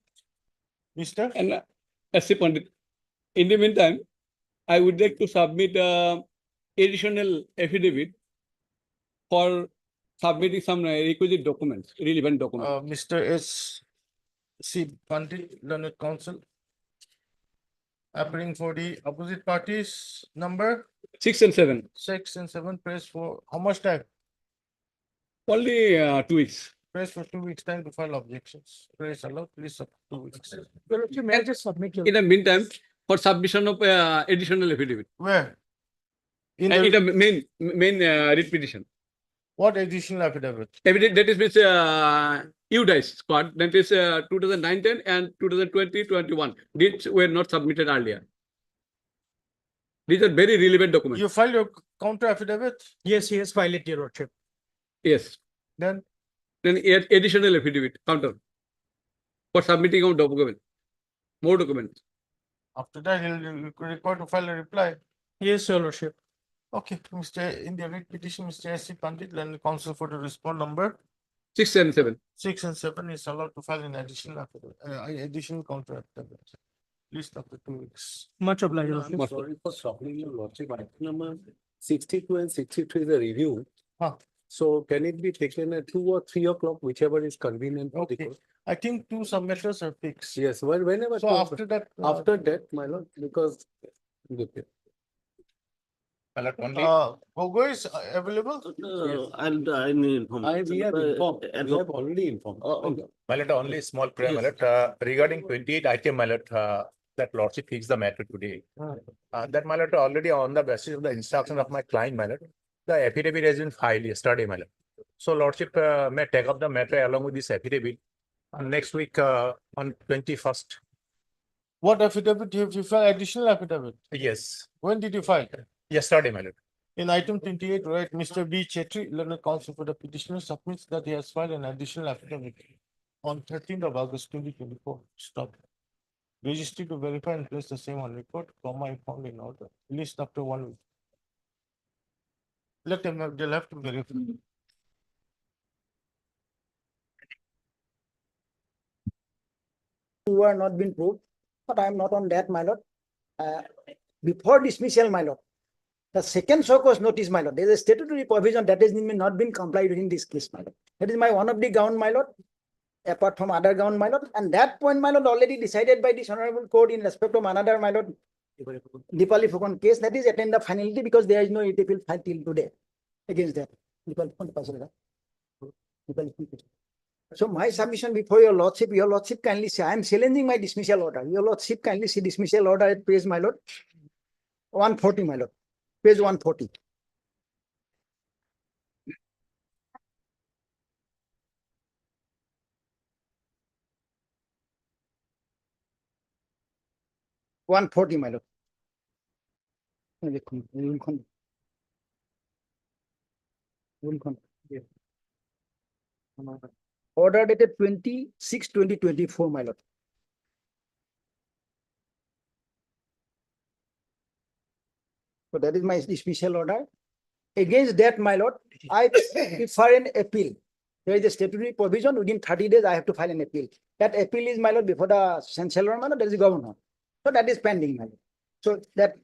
Mr. and S.C. Pandit. In the meantime, I would like to submit additional affidavit for submitting some requisite documents, relevant documents. Mr. S. C. Pandit, Learned Counsel. Appearing for the opposite parties, number 6 and 7. 6 and 7, press for how much time? Only 2 weeks. Press for 2 weeks time to file objections. Press allowed, please up 2 weeks. Your Worship, may I just submit your? In the meantime, for submission of additional affidavit. Where? In In the, the main writ petition. what additional affidavit? Evident that is with UDICE squad, that is 2019 and 2020-21. These were not submitted earlier. These are very relevant documents. You file your counter affidavit, Yes, yes, file it, Your Worship. Yes. then Then additional affidavit counter for submitting of document, more documents. after that he'll require to file a reply. Yes, Your Worship. Okay, Mr. In the writ petition, Mr. S. C. Pandit, Learned Counsel for the respond number 6 and 7. 6 and 7 is allowed to file an additional affidavit, additional counter affidavit. Please after 2 weeks. Much obliged, Your I'm Worship. sorry for stopping your lordship. Item number 62 and 63 is a review. Huh. So can it be taken at 2 or 3 o'clock, whichever is convenient for the Okay. court? I think 2 submitters are fixed. Yes, well, whenever. So after that. After that, my lord, because. Okay. Pogo is available? I need inform. We have informed, we have already informed. My lord, only small prayer, my lord, regarding 28 item, my lord, that lordship fixed the matter today. That my lord, already on the basis of the instruction of my client, my lord, the affidavit has been filed yesterday, my lord. So lordship may take up the matter along with this affidavit next week on 21st. What affidavit have you filed? Additional affidavit? Yes, When did you file? yesterday, my lord. In item 28, right, Mr. B. Chetri, Learned Counsel for the petitioner submits that he has filed an additional affidavit on 13th of August 2024. Stop. Registry to verify and place the same on record, comma, if found in order. List after 1 week. Let them have, they'll have to verify. Who are not been proved, but I am not on that, my lord. Before dismissal, my lord, the second show cause notice, my lord, there is a statutory provision that has not been complied with in this case, my lord. That is my one of the ground, my lord, apart from other ground, my lord, and that point, my lord, already decided by this honorable court in respect of another, my lord, Dipali Fukan case, that is attend the finality because there is no appeal filed till today against that. So my submission before your lordship kindly say, I am challenging my dismissal order. Your lordship kindly see dismissal order at page, my lord, 140, my lord, page 140. My lord. Order dated 26/2024, my lord. So that is my dismissal order. Against that, my lord, I prefer an appeal. There is a statutory provision within 30 days I have to file an appeal. That appeal is, my lord, before the chancellor, my lord, there is a governor. So that is pending, my lord. So that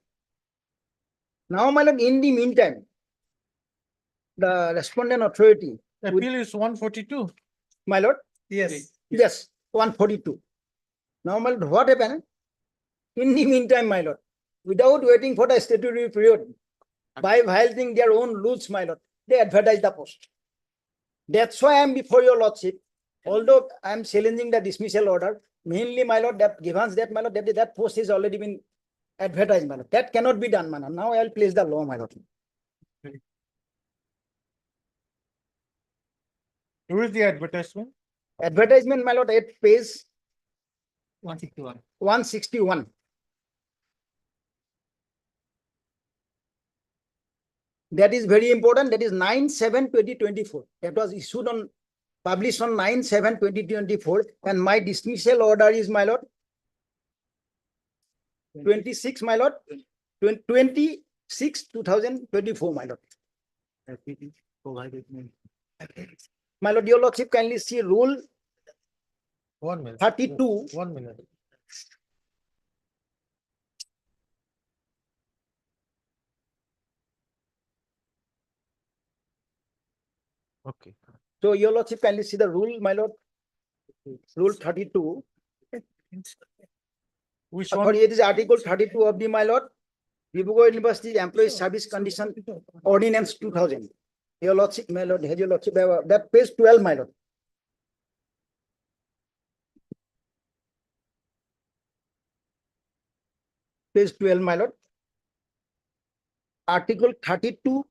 now, my lord, in the meantime, the respondent authority. Appeal is 142. My lord? Yes. Yes, 142. Now, my lord, what happened? In the meantime, my lord, without waiting for the statutory period, by violating their own rules, my lord, they advertise the post. That's why I am before your lordship. Although I am challenging the dismissal order, mainly, my lord, that given that, my lord, that post has already been advertised, my lord. That cannot be done, my lord. Now I will place the law, my lord. Where is the advertisement? Advertisement, my lord, at page 161. 161. That is very important. That is 9/7/2024. That was issued on, published on 9/7/2024. And my dismissal order is, my lord, 26, my lord, 26/2024, my lord. My lord, your lordship, kindly see rule 1 minute. 32. 1 minute. Okay. So your lordship, kindly see the rule, my lord. Rule 32. Which Sorry, it is Article 32 of the, my lord, Dibrugarh University Employee Service Condition Ordinance 2000. Your lordship, my lord, has your lordship, that page 12, my lord. Page 12, my lord. Article 32,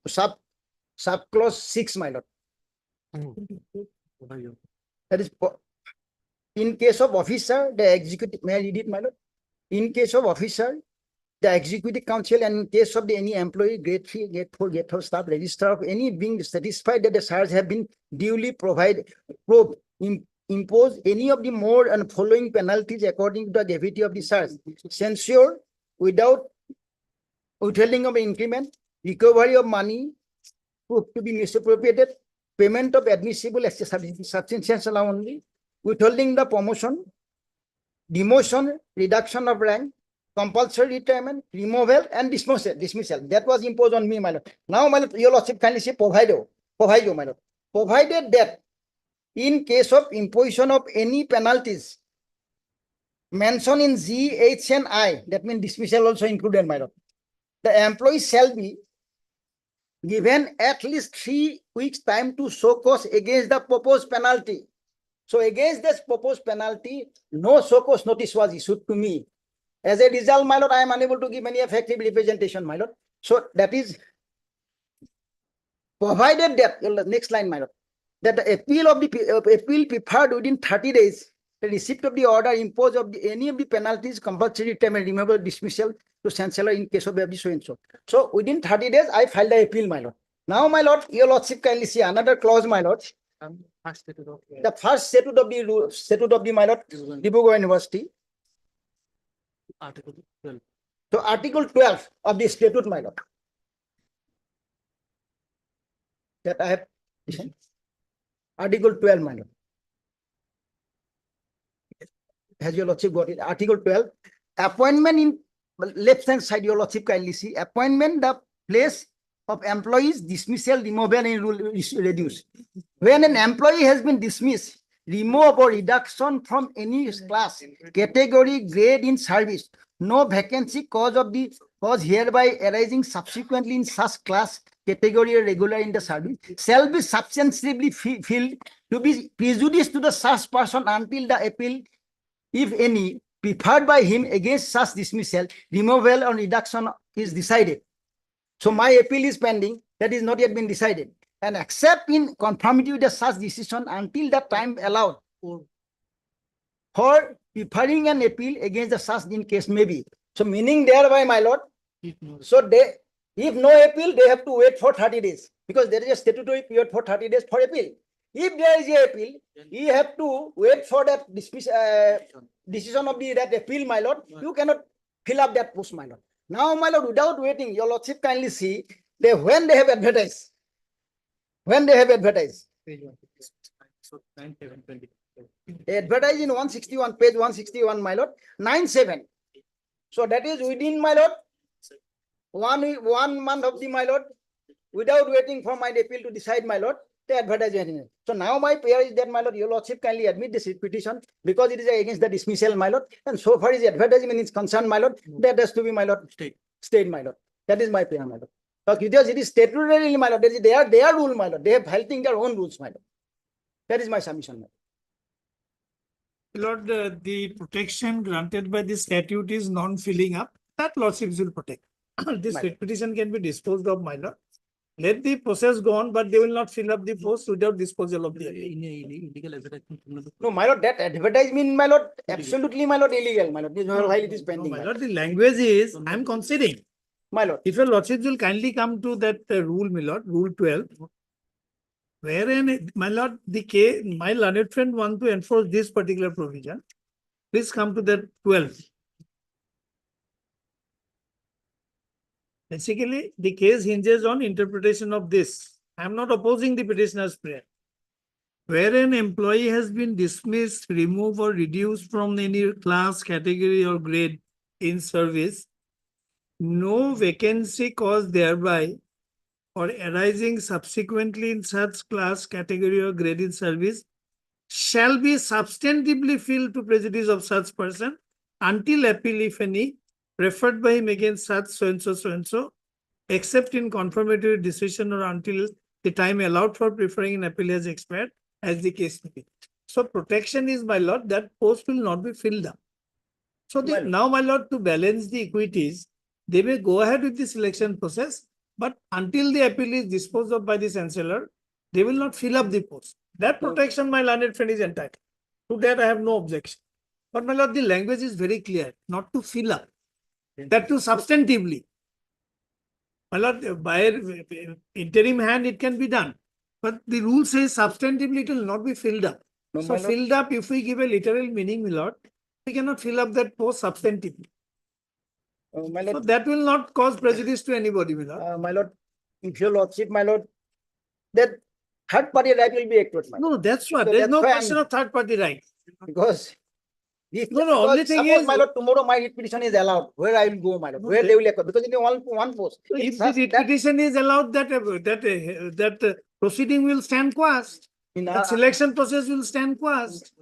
subclause 6, my lord. That is, in case of officer, the executive, may I read it, my lord? In case of officer, the executive council, and in case of any employee, grade 3, grade 4, grade 4 staff, registrar of any being satisfied that the charges have been duly probed, impose any of the more and following penalties according to the gravity of the charge. Censure without withholding of increment, recovery of money proved to be misappropriated, payment of admissible subsistence allowance, withholding the promotion, demotion, reduction of rank, compulsory retirement, removal, and dismissal. That was imposed on me, my lord. Now, my lord, your lordship kindly say provided, my lord. Provided that in case of imposition of any penalties mentioned in G, H, and I, that means dismissal also included, my lord, the employee shall be given at least 3 weeks time to show cause against the proposed penalty. So against this proposed penalty, no show cause notice was issued to me. As a result, my lord, I am unable to give any effective representation, my lord. So that is provided that, next line, my lord, that the appeal of the appeal preferred within 30 days, the receipt of the order imposed of any of the penalties, compulsory retirement, removal, dismissal to chancellor in case of so and so. So within 30 days, I filed the appeal, my lord. Now, my lord, your lordship kindly see another clause, my lord. The first statute of the my lord, Dibrugarh University. Article 12. So Article 12 of the statute, my lord. That I have. Article 12, my lord. Has your lordship got it? Article 12. Appointment in left hand side, your lordship kindly see. Appointment, the place of employees, dismissal, removal, and reduce. When an employee has been dismissed, remove or reduction from any class, category, grade in service, no vacancy cause hereby arising subsequently in such class, category, or regular in the service, shall be substantively filled to be prejudice to the such person until the appeal, if any, preferred by him against such dismissal, removal, or reduction is decided. So my appeal is pending, that is not yet been decided. And except in conformity with the such decision until the time allowed for preferring an appeal against the such in case may be. So meaning thereby, my lord, so if no appeal, they have to wait for 30 days because there is a statutory period for 30 days for appeal. If there is a appeal, you have to wait for that decision of that appeal, my lord. You cannot fill up that post, my lord. Now, my lord, without waiting, your lordship kindly see when they have advertised. When they have advertised. Advertised in 161, page 161, my lord, 9/7. So that is within, my lord, one month of the, my lord, without waiting for my appeal to decide, my lord, the advertisement. So now my prayer is that, my lord, your lordship kindly admit this petition because it is against the dismissal, my lord. And so far as the advertisement is concerned, my lord, that has to be, my lord, stayed, my lord. That is my prayer, my lord. Because it is statutorily, my lord, they are their rule, my lord. They have filing their own rules, my lord. That is my submission, my lord. Lord, the protection granted by the statute is non-filling up. That lordships will protect. This petition can be disposed of, my lord. Let the process go on, but they will not fill up the post without disposal of the appeal. No, my lord, that advertisement, my lord, absolutely, my lord, illegal, my lord. This is while it is pending. My lord, the language is, I am conceding. My lord. If your lordship will kindly come to that rule, my lord, rule 12, wherein, my lord, the case, my learned friend want to enforce this particular provision. Please come to that 12. Basically, the case hinges on interpretation of this. I am not opposing the petitioner's prayer. Where an employee has been dismissed, removed, or reduced from any class, category, or grade in service, no vacancy caused thereby or arising subsequently in such class, category, or grade in service shall be substantively filled to prejudice of such person until appeal, if any, referred by him against such so and so, except in confirmatory decision or until the time allowed for preferring an appeal has expired, as the case may be. So protection is, my lord, that post will not be filled up. So now, my lord, to balance the equities, they may go ahead with the selection process, but until the appeal is disposed of by the chancellor, they will not fill up the post. That protection, my learned friend, is entitled. To that, I have no objection. But, my lord, the language is very clear, not to fill up, that to substantively. My lord, by interim hand, it can be done. But the rule says substantively, it will not be filled up. No, So, my lord. filled up, if we give a literal meaning, my lord, we cannot fill up that post substantively. My So, lord, that will not cause prejudice to anybody, my lord. my lord, if your lordship, my lord, that third party right will be acted, my lord. No, that's what. So There's that's no why question of third party right. Because if No, only thing suppose, is, my lord, tomorrow my writ petition is allowed, where I will go, my lord, where they will accept, because in one post. if the writ petition is allowed, that proceeding will stand quashed. That selection process will stand quashed.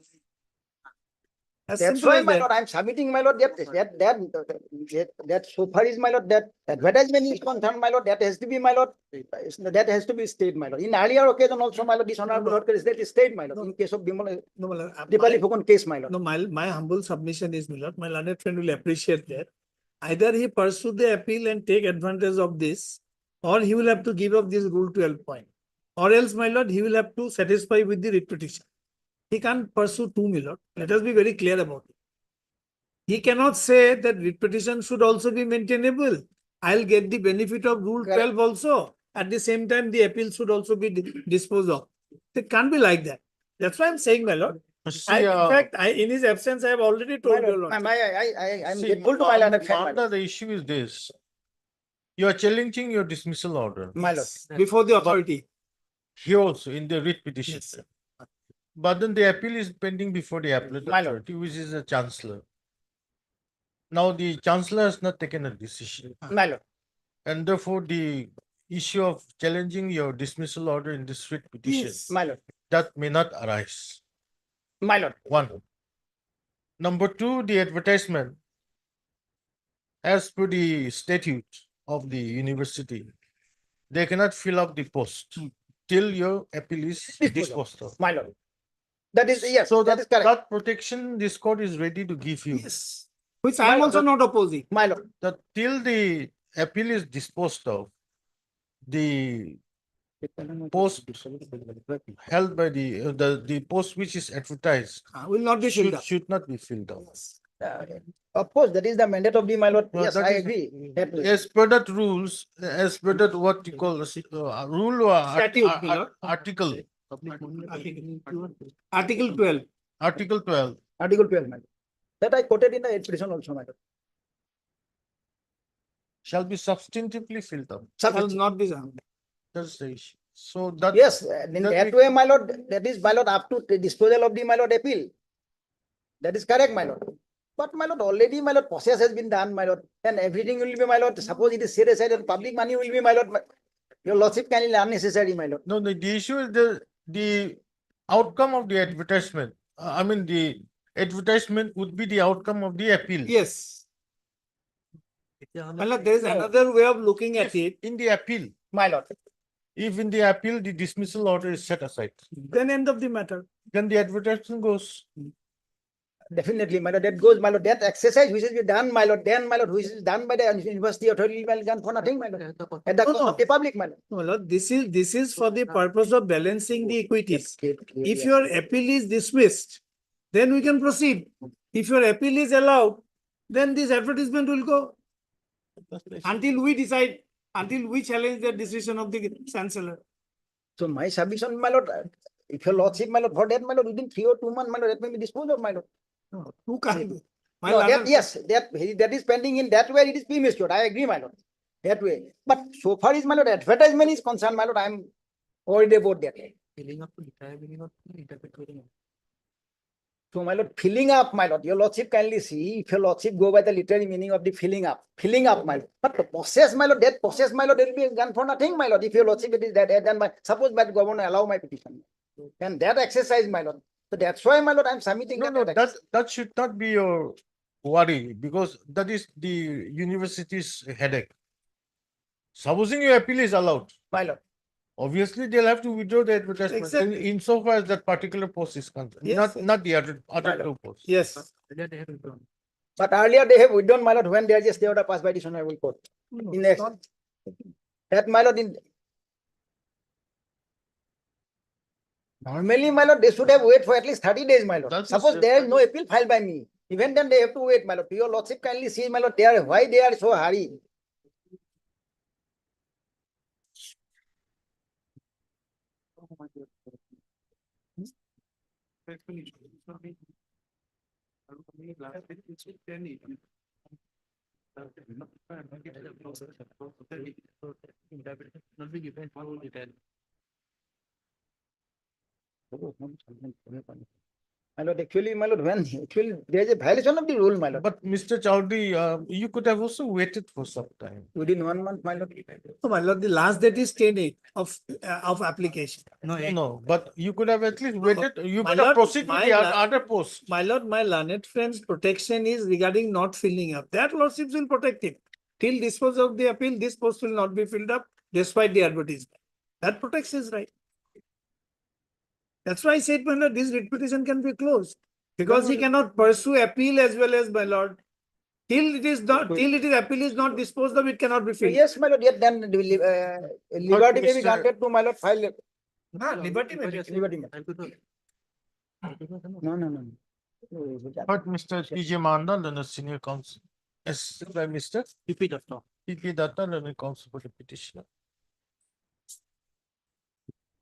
As That's simple why, as my that. lord, I'm submitting, my lord, that so far is, my lord, that advertisement is concerned, my lord, that has to be, my lord, that has to be stayed, my lord. In earlier occasion also, my lord, this honorable court is that is stayed, my lord, in case of Dipali Phukan case, my lord. No, my humble submission is, my lord, my learned friend will appreciate that. Either he pursue the appeal and take advantage of this, or he will have to give up this rule 12 point. Or else, my lord, he will have to satisfy with the writ petition. He can't pursue two, my lord. Let us be very clear about it. He cannot say that writ petition should also be maintainable. I'll get the benefit of rule 12 also. At the same time, the appeal should also be disposed of. It can't be like that. That's why I'm saying, my lord. In fact, in his absence, I have already told you. I'm grateful to my learned friend, my lord. The issue is this. You are challenging your dismissal order. My lord. Before the authority. Here also in the writ petition. Yes. But then the appeal is pending before the appellate authority, which is the chancellor. Now the chancellor has not taken a decision. My lord. And therefore the issue of challenging your dismissal order in this writ petition, My lord. that may not arise. My lord. One. Number two, the advertisement, as per the statute of the university, they cannot fill up the post till your appeal is disposed of. My lord. That is, yes, So that is correct. that protection this court is ready to give you. Yes. Which I am also not opposing. My lord. That till the appeal is disposed of, the post held by the post which is advertised will not be filled up. should not be filled up. Of course, that is the mandate of the, my lord. Yes, that I is- agree. As per that rules, as per that what you call rule or Statute, my lord. article. Article 12. Article 12. Article 12, my lord. That I quoted in the petition also, my lord. Shall be substantively filled up. Shall not be done. That's the issue. So that Yes, in that way, my lord, that is, my lord, up to the disposal of the, my lord, appeal. That is correct, my lord. But, my lord, already, my lord, process has been done, my lord, and everything will be, my lord. Suppose it is set aside and public money will be, my lord. Your lordship can be unnecessary, my lord. No, the issue is the outcome of the advertisement. I mean, the advertisement would be the outcome of the appeal. Yes. My lord, there is another way of looking at it. In the appeal, my lord. If in the appeal the dismissal order is set aside, then end of the matter. Then the advertisement goes. Definitely, my lord, that goes, my lord, that exercise which is done, my lord, then, my lord, which is done by the university authority, my lord, done for nothing, my lord. At the cost of the public, my lord. No, Lord, this is for the purpose of balancing the equities. If your appeal is dismissed, then we can proceed. If your appeal is allowed, then this advertisement will go until we decide, until we challenge the decision of the chancellor. So my submission, my lord, if your lordship, my lord, for that, my lord, within 3 or 2 months, my lord, that may be disposed of, my lord. No, who can't? My No, lord, that, yes, that is pending in that way, it is premature. I agree, my lord. That way. But so far is, my lord, advertisement is concerned, my lord, I am worried about that. So, my lord, filling up, my lord, your lordship kindly see, if your lordship go by the literary meaning of the filling up, my lord. But the process, my lord, that process, my lord, that will be done for nothing, my lord. If your lordship it is that, then my, suppose my governor allow my petition. And that exercise, my lord. So that's why, my lord, I'm submitting No, that should not be your worry, because that is the university's headache. Supposing your appeal is allowed, my lord. Obviously they'll have to withdraw the advertisement Exactly. insofar as that particular post is concerned, Yes, not the other two posts. Yes. But earlier they have withdrawn, my lord, when they are just they order passed by the honorable court. No, In next, that, my lord, in normally, my lord, they should have wait for at least 30 days, my lord. Suppose there is no appeal filed by me, even then they have to wait, my lord. Your lordship kindly see, my lord, they are why they are so hurry. My lord, actually, my lord, when actually there is a violation of the rule, my lord. But Mr. Chowdhury, you could have also waited for some time. Within 1 month, my lord. Oh, my lord, the last date is 10/8 of application. No, but you could have at least waited. You My could have lord, proceeded with the other post. My lord, my learned friend's protection is regarding not filling up. That lordship will protect him. Till dispose of the appeal, this post will not be filled up despite the advertisement. That protects his right. That's why I said, my lord, this writ petition can be closed. Because he cannot pursue appeal as well as, my lord. Till it is appeal is not disposed of, it cannot be filled. Yes, my lord, yet then liberty may be granted to my lord file. No, liberty may be. Liberty may. No. But Mr. P.J. Mandan, the senior counsel, assisted by Mr. P.P. Datta, learned counsel for the petitioner.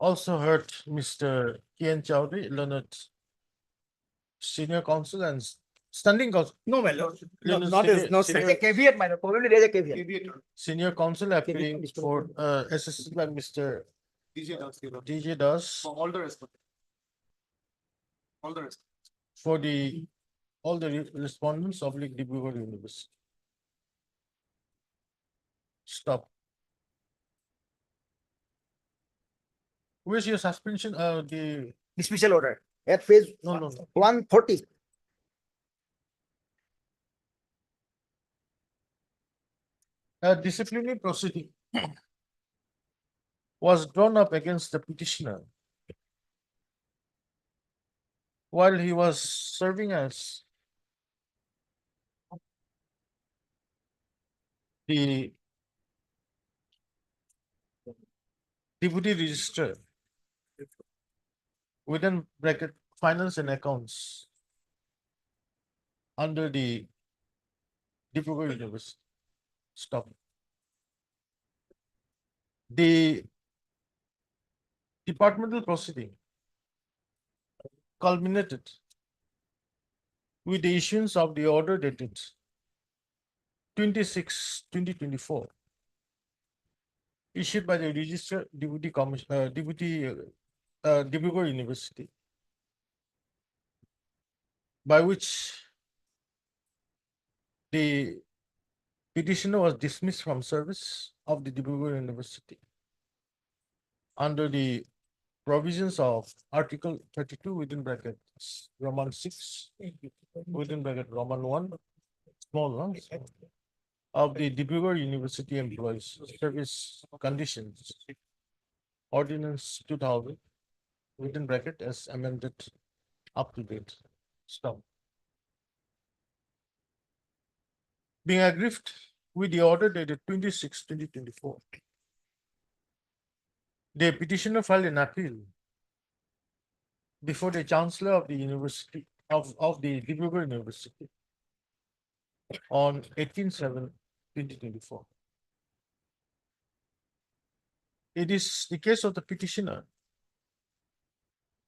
Also heard Mr. Kian Chowdhury, learned senior counsel and standing counsel. No, my lord. No, Learned not as, no, There's a caveat, my lord. Probably there is a caveat. Senior counsel appearing for assisted by Mr. DJ Das All the rest. All the rest. for the all the respondents of Dibrugarh University. Stop. Where's your suspension? The Dismissal order at page no. 140. Disciplinary proceeding was drawn up against the petitioner while he was serving as the deputy registrar within bracket finance and accounts under the Dibrugarh University. Stop. The departmental proceeding culminated with the issuance of the order dated 26/2024, issued by the Registrar Deputy Dibrugarh University, by which the petitioner was dismissed from service of the Dibrugarh University under the provisions of Article 32 within brackets Roman 6 within bracket Roman 1 small ones of the Dibrugarh University Employees Service Conditions Ordinance 2000 within bracket as amended up to date. Stop. Being aggrieved with the order dated 26/2024, the petitioner filed an appeal before the Chancellor of the University of the Dibrugarh University on 18/7/2024. It is the case of the petitioner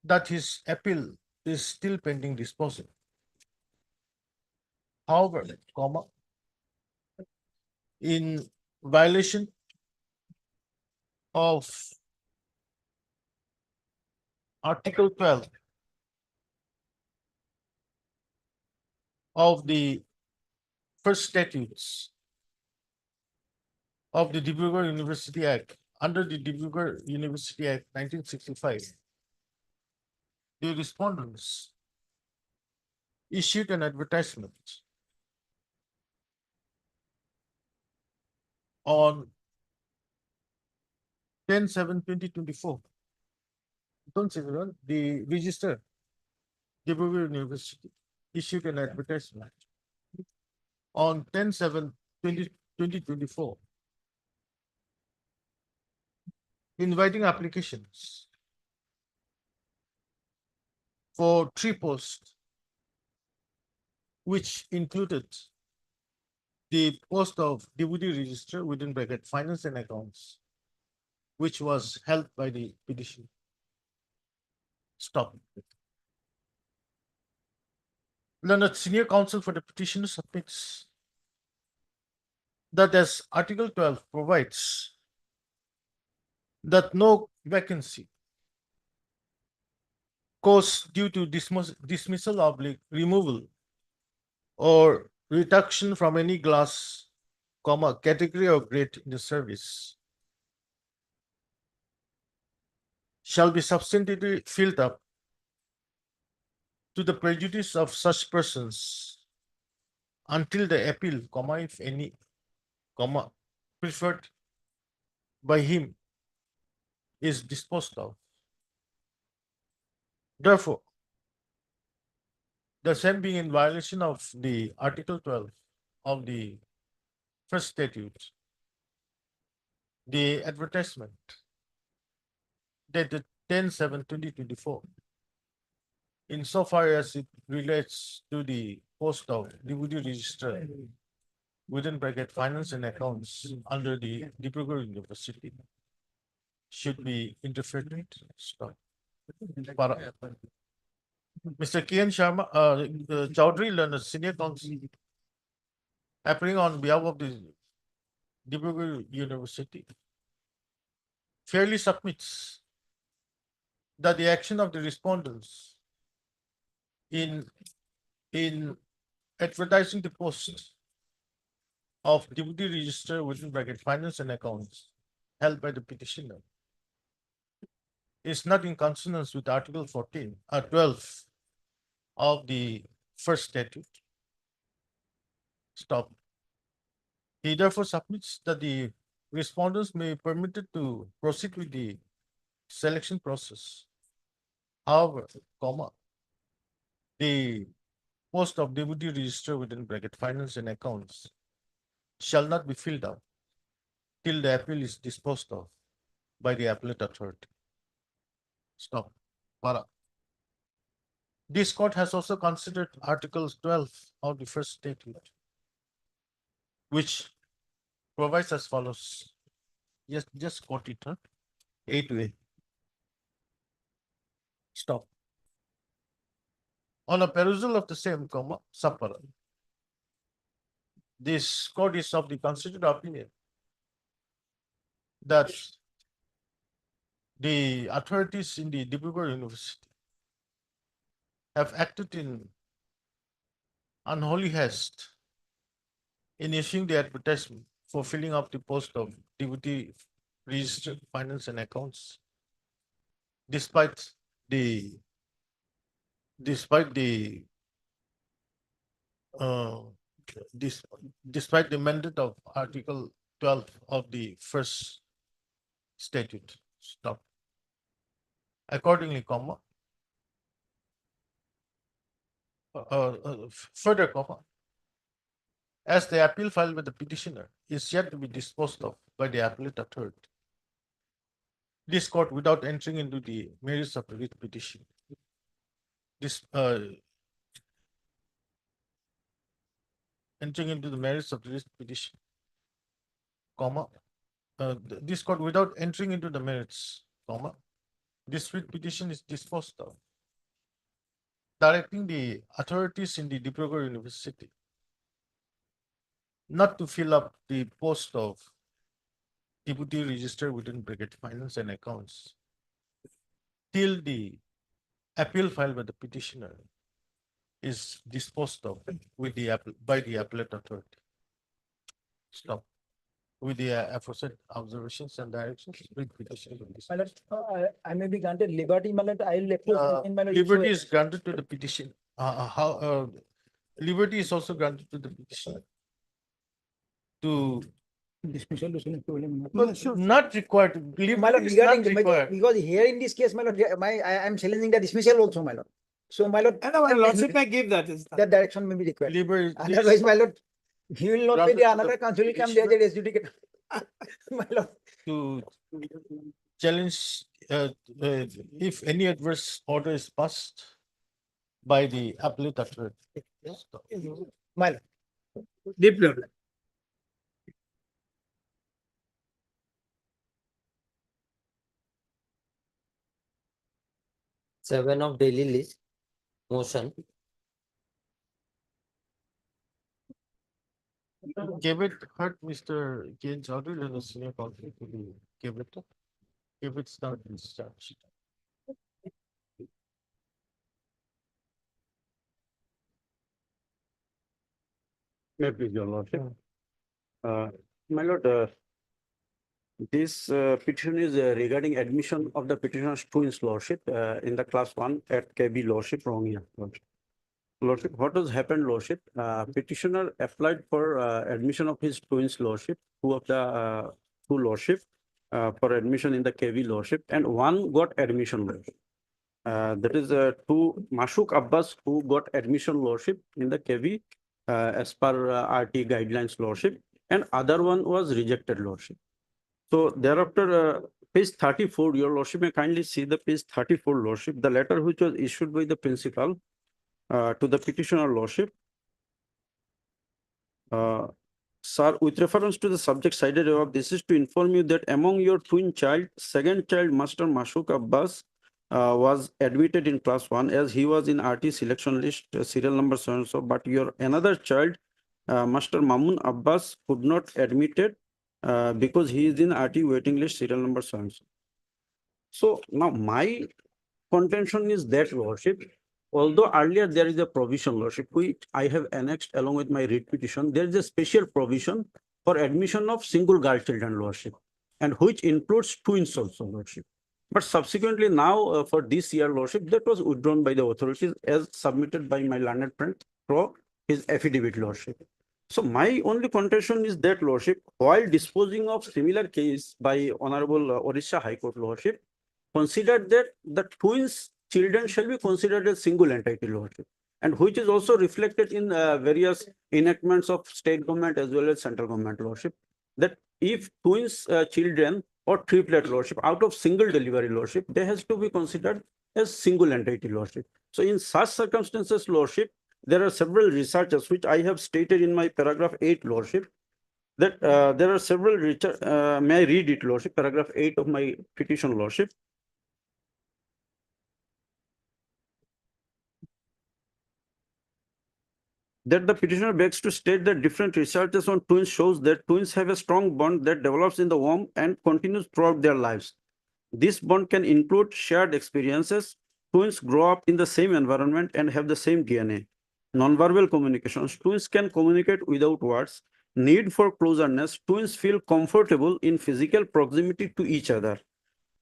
that his appeal is still pending disposal. However, in violation of Article 12 of the first statutes of the Dibrugarh University Act, under the Dibrugarh University Act 1965, the respondents issued an advertisement on 10/7/2024. Don't say that, the register, Dibrugarh University issued an advertisement on 10/7/2024, inviting applications for 3 posts, which included the post of deputy registrar within bracket finance and accounts, which was held by the petition. Stop. Learned senior counsel for the petitioner submits that as Article 12 provides that no vacancy caused due to dismissal oblique removal or reduction from any class, category or grade in the service shall be substantively filled up to the prejudice of such persons until the appeal, if any, preferred by him is disposed of. Therefore, the same being in violation of the Article 12 of the first statute, the advertisement dated 10/7/2024, insofar as it relates to the post of deputy registrar within bracket finance and accounts under the Dibrugarh University, should be interfered with. Stop. Mr. Kian Sharma, Chowdhury, learned senior counsel, appearing on behalf of the Dibrugarh University, fairly submits that the action of the respondents in advertising the post of deputy registrar within bracket finance and accounts held by the petitioner is not in consonance with Article 12 of the first statute. Stop. He therefore submits that the respondents may be permitted to proceed with the selection process. However, the post of deputy registrar within bracket finance and accounts shall not be filled up till the appeal is disposed of by the appellate authority. Stop. Para. This court has also considered Article 12 of the first statute, which provides as follows. Just quote it, huh? 8A. Stop. On a perusal of the same, subpara, this court is of the considered opinion that the authorities in the Dibrugarh University have acted in unholy haste in issuing the advertisement for filling up the post of deputy registrar finance and accounts, despite the mandate of Article 12 of the first statute. Stop. Accordingly, further, as the appeal filed by the petitioner is yet to be disposed of by the appellate authority. This court, without entering into the merits of the writ petition, entering into the merits of the writ petition, this court, without entering into the merits, this writ petition is disposed of, directing the authorities in the Dibrugarh University not to fill up the post of deputy registrar within bracket finance and accounts till the appeal filed by the petitioner is disposed of with the by the appellate authority. Stop. With the aforesaid observations and directions, with petition will be. My lord, I may be granted liberty, my lord. I will approve in my lord. Liberty is granted to the petition. Liberty is also granted to the petitioner to Dismissal. not required. My lord, Liberty is regarding not required. because here in this case, my lord, I am challenging the dismissal also, my lord. So, my lord, Lordship may give that. that direction may be required. Liberty. Otherwise, my lord, he will not pay Granted the to another the council will come there petitioner. as adjudicate. My lord. To challenge if any adverse order is passed by the appellate authority. My lord. Deep level. Seven of daily list, motion. Give heard Mr. K. Chaudhary and the senior counsel to the cabinet. If it's not discharged. May please, your lordship. My lord, this petition is regarding admission of the petitioner's twins lordship in the class 1 at KB lordship, Rongia. Lordship, what has happened, lordship? Petitioner applied for admission of his twins lordship, two of the two lordship for admission in the KB lordship, and one got admission lordship. That is two Mashuk Abbas who got admission lordship in the KB as per RT guidelines lordship, and other one was rejected lordship. So thereafter, page 34, your lordship may kindly see the page 34 lordship, the letter which was issued by the principal to the petitioner lordship. Sir, with reference to the subject cited above, this is to inform you that among your twin child, second child, Master Mashuk Abbas, was admitted in class 1 as he was in RT selection list, serial number so and so, but your another child, Master Mamun Abbas, could not admitted because he is in RT waiting list, serial number so and so. So now my contention is that, lordship, although earlier there is a provision, lordship, which I have annexed along with my writ petition, there is a special provision for admission of single girl children, lordship, and which includes twins also, lordship. But subsequently now for this year, lordship, that was withdrawn by the authorities as submitted by my learned friend through his affidavit, lordship. So my only contention is that, lordship, while disposing of similar case by Honorable Odisha High Court, lordship, considered that the twins children shall be considered as single entity, lordship, and which is also reflected in various enactments of state government as well as central government, lordship, that if twins children or triplet, lordship, out of single delivery, lordship, they has to be considered as single entity, lordship. So in such circumstances, lordship, there are several researches which I have stated in my paragraph 8, lordship, that there are several research, may I read it, lordship, paragraph 8 of my petition, lordship. That the petitioner begs to state that different researches on twins shows that twins have a strong bond that develops in the womb and continues throughout their lives. This bond can include shared experiences. Twins grow up in the same environment and have the same DNA. Nonverbal communications. Twins can communicate without words. Need for closeness. Twins feel comfortable in physical proximity to each other.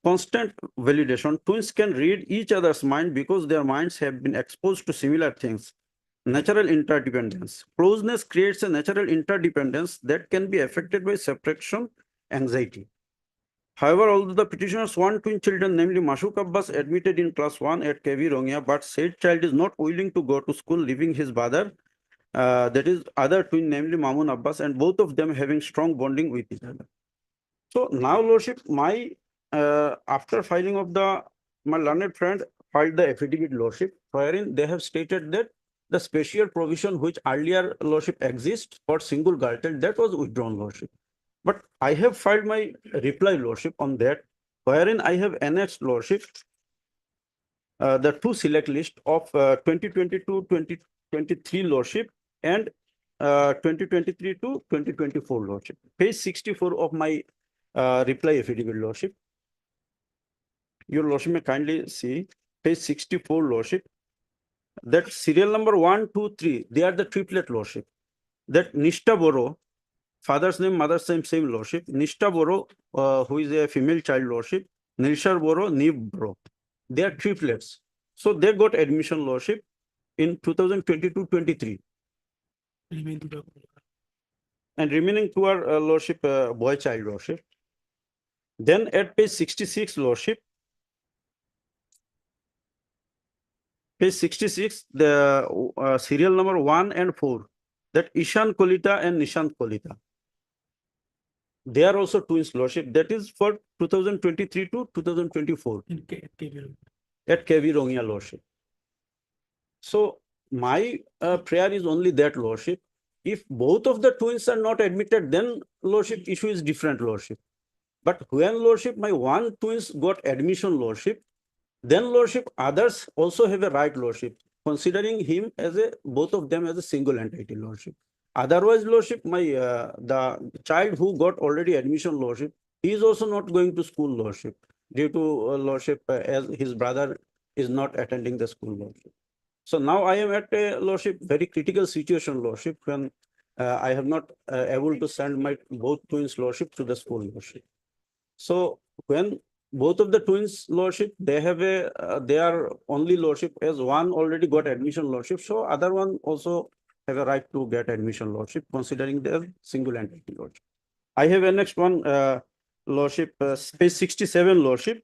Constant validation. Twins can read each other's mind because their minds have been exposed to similar things. Natural interdependence. Closeness creates a natural interdependence that can be affected by separation anxiety. However, although the petitioner's one twin children, namely Mashuk Abbas, admitted in class 1 at KV Rongia, but said child is not willing to go to school, leaving his brother that is other twin, namely Mamun Abbas, and both of them having strong bonding with each other. So now, Lordship, my after filing of my learned friend filed the affidavit, Lordship, wherein they have stated that the special provision which earlier, Lordship, exists for single guardian, that was withdrawn, Lordship. But I have filed my reply, Lordship, on that, wherein I have annexed, Lordship, the two select list of 2022-2023, Lordship, and 2023 to 2024, Lordship. Page 64 of my reply affidavit, Lordship. Your Lordship may kindly see page 64, Lordship. That serial number 1, 2, 3, they are the triplet, Lordship. That Nishta Boro, father's name, mother's name, same, Lordship. Nishta Boro, who is a female child, Lordship. Nilshar Boro, Nib Boro. They are triplets. So they got admission, Lordship, in 2022-23. And remaining two are, Lordship, boy child, Lordship. Then at page 66, Lordship, page 66, the serial number 1 and 4, that Ishan Kolita and Nishant Kolita. They are also twins, Lordship. That is for 2023 to 2024 at KV Rongia, Lordship. So my prayer is only that, Lordship. If both of the twins are not admitted, then, Lordship, issue is different, Lordship. But when, Lordship, my one twins got admission, Lordship, then, Lordship, others also have a right, Lordship, considering him as both of them as a single entity, Lordship. Otherwise, Lordship, my the child who got already admission, Lordship, he is also not going to school, Lordship, due to, Lordship, as his brother is not attending the school, Lordship. So now I am at a, Lordship, very critical situation, Lordship, when I have not able to send my both twins, Lordship, to the school, Lordship. So when both of the twins, Lordship, they have they are only, Lordship, as one already got admission, Lordship. So other one also have a right to get admission, Lordship, considering their single entity, Lordship. I have a next one, Lordship, page 67, Lordship.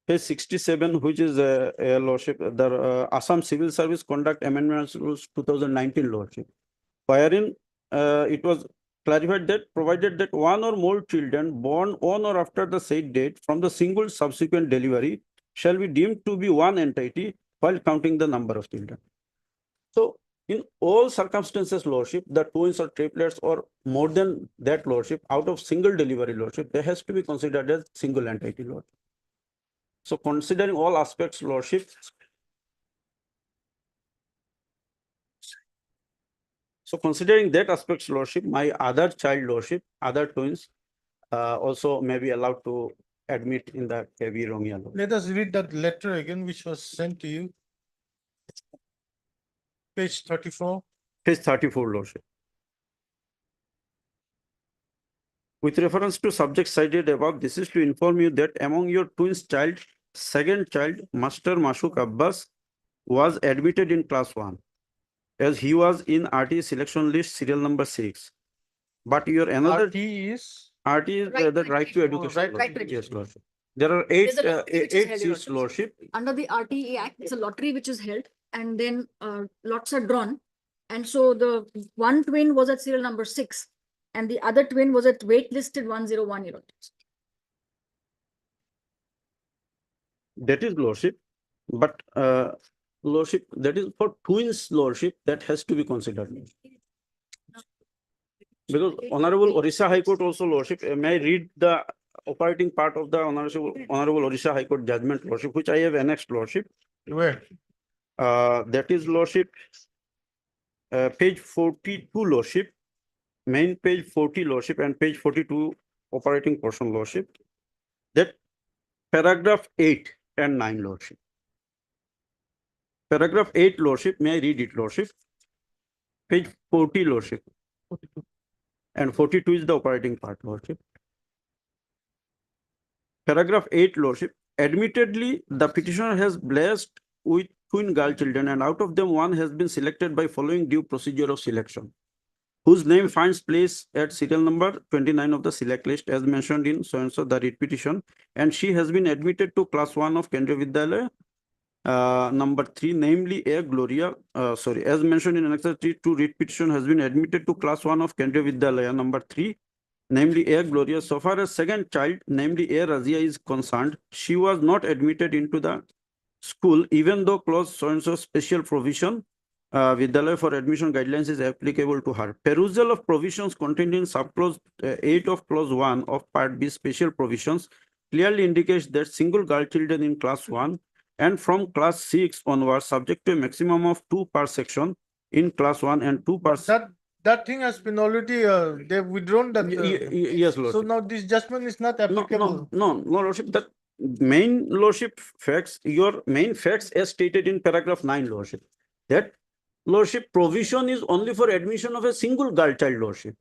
Page 67, which is Lordship, the Assam Civil Service Conduct Amendments Rules 2019, Lordship, wherein it was clarified that provided that one or more children born on or after the said date from the single subsequent delivery shall be deemed to be one entity while counting the number of children. So in all circumstances, Lordship, the twins or triplets or more than that, Lordship, out of single delivery, Lordship, they has to be considered as single entity, Lordship. So considering all aspects, Lordship, so considering that aspects, Lordship, my other child, Lordship, other twins also may be allowed to admit in the KV Rongia. Let us read that letter again, which was sent to you. Page 34. Page 34, Lordship. With reference to subject cited above, this is to inform you that among your twins child, second child, Master Mashuk Abbas, was admitted in class 1, as he was in RT selection list serial number 6. But your another RT is the right to education. Right to Yes, Lordship. There are eight seats, Lordship. Under the RTE Act, it's a lottery which is held, and then lots are drawn. And so the one twin was at serial number 6, and the other twin was at waitlisted 101. That is, Lordship. But Lordship, that is for twins, Lordship, that has to be considered. Because Honorable Odisha High Court also, Lordship, may I read the operating part of the Honorable Odisha High Court judgment, Lordship, which I have annexed, Lordship. where? That is, Lordship, page 42, Lordship, main page 40, Lordship, and page 42 operating portion, Lordship. That paragraph 8 and 9, Lordship. Paragraph 8, Lordship, may I read it, Lordship? Page 40, Lordship. 42. And 42 is the operating part, Lordship. Paragraph 8, Lordship. Admittedly, the petitioner has blessed with twin girl children, and out of them one has been selected by following due procedure of selection, whose name finds place at serial number 29 of the select list as mentioned in so-and-so the writ petition, and she has been admitted to class 1 of Kendriya Vidyalaya Number 3, namely A. Gloria, as mentioned in Annexure 3, to read petition has been admitted to class 1 of Kendriya Vidyalaya. Number 3, namely A. Gloria, so far as second child, namely A. Razia is concerned, she was not admitted into the school, even though clause so-and-so special provision Vidyalaya for admission guidelines is applicable to her. Perusal of provisions contained in subclause 8 of clause 1 of part B special provisions clearly indicates that single girl children in class 1 and from class 6 onwards subject to a maximum of 2 per section in class 1 and 2 per. That thing has been already, they've withdrawn that. Yes, Lordship. So now this judgment is not applicable. No, Lordship, that main Lordship facts, your main facts as stated in paragraph 9, Lordship, that Lordship provision is only for admission of a single girl child, Lordship,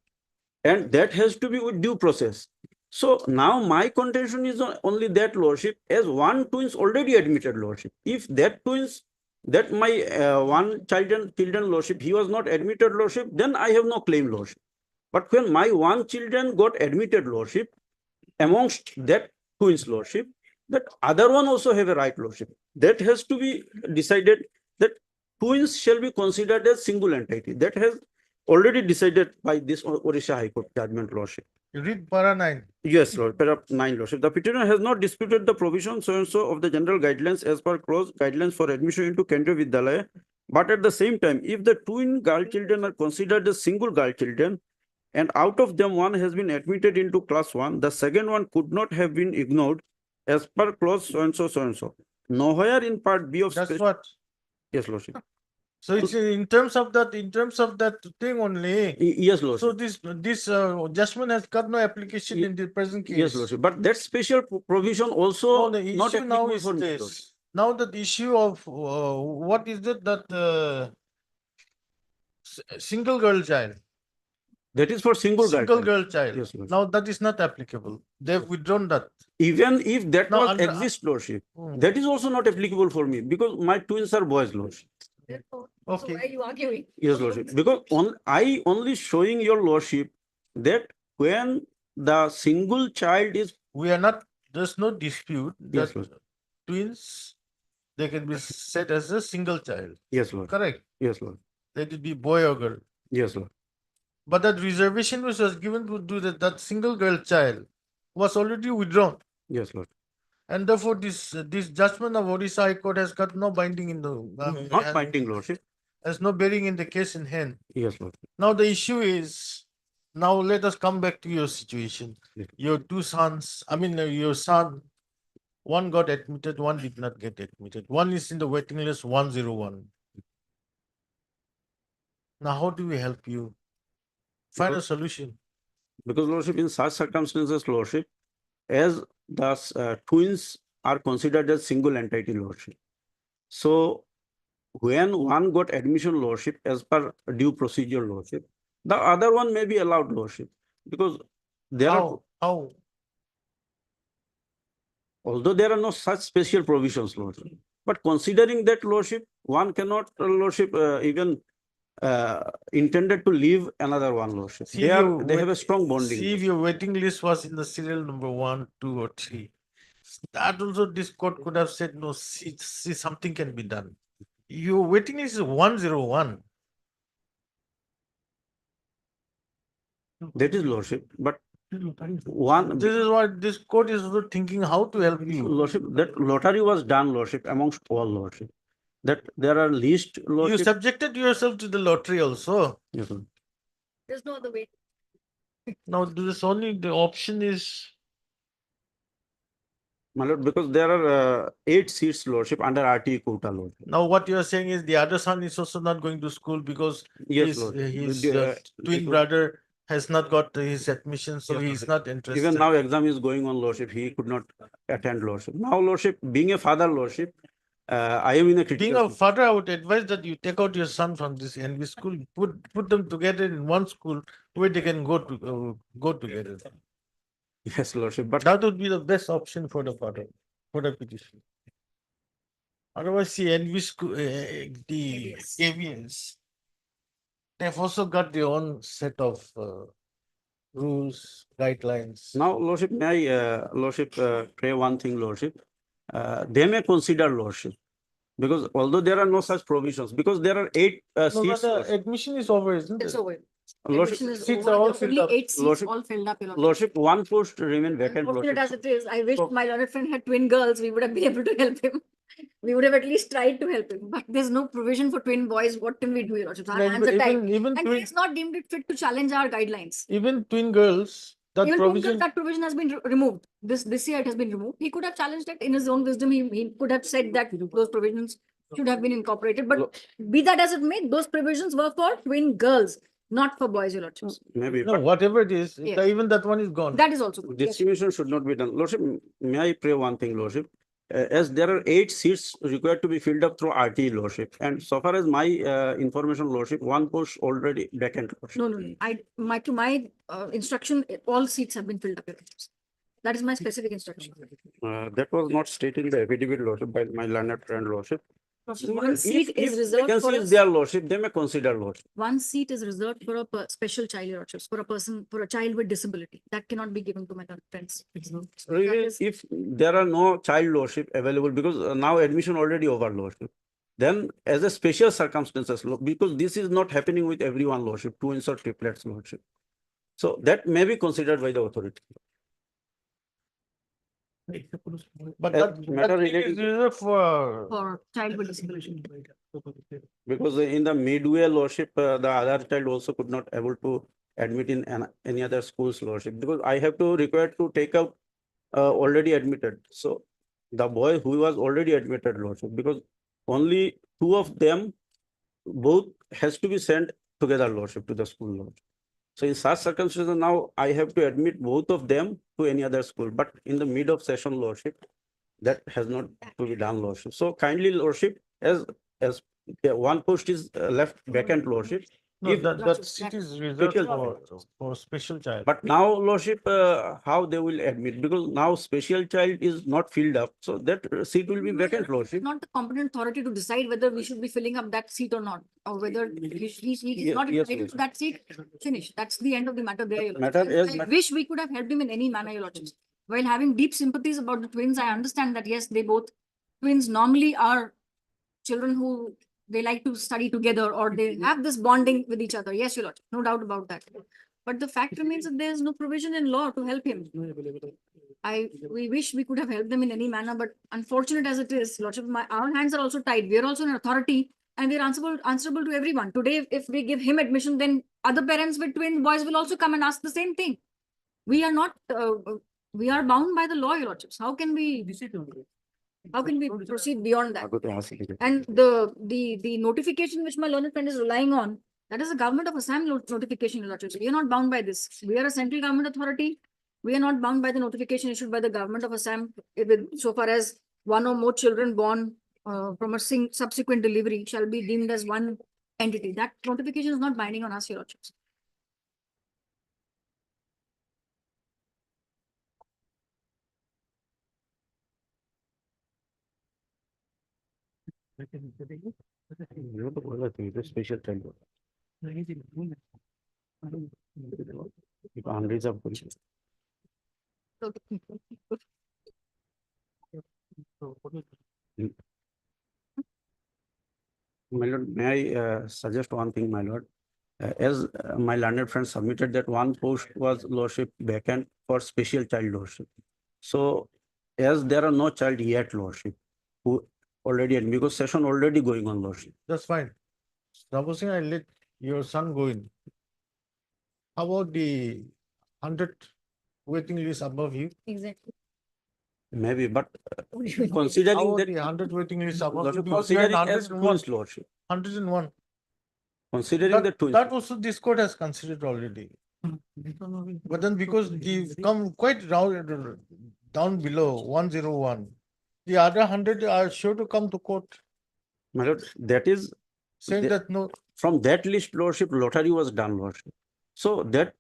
and that has to be with due process. So now my contention is only that, Lordship, as one twins already admitted, Lordship. If that twins, that my one children, Lordship, he was not admitted, Lordship, then I have no claim, Lordship. But when my one children got admitted, Lordship, amongst that twins, Lordship, that other one also have a right, Lordship. That has to be decided, that twins shall be considered as single entity. That has already decided by this Odisha High Court judgment, Lordship. You read para 9. Yes, Lord, para 9, Lordship. The petitioner has not disputed the provision so-and-so of the general guidelines as per clause guidelines for admission into Kendriya Vidyalaya. But at the same time, if the twin girl children are considered as single girl children, and out of them one has been admitted into class 1, the second one could not have been ignored as per clause so-and-so, so-and-so. Nowhere in part B of. That's what. Yes, Lordship. So it's in terms of that thing only. Yes, Lordship. So this judgment has got no application in the present case. Yes, Lordship. But that special provision also No, the not issue now applicable is for me, this. Lordship. Now the issue of what is it that single girl child. That is for single girl child. Yes, Lordship. Now that is not applicable. They've withdrawn that. Even if that Now, was exist, Lordship, that is also not applicable for me because my twins are boys, Lordship. Okay. So why are you arguing? Yes, Lordship. Because I only showing your Lordship that when the single child is. We are not, there's no dispute Yes, that Lord. twins, they can be set as a single child. Yes, Lord. Correct. Yes, Lord. Let it be boy or girl. Yes, Lord. But that reservation which was given to that single girl child was already withdrawn. Yes, Lord. And therefore this judgment of Odisha High Court has got no binding in the Not binding, Lordship. has no bearing in the case in hand. Yes, Lord. Now the issue is, now let us come back to your situation. Yes. Your two sons, your son, one got admitted, one did not get admitted. One is in the waiting list 101. Now how do we help you? Find a solution. Because, Lordship, in such circumstances, Lordship, as the twins are considered as single entity, Lordship. So when one got admission, Lordship, as per due procedure, Lordship, the other one may be allowed, Lordship, because there are. How? Although there are no such special provisions, Lordship, but considering that, Lordship, one cannot, Lordship, even intended to leave another one, Lordship. They have a strong bonding. See if your waiting list was in the serial number 1, 2, or 3. That also this court could have said, no, see something can be done. Your waiting list is 101. That is, Lordship, but one. This is what this court is also thinking how to help you. Lordship, that lottery was done, Lordship, amongst all, Lordship. That there are least, Lordship. You subjected yourself to the lottery also. Yes, sir. There's no other way. Now this only the option is. My lord, because there are 8 seats, Lordship, under RTE quota, Lordship. Now what you are saying is the other son is also not going to school because yes, his twin brother has not got his admission, so he is not interested. Even now exam is going on, Lordship. He could not attend, Lordship. Now, Lordship, being a father, Lordship, I am in a critical. Being a father, I would advise that you take out your son from this NV school, put them together in one school where they can go together. Yes, Lordship, but that would be the best option for the father, for the petition. Otherwise, see, NV school, the AVNs, they've also got their own set of rules, guidelines. Now, Lordship, may I, Lordship, pray one thing, Lordship. They may consider, Lordship, Because although there are no such provisions, because there are 8 No, seats. but the admission is over, isn't It's it? over. Lordship, Admission is seats over. are all There filled only up. 8 seats Lordship- all filled up. Your Lordship. Lordship, one post remain vacant. Unfortunate Lordship. as it is, I wish So- my learned friend had twin girls. We would have been able to help him. We would have at least tried to help him. But there's no provision for twin boys. What can we do, Your Lordship? Our No, hands are tied. even And twin, he's not deemed it fit to challenge our guidelines. even twin girls, that Even twin girls, provision. that provision has been removed. This year it has been removed. He could have challenged it in his own wisdom. He could have said that those provisions should have been incorporated. But be that as it may, those provisions were for twin girls, not for boys, Your Lordship. Maybe, No, but whatever it is, Yeah. even that one is gone. That is also good. Yes. distribution should not be done. Lordship, may I pray one thing, Lordship? As there are 8 seats required to be filled up through RT, Lordship, and so far as my information, Lordship, one post already vacant. Lordship. No. To my instruction, all seats have been filled up. Your Lordship. That is my specific instruction. That was not stated in the affidavit, Lordship, by my learned friend, Lordship. One seat is If reserved for vacancy a is there, Lordship, they may consider, Lordship. one seat is reserved for a special child, Your Lordships, for a child with disability. That cannot be given to my friends. Really, if there are no child Lordship available, because now admission already over, Lordship, then as a special circumstances, because this is not happening with everyone, Lordship, twins or triplets, Lordship. So that may be considered by the authority. But As matter that seat is relating- reserved For child with disability. Because in the midway, Lordship, the other child also could not able to admit in any other schools, Lordship, because I have to require to take out already admitted. So the boy who was already admitted, Lordship, because only 2 of them both has to be sent together, Lordship, to the school, Lordship. So in such circumstances, now I have to admit both of them to any other school, but in the mid of session, Lordship, that has not to be done, Lordship. So kindly, Lordship, as one post is left vacant, Lordship. no, If- that seat is reserved Special for special child. But now, Lordship, how they will admit, because now special child is not filled up, so that seat will be vacant, Lordship. Not the competent authority to decide whether we should be filling up that seat or not, or whether he's Yes, not yes, entitled to Lordship. that seat. Finish. That's the end of the matter there, Your Matter Lordship. is I wish we could have helped him in any manner, Your Lordship. While having deep sympathies about the twins, I understand that yes, twins normally are children who they like to study together or they have this bonding with each other. Yes, Your Lordship, no doubt about that. But the fact remains that there is no provision in law to help him. We wish we could have helped them in any manner, but unfortunate as it is, Lordship, our hands are also tied. We are also an authority and we're answerable to everyone. Today, if we give him admission, then other parents with twin boys will also come and ask the same thing. We are not, we are bound by the law, Your Lordships. How can we proceed beyond that? And the notification which my learned friend is relying on, that is a government of Assam notification, Your Lordships. We are not bound by this. We are a central government authority. We are not bound by the notification issued by the government of Assam so far as 1 or more children born from a subsequent delivery shall be deemed as one entity. That notification is not binding on us, Your Lordships. Special child. Unreserved position. My lord, may I suggest one thing, my lord? As my learned friend submitted that one post was lordship vacant for special child lordship. So as there are no child yet lordship, who already, because session already going on lordship. That's fine. Supposing I let your son go in. How about the 100 waiting list above you? Exactly. Maybe, but How considering about that. the 100 waiting list above you? Lordship, Because you had considering as 101. twins lordship. 101. Considering the twins. That also this court has considered already. But then because they come quite down below 101, the other 100 are sure to come to court My lord, that is. saying that no. From that list, lordship, lottery was done, lordship. So that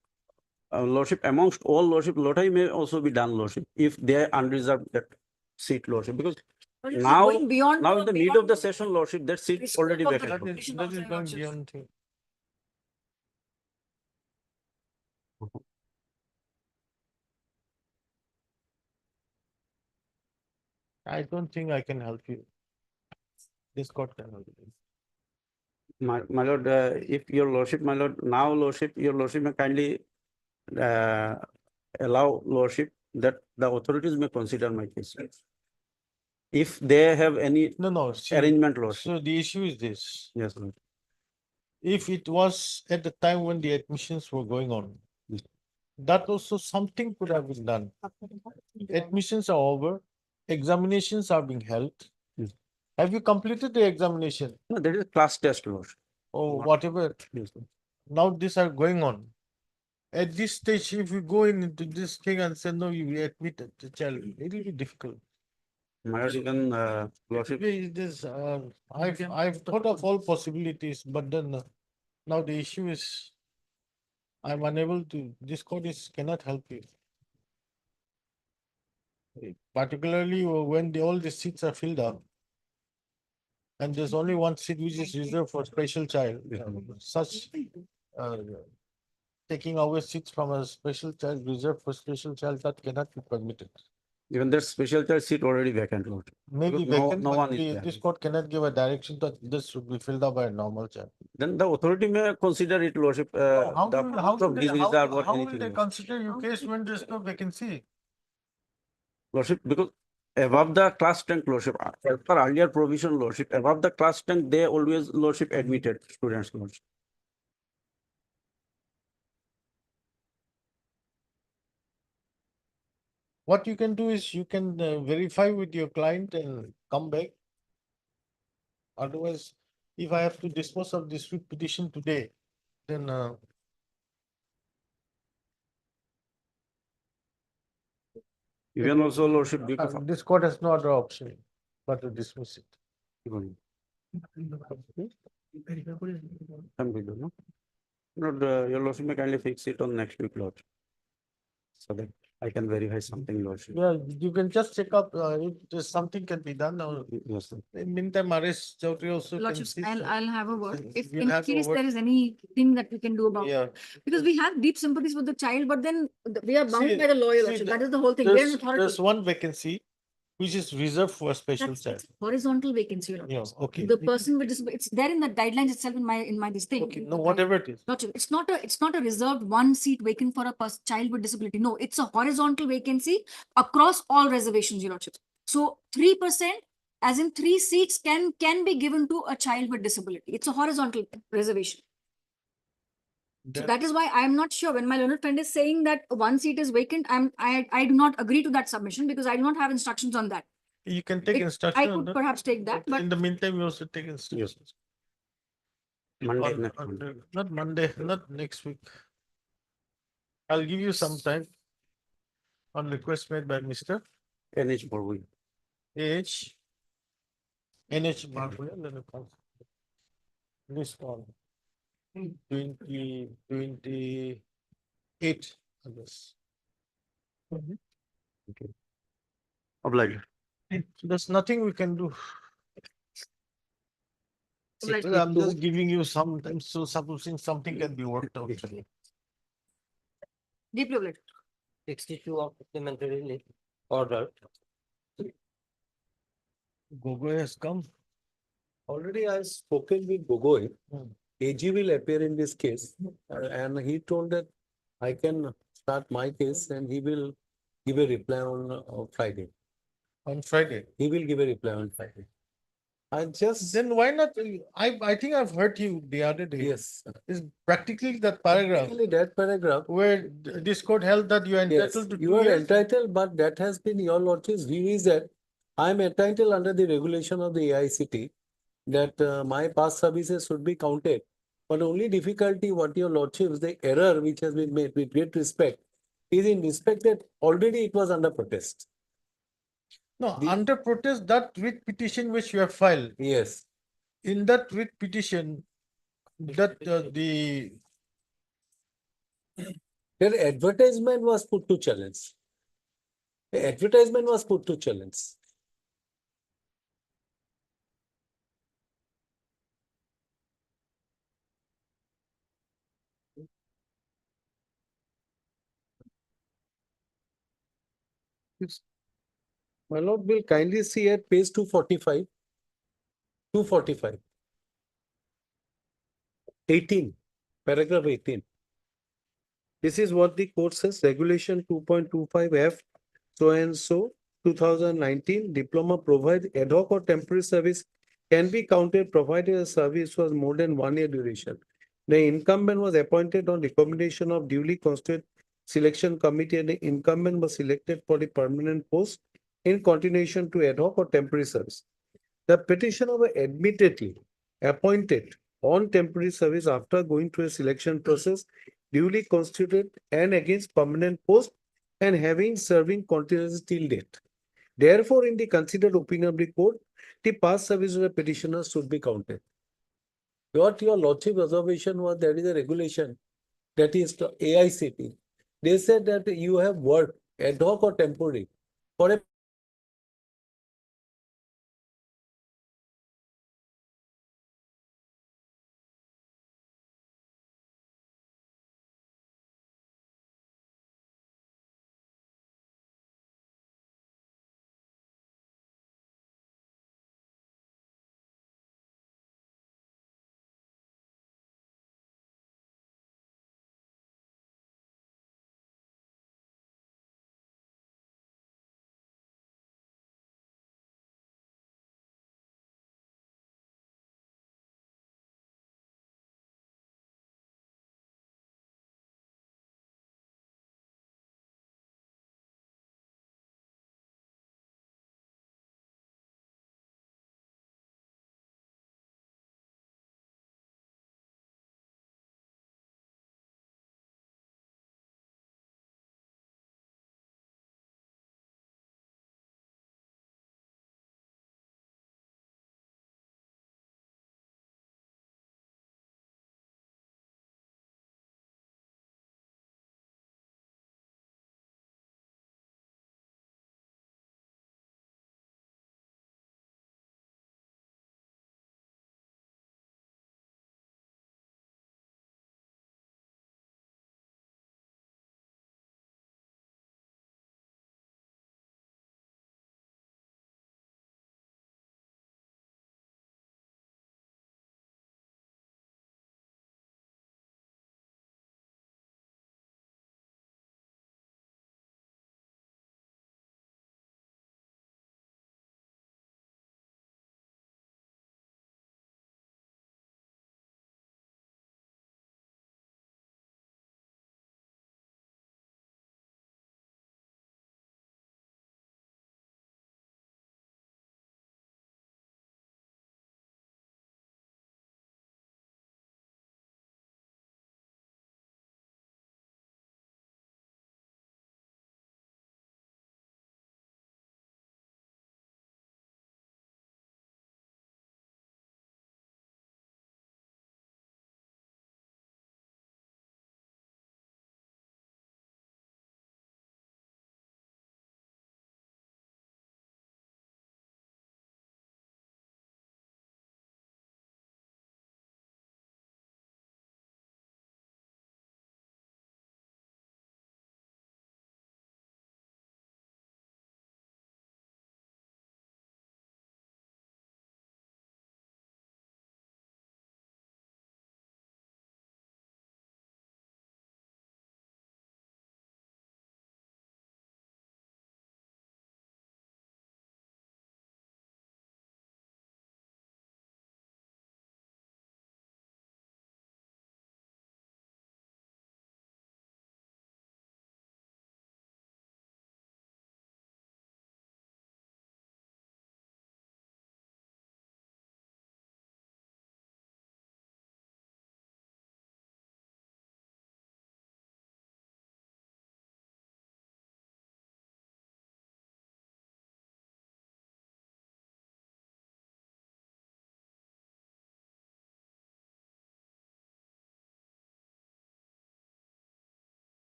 lordship, amongst all lordship, lottery may also be done, lordship, if they are unreserved that seat, lordship, because now, Going beyond now in the mid of the session, lordship, that seat This already scope of vacant. the lordship. That is going beyond thing. I don't think I can help you. this court cannot. My lord, if your lordship, my lord, now lordship, your lordship may kindly allow lordship that the authorities may consider my case. If they have any No, arrangement, lordship. So the issue is this. Yes, lord. If it was at the time when the admissions were going on, that also something could have been done. Admissions are over, examinations are being held. Yes. Have you completed the examination No, that is a class test, lordship. or whatever? Yes, lord. Now these are going on. At this stage, if you go into this thing and say, no, you admitted the child, it will be difficult. My lord, even lordship. I've thought of all possibilities, but then now the issue is I'm unable to, this court cannot help you. Particularly when all the seats are filled up. And there's only one seat which is reserved for special child. Such taking away seats from a special child reserved for special child, that cannot be permitted. Even that special child seat already vacant, lord. Maybe Because vacant, no but one is there. this court cannot give a direction that this should be filled up by a normal child. Then the authority may consider it, lordship. How The will, how proof of will they, dismissal how, or how will anything they else. consider your case when there's no vacancy? Lordship, because above the class strength, lordship, as per earlier provision, lordship, above the class strength, they always, lordship, admitted students, lordship. What you can do is you can verify with your client and come back. Otherwise, if I have to dispose of this petition today, then Even also, lordship, because of. this court has no other option but to dismiss it. Some video, no? Not, your lordship may kindly fix it on next week, lord. So that I can verify something, lordship. Yeah, you can just check up if there's something can be done now. Yes, sir. In meantime, arrest Chaudhary also can Lordship, see. I'll have a word. If We'll in have a case word. there is anything that we can do about it. Yeah. Because we have deep sympathies with the child, but then we are bound See- by the law, your see, lordship. That is the whole thing. We're an authority. There's one vacancy which is reserved for a special child. That's horizontal vacancy, your Yeah, lordship. okay. The person with disability, it's there in the guidelines itself in my this thing. Okay, no, whatever it is. Lordship, it's not a reserved one seat vacant for a child with disability. No, it's a horizontal vacancy across all reservations, your lordship. So 3%, as in 3 seats can be given to a child with disability. It's a horizontal reservation. So that is why I'm not sure when my learned friend is saying that one seat is vacant, I do not agree to that submission because I do not have instructions on that. You can take I instruction on could that. perhaps take that, but In the meantime, you also take instructions. Monday, On- next on- Monday. Not Monday, not next week. I'll give you some time on request made by Mr. NH Borwi. H. NH Barboya, then it comes. This one. 28, I guess. Obliged. There's nothing we can do. Right. Well, I'm just giving you some time, so supposing something can be worked out. deeply obliged. 62 of supplementary order. Gogoi has come. Already I have spoken with Gogoi. Hmm. AG will appear in this case, and he told that I can start my case and he will give a reply on Friday. On Friday. He will give a reply on Friday. I just, Then why not? I think I've heard you the other day. yes, Is practically that paragraph actually that paragraph, where this court held that you are yes, entitled to you 2 are years. entitled, but that has been your lordship's view is that I am entitled under the regulation of the AICT that my past services should be counted. But only difficulty, what your lordships, the error which has been made with great respect, is in respect that already it was under protest. No, The- under protest, that writ petition which you have filed, Yes, in that writ petition, that the their advertisement was put to challenge. The advertisement was put to challenge. My lord will kindly see at page 245. 245. 18, paragraph 18. This is what the court says, regulation 2.25F, so and so, 2019, diploma provide ad hoc or temporary service can be counted provided the service was more than 1 year duration. The incumbent was appointed on recommendation of duly constituted selection committee and the incumbent was selected for the permanent post in continuation to ad hoc or temporary service. The petitioner was admittedly appointed on temporary service after going through a selection process duly constituted and against permanent post and having serving continuously till date. Therefore, in the considered opinion of the court, the past service of the petitioner should be counted. What your lordship observation was, there is a regulation that is the AICT. They said that you have worked ad hoc or temporary for a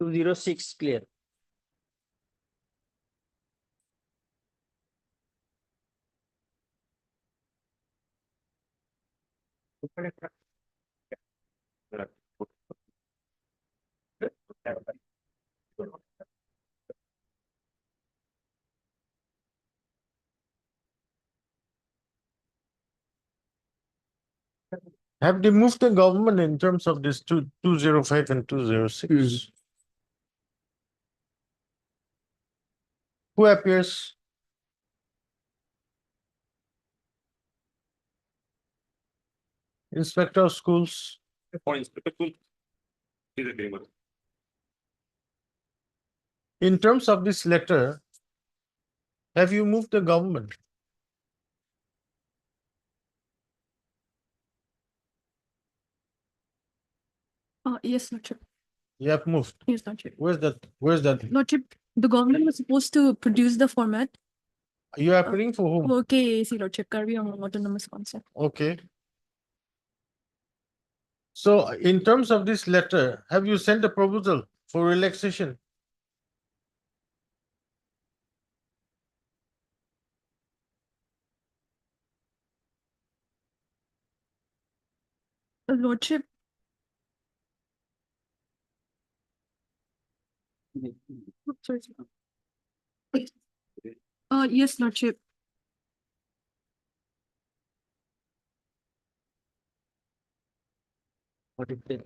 206 clear. Have they moved the government in terms of this 205 and 206? Who appears? Inspector of Schools. For inspector school, is a agreement. In terms of this letter, have you moved the government? Yes, Lordship. You have moved. Yes, Lordship. Where's that? Where's that? Lordship, the government was supposed to produce the format. You are appearing for whom? For KAC, Lordship, Karbi Autonomous Concept. Okay. So in terms of this letter, have you sent a proposal for relaxation? Lordship. Sorry. Yes, Lordship. What is that?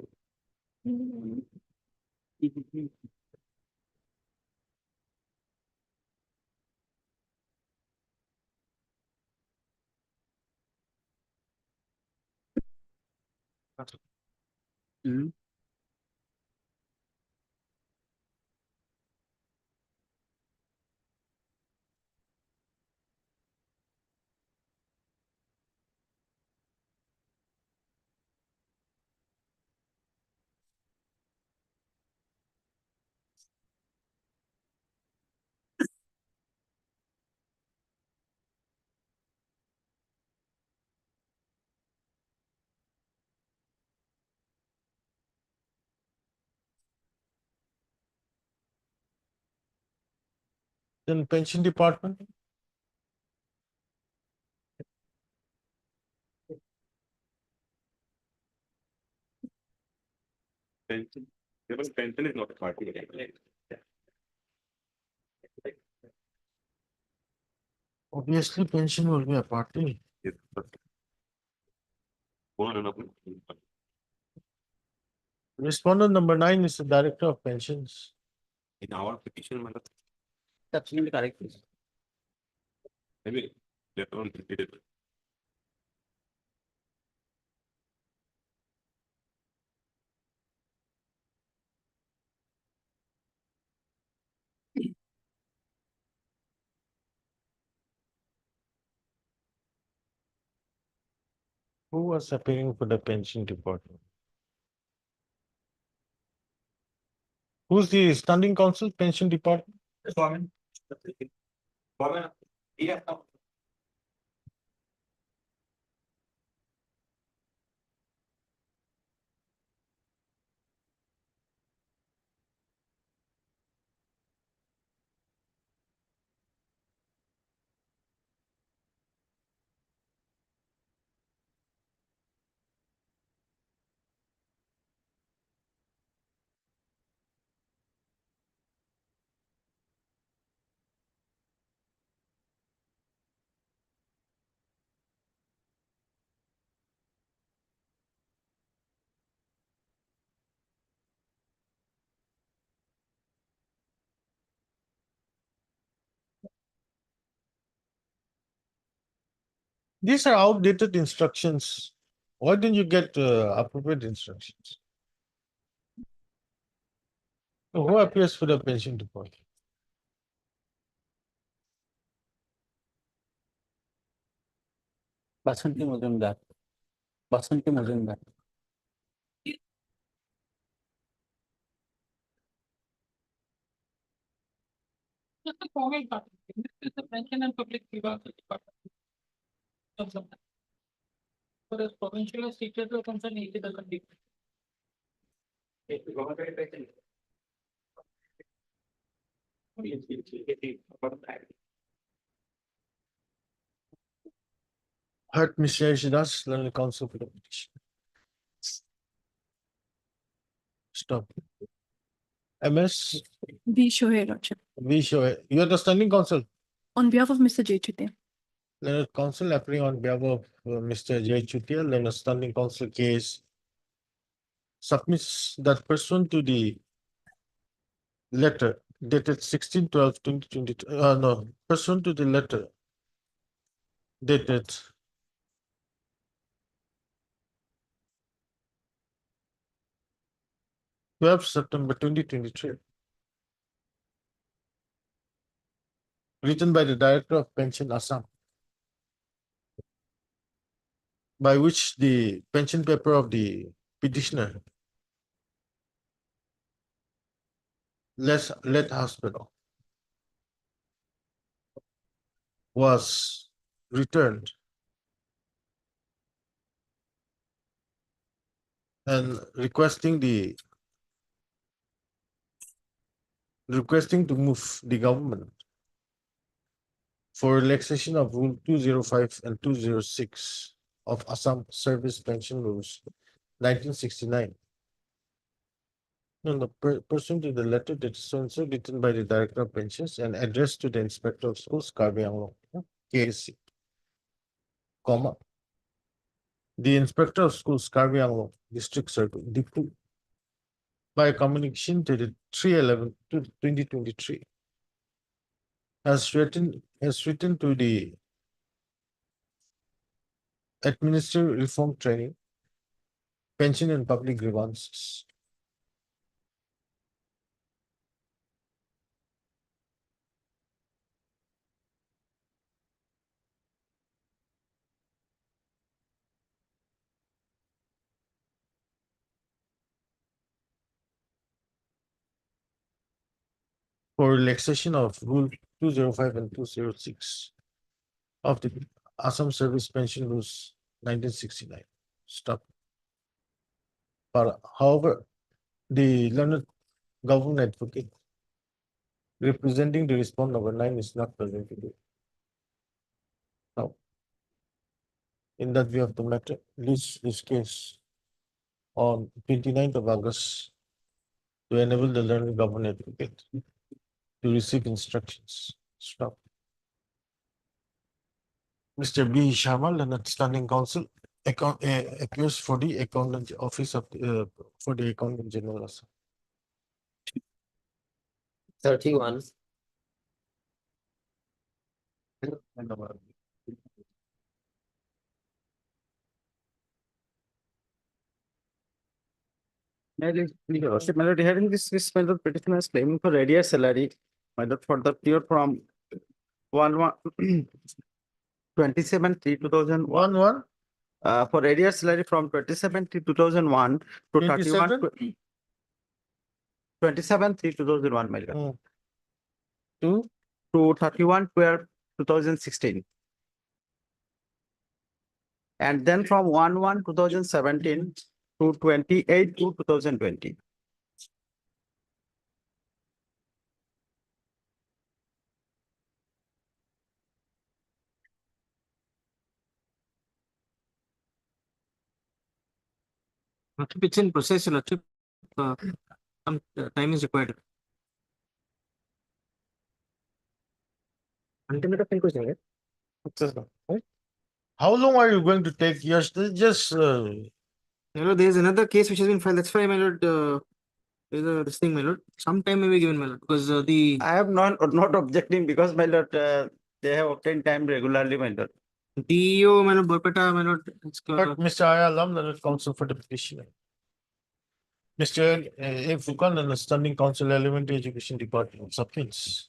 Then pension department? Pension, even pension is not a party. Obviously, pension will be a party. Yes, but one and a half. Respondent number 9 is the director of pensions. In our petition, madam, Absolutely correct. maybe later on repeated. Who was appearing for the pension department? Who's the standing counsel, pension department? These are outdated instructions. Why didn't you get appropriate instructions? So who appears for the pension department? Basanti Mazumdar. Basanti Mazumdar. Just a comment, this is the pension and public grievances department. Whereas provincial teachers are concerned, it is the condition. Heard Mr. Yashidas, learned counsel for the petition. Stop. MS, V. Shohei Lordship. we show, you are the standing counsel. On behalf of Mr. J. Chute. Learned counsel appearing on behalf of Mr. J. Chutia, learned standing counsel case submits that pursuant to the letter dated 16/12/2022, no, pursuant to the letter dated 12 September 2023, written by the Director of Pension Assam, by which the pension paper of the petitioner, late husband, was returned and requesting to move the government for relaxation of Rule 205 and 206 of Assam Service Pension Rules 1969. No, pursuant to the letter that is so written by the Director of Pensions and addressed to the Inspector of Schools, Karbi Anglong, KSC, comma. The Inspector of Schools, Karbi Anglong, District Circle, Dipu, by communication to the 3/11/2023, has written to the Administrative Reform Training, Pension and Public Grievances. For relaxation of Rule 205 and 206 of the Assam Service Pension Rules 1969. Stop. But however, the learned government advocate representing the respondent number 9 is not present today. Now, in that view of the matter, list this case on 29th of August to enable the learned government advocate to receive instructions. Stop. Mr. B. Sharma, learned standing counsel, appears for the accountant office of for the accountant general. 31. Lordship, my lord, regarding this my lord, petitioner is claiming for arrears salary, my lord, for the period from 27/3/2001. For arrears salary from 27/3/2001 to 27/3/2001, my lord. To 31/12/2016. And then from 1/1/2017 to 28/2/2020. It's in process, Lordship. Some time is required. How long are you going to take? Yes, just There's another case which has been filed. That's why, my lord, there's this thing, my lord. Some time may be given, my lord, because I have not objecting because, my lord, they have obtained time regularly, my lord. DEO, my lord, Borpeta, my lord. But Mr. Ayalam, the counsel for the petitioner. Mr. A. Fukan and the Standing Council Elementary Education Department submits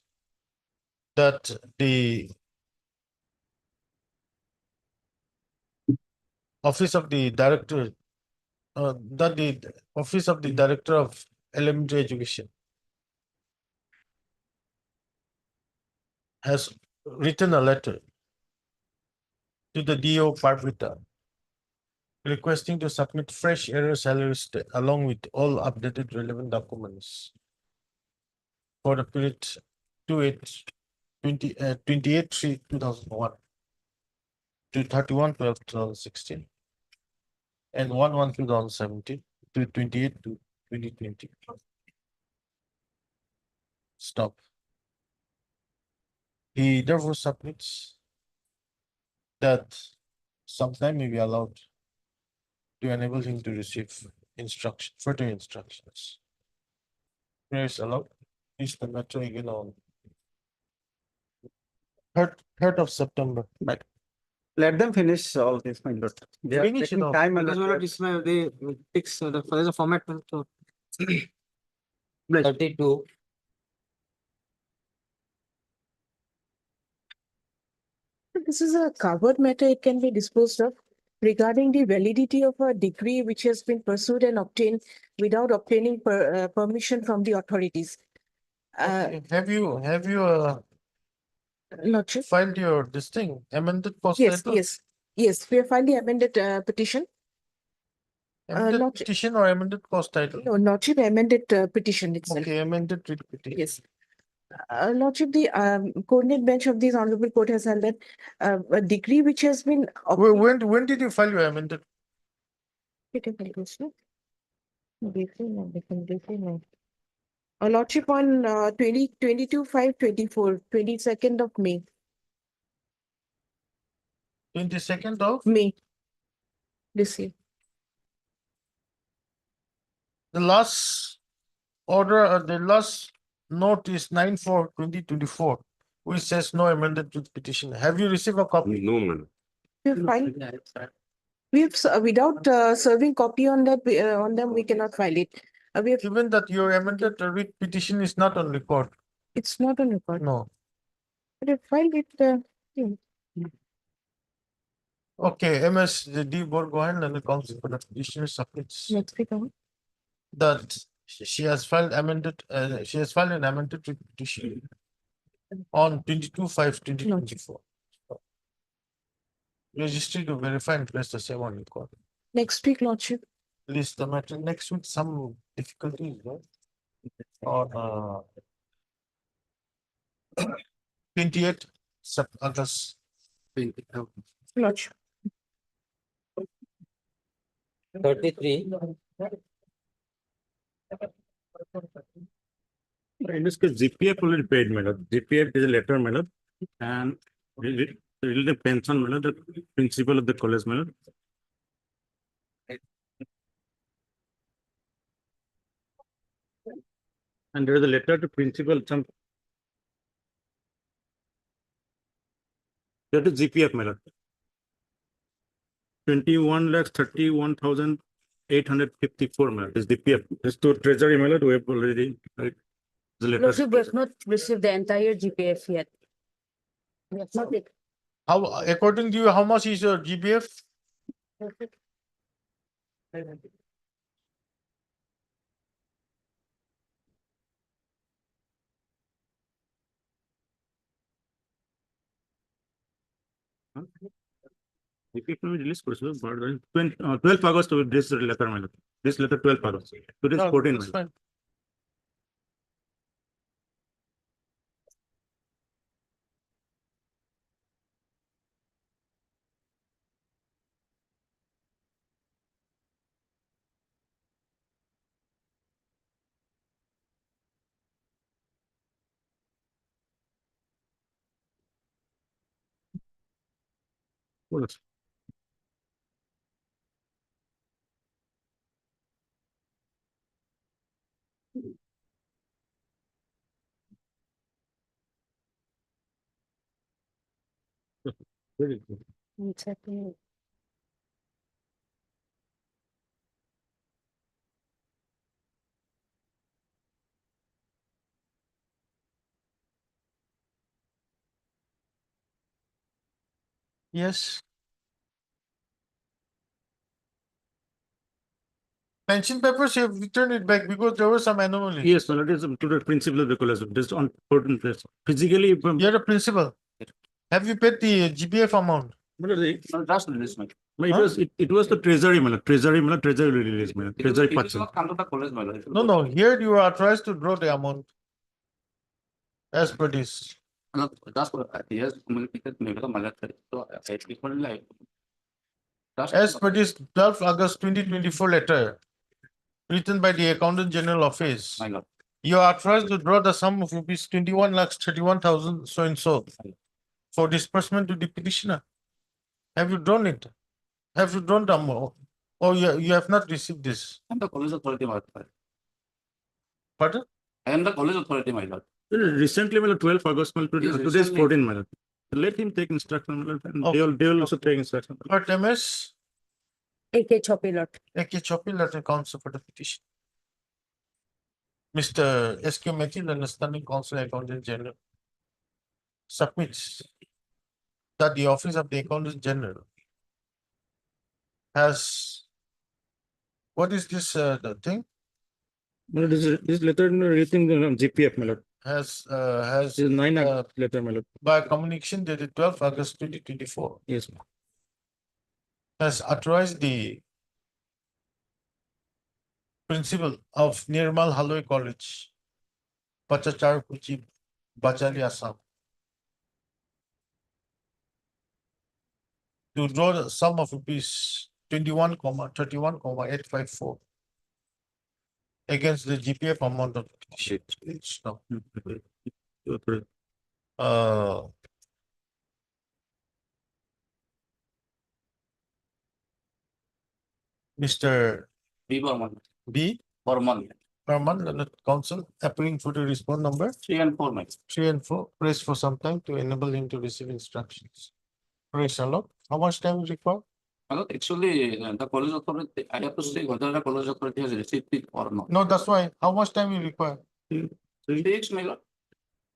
that the Office of the Director, that the Office of the Director of Elementary Education has written a letter to the DO Parvita requesting to submit fresh error salary along with all updated relevant documents for the period 28/3/2001 to 31/12/2016 and 1/1/2017 to 28/2/2020. Stop. He therefore submits that some time may be allowed to enable him to receive further instructions. Prayer is allowed. Please the matter again on 3rd of September. Let them finish all this, my lord. They are Finish it taking off. time, my Because lord. they fix there's a format. So 32. This is a covered matter. It can be disposed of regarding the validity of a degree which has been pursued and obtained without obtaining permission from the authorities. Okay. Have you Lordship? filed your this thing amended post Yes, title? yes. We have filed the amended petition. Amended Lordship. petition or amended post title? No, Lordship, amended petition itself. Okay, amended petition. Yes. Lordship, the coordinate bench of this honorable court has held that a degree which has been When did you file your amended? Lordship on 22/5/24, 22nd of May. 22nd of May. This year. the last order, the last note is 9/4/2024, which says no amended petition. Have you received a copy? No, man. We have filed. We have without serving copy on that on them, we cannot file it. We have. Given that your amended writ petition is not on record. It's not on record. No. But I filed it. Okay, MS.D. board go ahead and the council for the petitioner submits Next week. that she has filed amended, she has filed an amended writ petition on 22/5/2024. Registry to verify and place the same on record. Next week, Lordship. List the matter next week, some difficulties, right? On 28th August. Lordship. 33. In this case, GPF already paid, madam. GPF is a letter, madam, and the pension, madam, the principal of the college, madam. And there is a letter to principal, some. That is GPF, madam. 21,31,854, madam. Is GPF. This to treasury, madam. We have already. Right. The letter. Lordship, we have not received the entire GPF yet. We have not yet. How, according to you, how much is your GBF? GPF will release for 12th August to this letter, madam. This letter 12th August. Today is 14. That's fine. Yes. Very good. Exactly. Yes. Pension papers, you have returned it back because there were some anomalies. Yes, well, it is to the principal of the college. This on important place. Physically, You're a principal. Have you paid the GPF amount? Just release, man. It was the treasury, man. Treasury release, man. Treasury purchase. No, here you are authorized to draw the amount. as per this. Yes, communicated so it's equal like. As per this 12 August 2024 letter written by the Accountant General Office, My lord. you are authorized to draw the sum of rupees 21,31,000 so and so for disbursement to the petitioner. Have you drawn it? Have you drawn the amount? Or you have not received this? I'm the college authority, my lord. Pardon? I am the college authority, my lord. Recently, my lord, 12 August, my lord, Yes, today's recently. 14, my lord. Let him take instruction, my lord, and they will also take instruction. But MS, AK Chopilot. AK Chopil letter counsel for the petition. Mr. S.K. Metil, understanding counsel accountant general, submits that the office of the accountant general has, what is this, the thing? My lord, this letter written on GPF, my lord. Has, This is 9 letter, my lord. by communication dated 12 August 2024, Yes, ma'am. has authorized the principal of Nirmal Haloi College, Pachachar Kuchi, Bachali, Assam, to draw the sum of rupees 21,31,854 against the GPF amount of shit. It's now. Mr. B. Burman. B. Burman. Herman, Leonard Council, appealing for the response number 3 and 4, my. 3 and 4, press for some time to enable him to receive instructions. Praise the Lord. How much time is required? My lord, actually, the college authority, I have to say whether the college authority has received it or not. No, that's why. How much time you require? 3 weeks, my lord.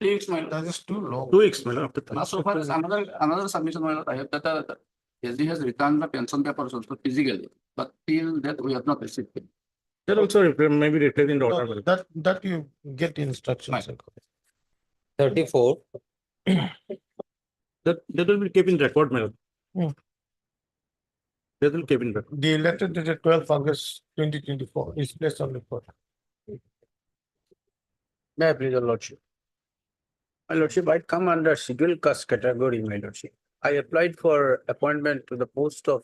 3 weeks, my lord. That is too long. 2 weeks, my lord, after Now, so far as another submission, my lord, I have that SD has returned the pension papers also physically, but till that we have not received it. That also maybe written in the order. my lord. That you get instructions. 34. That will be kept in record, my lord. Hmm. That will keep in record. The letter dated 12 August 2024 is placed on record. May I please, your lordship? My lordship, I come under scheduled caste category, my lordship. I applied for appointment to the post of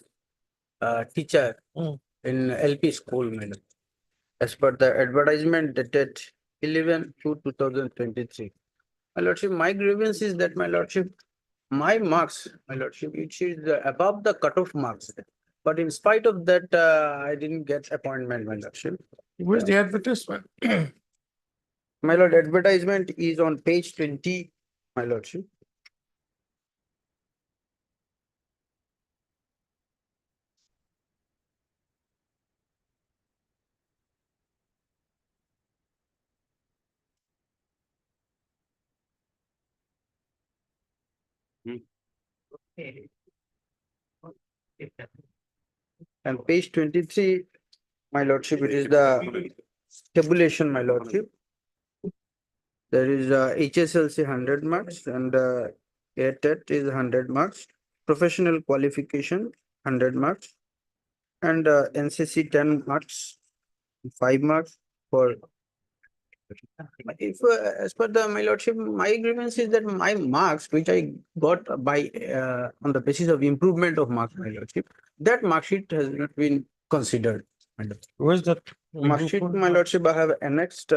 teacher in LP school, my lord. As per the advertisement dated 11/2/2023. My lordship, my grievance is that, my lordship, my marks, my lordship, which is above the cutoff marks. But in spite of that, I didn't get appointment, my lordship. Where's the advertisement? My lord, advertisement is on page 20, my lordship. And page 23, my lordship, it is the tabulation, my lordship. There is HSLC 100 marks and ATET is 100 marks. Professional qualification 100 marks and NCC 10 marks, 5 marks for. If as per the, my lordship, my grievance is that my marks which I got by on the basis of improvement of marks, my lordship, that mark sheet has not been considered. My lordship. Where's that? Mark sheet, my lordship, I have annexed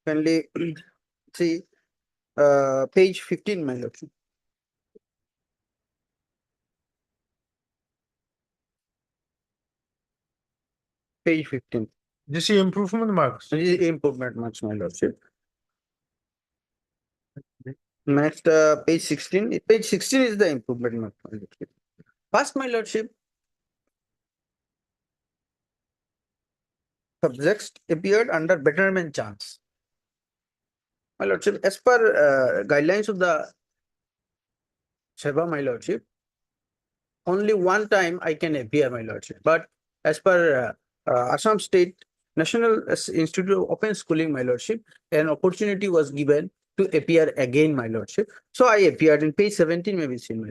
kindly see page 15, my lordship. Page 15. This is improvement marks. This is improvement marks, my lordship. Next, page 16. Page 16 is the improvement mark, my lordship. First, my lordship, subjects appeared under betterment chance. My lordship, as per guidelines of the SEBA, my lordship, only one time I can appear, my lordship. But as per Assam State National Institute of Open Schooling, my lordship, an opportunity was given to appear again, my lordship. So I appeared in page 17, may be seen, my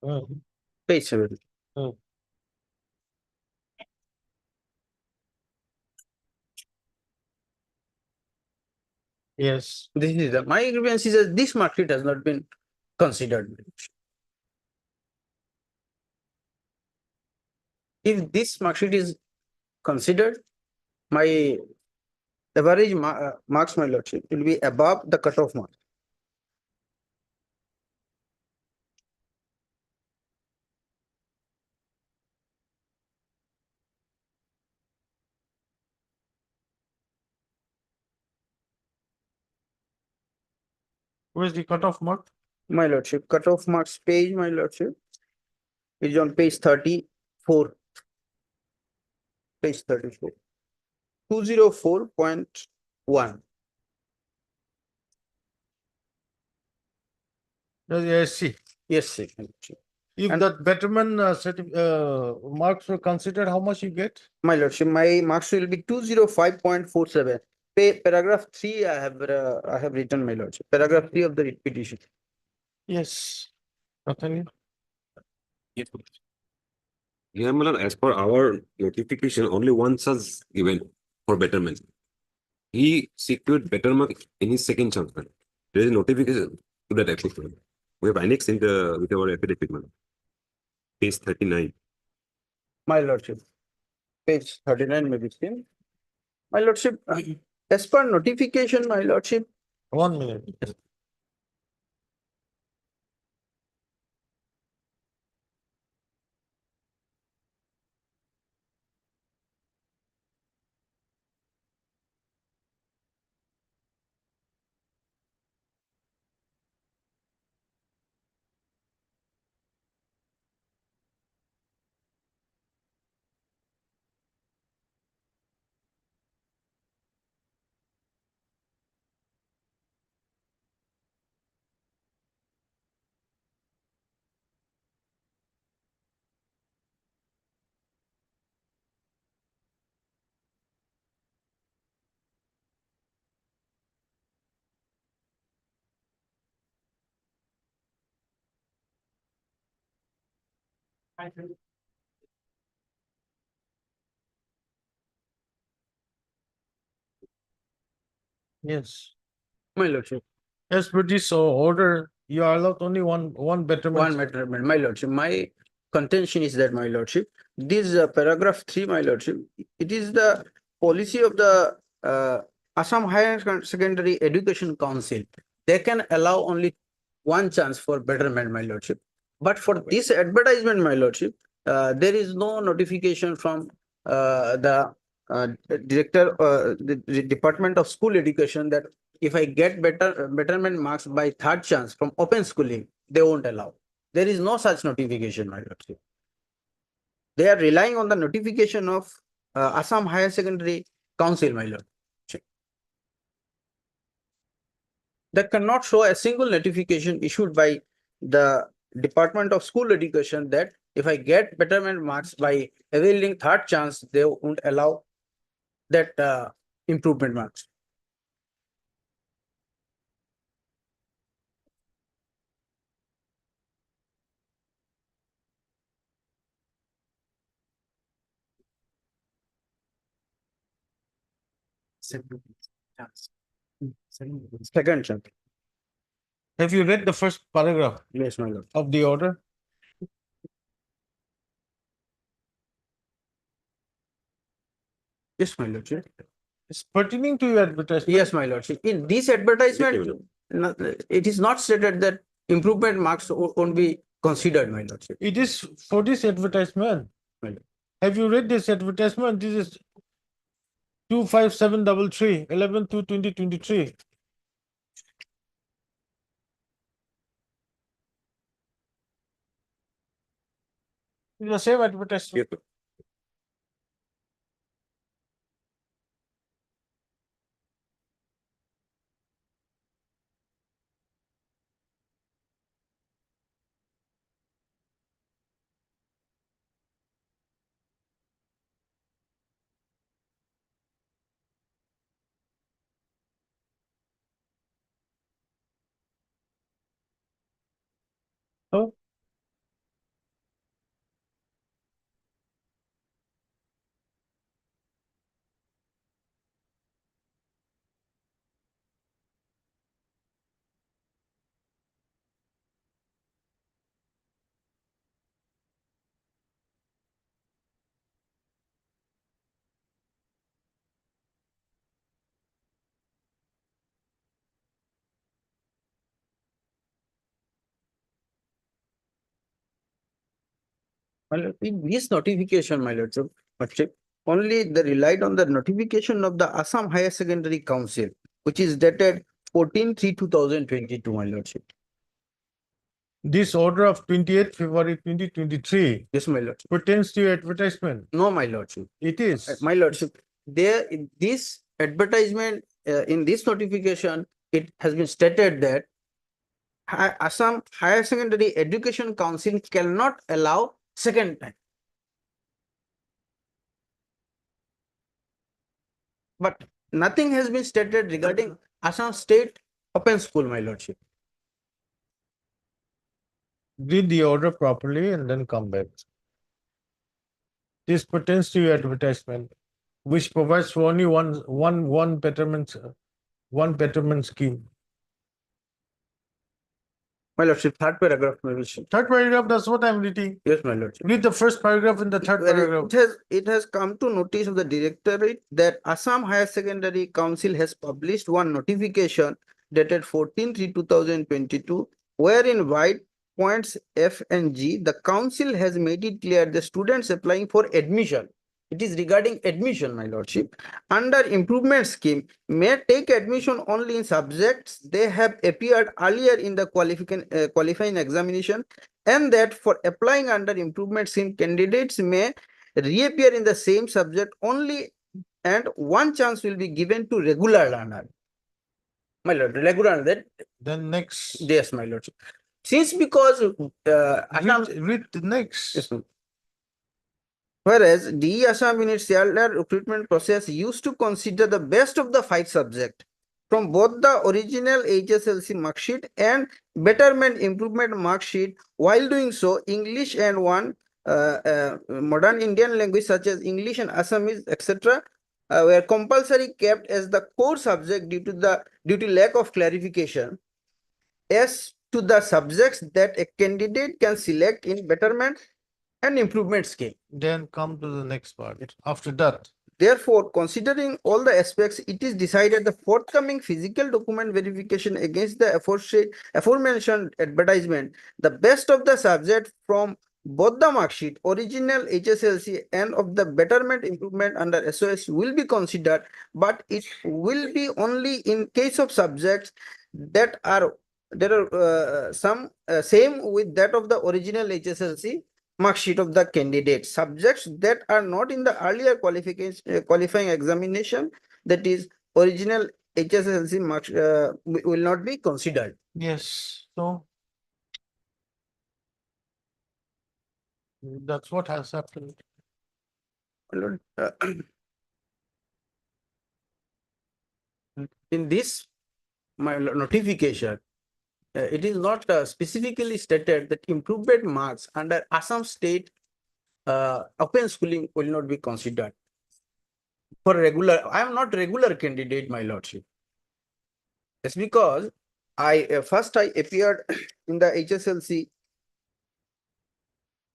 lordship. Page 17. Yes. This is the, my grievance is that this mark sheet has not been considered. If this mark sheet is considered, my average marks, my lordship, will be above the cutoff mark. Where's the cutoff mark? My lordship, cutoff marks page, my lordship, is on page 34. Page 34. 204.1. Yes, see. Yes, sir. my lordship. If And- that betterment marks were considered, how much you get? My lordship, my marks will be 205.47. Paragraph 3, I have written, my lordship. Paragraph 3 of the writ petition. Yes. Nathaniel? Yeah, Malan, as per our notification, only one was given for betterment. He secured betterment in his second chance. Man. There is a notification to that effect. Man. We have annexed in the with our affidavit, man. Page 39. My lordship, page 39 may be seen. My lordship, as per notification, my lordship. 1 minute. Yes. My lordship. As per this order, you are allowed only one betterment. One betterment, my lordship. My contention is that, my lordship, this paragraph 3, my lordship, it is the policy of the Assam Higher Secondary Education Council. They can allow only one chance for betterment, my lordship. But for this advertisement, my lordship, there is no notification from the director, the Department of School Education, that if I get betterment marks by third chance from open schooling, they won't allow. There is no such notification, my lordship. They are relying on the notification of Assam Higher Secondary Council, my lord. That cannot show a single notification issued by the Department of School Education that if I get betterment marks by availing third chance, they won't allow that improvement marks. Second chance. Have you read the first paragraph? Yes, my lord. Of the order? Yes, my lordship. It's pertaining to your advertisement. Yes, my lordship. In this advertisement, it is not stated that improvement marks won't be considered, my lordship. It is for this advertisement. Right. Have you read this advertisement? This is 25733, 11/2/2023. It's the same advertisement. Oh. My lord, in this notification, my lordship, only the relied on the notification of the Assam Higher Secondary Council, which is dated 14/3/2022, my lordship. This order of 28th February 2023 Yes, my lordship. pertains to advertisement. No, my lordship. It is. My lordship, there in this advertisement, in this notification, it has been stated that Assam Higher Secondary Education Council cannot allow second time. But nothing has been stated regarding Assam State Open School, my lordship. Read the order properly and then come back. This pertains to your advertisement, which provides for only one betterment scheme. My lordship, third paragraph, my lordship. Third paragraph, that's what I'm reading. Yes, my lordship. Read the first paragraph in the third Well, paragraph. it has come to notice of the directorate that Assam Higher Secondary Council has published one notification dated 14/3/2022, wherein white points F and G, the council has made it clear the students applying for admission. It is regarding admission, my lordship. Under improvement scheme, may take admission only in subjects they have appeared earlier in the qualifying examination, and that for applying under improvement scheme, candidates may reappear in the same subject only, and one chance will be given to regular learner. My lord, regular that. Then next. Yes, my lord. Since because read the next. Yes, whereas DE Assam in its earlier recruitment process used to consider the best of the 5 subjects from both the original HSLC mark sheet and Betterment improvement mark sheet. While doing so, English and one modern Indian language such as English and Assamese, etc., were compulsory kept as the core subject due to lack of clarification as to the subjects that a candidate can select in Betterment and improvement scheme. Then come to the next part. After that. Therefore, considering all the aspects, it is decided the forthcoming physical document verification against the aforementioned advertisement, the best of the subject from both the mark sheet, original HSLC and of the Betterment improvement under SOS will be considered, but it will be only in case of subjects that are same with that of the original HSLC mark sheet of the candidate. Subjects that are not in the earlier qualifying examination, that is original HSLC marks, will not be considered. Yes. So that's what has happened. In this my notification, it is not specifically stated that improvement marks under Assam State open schooling will not be considered for regular. I am not regular candidate, my lordship. It's because I first I appeared in the HSLC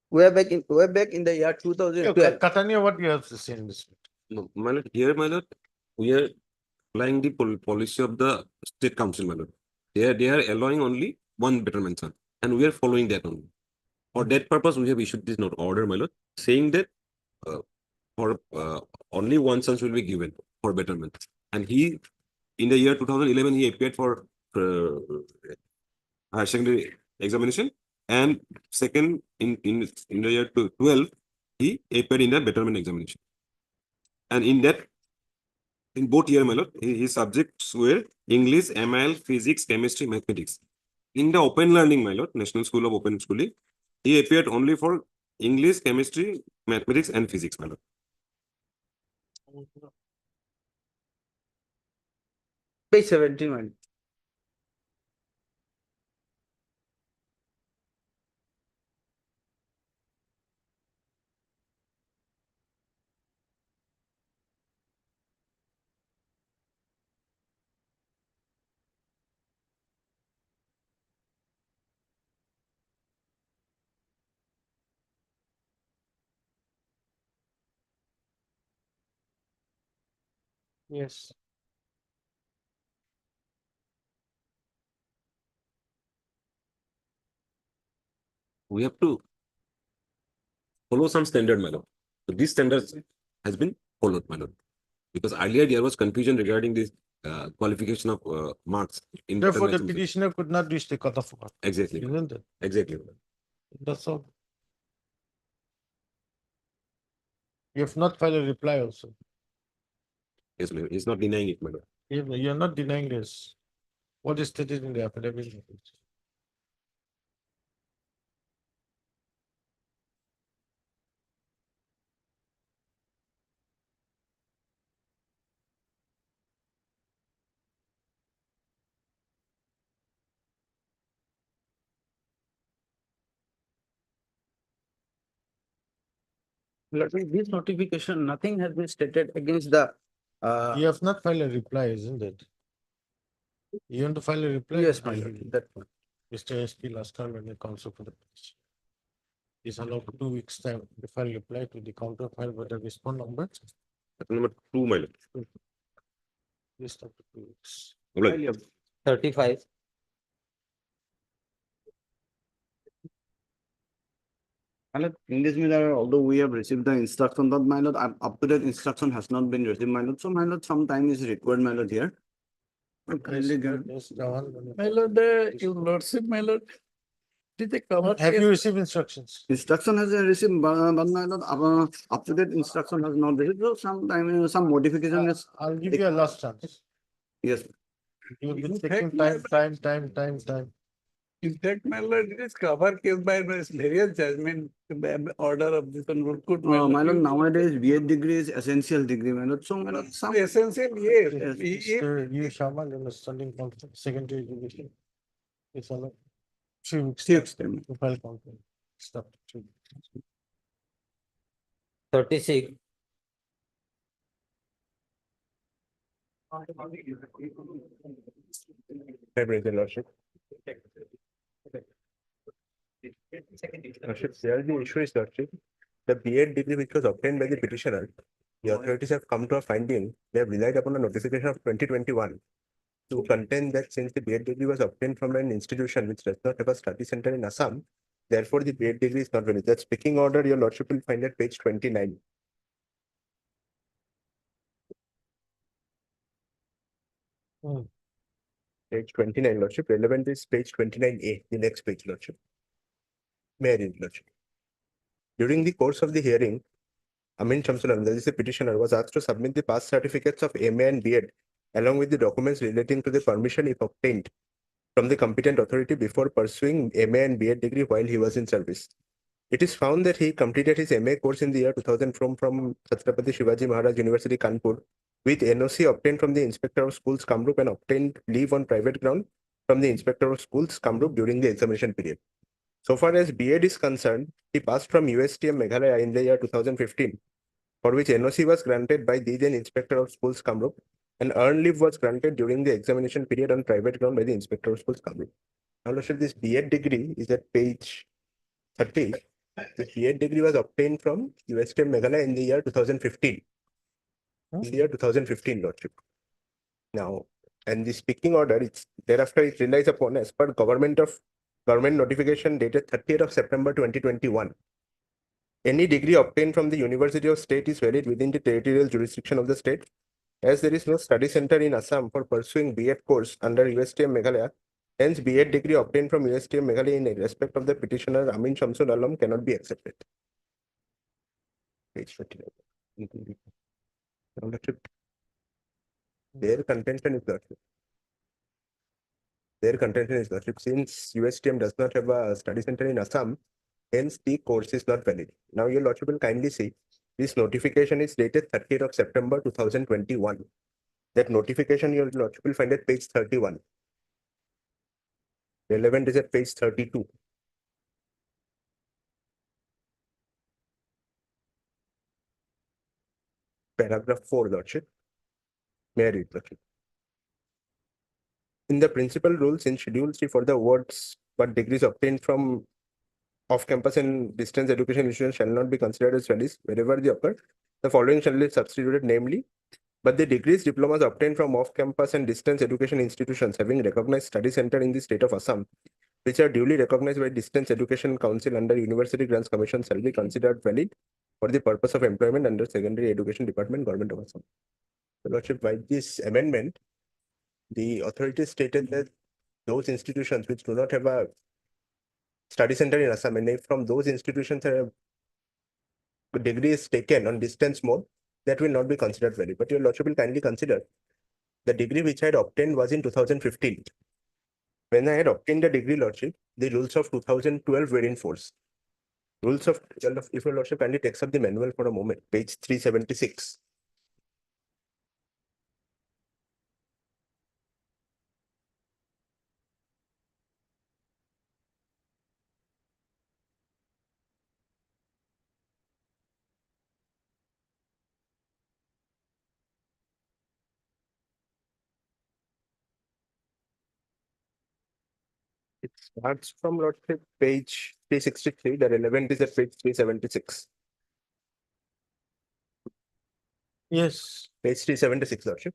way back in the year 2012. Katania, what you have to say in this? No, my lord, here, my lord, we are applying the policy of the state council, my lord. They are allowing only one betterment son, and we are following that only. For that purpose, we have issued this note order, my lord, saying that for only one son will be given for betterment. And he, in the year 2011, he appeared for higher secondary examination, and second in the year 12, he appeared in the betterment examination. And in that, in both year, my lord, his subjects were English, ML, physics, chemistry, mathematics. In the open learning, my lord, National School of Open Schooling, he appeared only for English, chemistry, mathematics, and physics, my lord. Page 17, my lord. Yes. We have to follow some standard, my lord. So this standard has been followed, my lord. Because earlier there was confusion regarding this qualification of marks. In Therefore, the examination. petitioner could not reach the cutoff mark. Exactly. Isn't it? Exactly. That's all. You have not filed a reply also. Yes, ma'am. He's not denying it, my lord. You're not denying this. What is stated in the affidavit? This notification, nothing has been stated against the. You have not filed a reply, isn't it? You want to file a reply? Yes, my lord, that one. Mr. SP last time when the counsel for the petition. Is allowed 2 weeks time to file reply to the counter file with the response number. Number 2, my lord. List of 2 weeks. Right. 35. My lord, in this matter, although we have received the instruction, that my lord, up to that instruction has not been received, my lord. So my lord, some time is required, my lord, here. Yes, My lord, your lordship, my lord. Did they cover? Have you received instructions? Instruction has been received, but my lord, up to that instruction has not received. So sometime, some modification is. I'll give you a last chance. Yes. You will be In taking fact, time. In fact, my lord, it is covered case by various judgment order of this one. Could My lord, nowadays, B.Ed degree is essential degree, my lord. So my lord, some. essential, yes. Mr. U. Sharma, in the standing counsel, secondary division. It's allowed 3 weeks. 3 weeks time. To file complaint. Stop. 3 weeks. 36. Lordship. Lordship, here the issue is, Lordship, the B.Ed degree which was obtained by the petitioner, the authorities have come to a finding, they have relied upon a notification of 2021 to contend that since the B.Ed degree was obtained from an institution which does not have a study center in Assam, therefore the B.Ed degree is not valid. That speaking order, your Lordship will find at page 29. Page 29, Lordship. Relevant is page 29A, the next page, Lordship. May I read, Lordship? During the course of the hearing, Amin Shamsulam, that is the petitioner, was asked to submit the past certificates of MA and B.Ed along with the documents relating to the permission if obtained from the competent authority before pursuing MA and B.Ed degree while he was in service. It is found that he completed his MA course in the year 2000 from Chhatrapati Shivaji Maharaj University, Kanpur, with NOC obtained from the Inspector of Schools, Kamrup, and obtained leave on private ground from the Inspector of Schools, Kamrup, during the examination period. So far as B.Ed is concerned, he passed from USTM Meghalaya in the year 2015, for which NOC was granted by the then Inspector of Schools, Kamrup, and earned leave was granted during the examination period on private ground by the Inspector of Schools, Kamrup. Now, Lordship, this B.Ed degree is at page 30. The B.Ed degree was obtained from USTM Meghalaya in the year 2015. In the year 2015, Lordship. Now, and the speaking order, thereafter it relies upon as per government notification dated 30th of September 2021. Any degree obtained from the University of State is valid within the territorial jurisdiction of the state. As there is no study center in Assam for pursuing B.Ed course under USTM Meghalaya, hence B.Ed degree obtained from USTM Meghalaya in respect of the petitioner Amin Shamsul Alam cannot be accepted. Page 29. Their contention is that since USTM does not have a study center in Assam, hence the course is not valid. Now, your Lordship will kindly see this notification is dated 30th of September 2021. That notification your Lordship will find at page 31. Relevant is at page 32. Paragraph 4, Lordship. May I read, Lordship? In the principal rules in Schedule C for the words but degrees obtained from off-campus and distance education institutions shall not be considered as valid wherever they occur. The following shall be substituted, namely, but the degrees, diplomas obtained from off-campus and distance education institutions having recognized study center in the state of Assam which are duly recognized by Distance Education Council under University Grants Commission shall be considered valid for the purpose of employment under Secondary Education Department, Government of Assam. Your Lordship, by this amendment, the authority stated that those institutions which do not have a study center in Assam, and if from those institutions a degree is taken on distance mode, that will not be considered valid. But your Lordship will kindly consider the degree which I had obtained was in 2015. When I had obtained the degree, Lordship, the rules of 2012 were in force. Rules of, if your Lordship kindly takes up the manual for a moment, page 376. It starts from Lordship, page 363. The relevant is at page 376. Yes. Page 376, Lordship.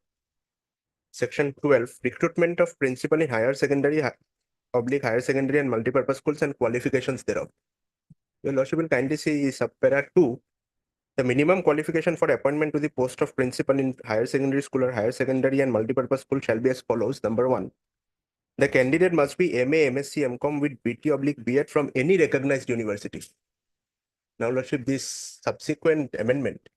Section 12, recruitment of principal in higher secondary, higher secondary and multipurpose schools and qualifications thereof. Your Lordship will kindly see subpara 2. The minimum qualification for appointment to the post of principal in higher secondary school or higher secondary and multipurpose school shall be as follows. Number 1. The candidate must be MA, MSc, MCom with BT/B.Ed from any recognized university. Now, Lordship, this subsequent amendment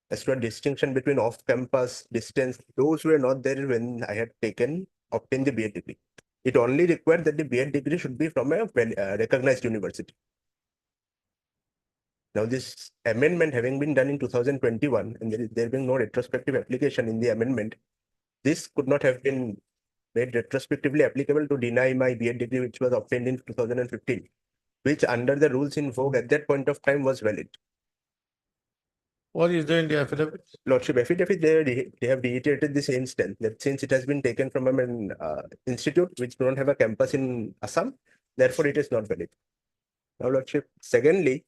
as to a distinction between off-campus, distance, those were not there when I had obtained the B.Ed degree. It only required that the B.Ed degree should be from a recognized university. Now, this amendment having been done in 2021, and there being no retrospective application in the amendment, this could not have been made retrospectively applicable to deny my B.Ed degree, which was obtained in 2015, which under the rules in vogue at that point of time was valid. What is there in the affidavit? Lordship, affidavit, they have reiterated the same stance that since it has been taken from an institute which do not have a campus in Assam, therefore it is not valid. Now, Lordship, secondly,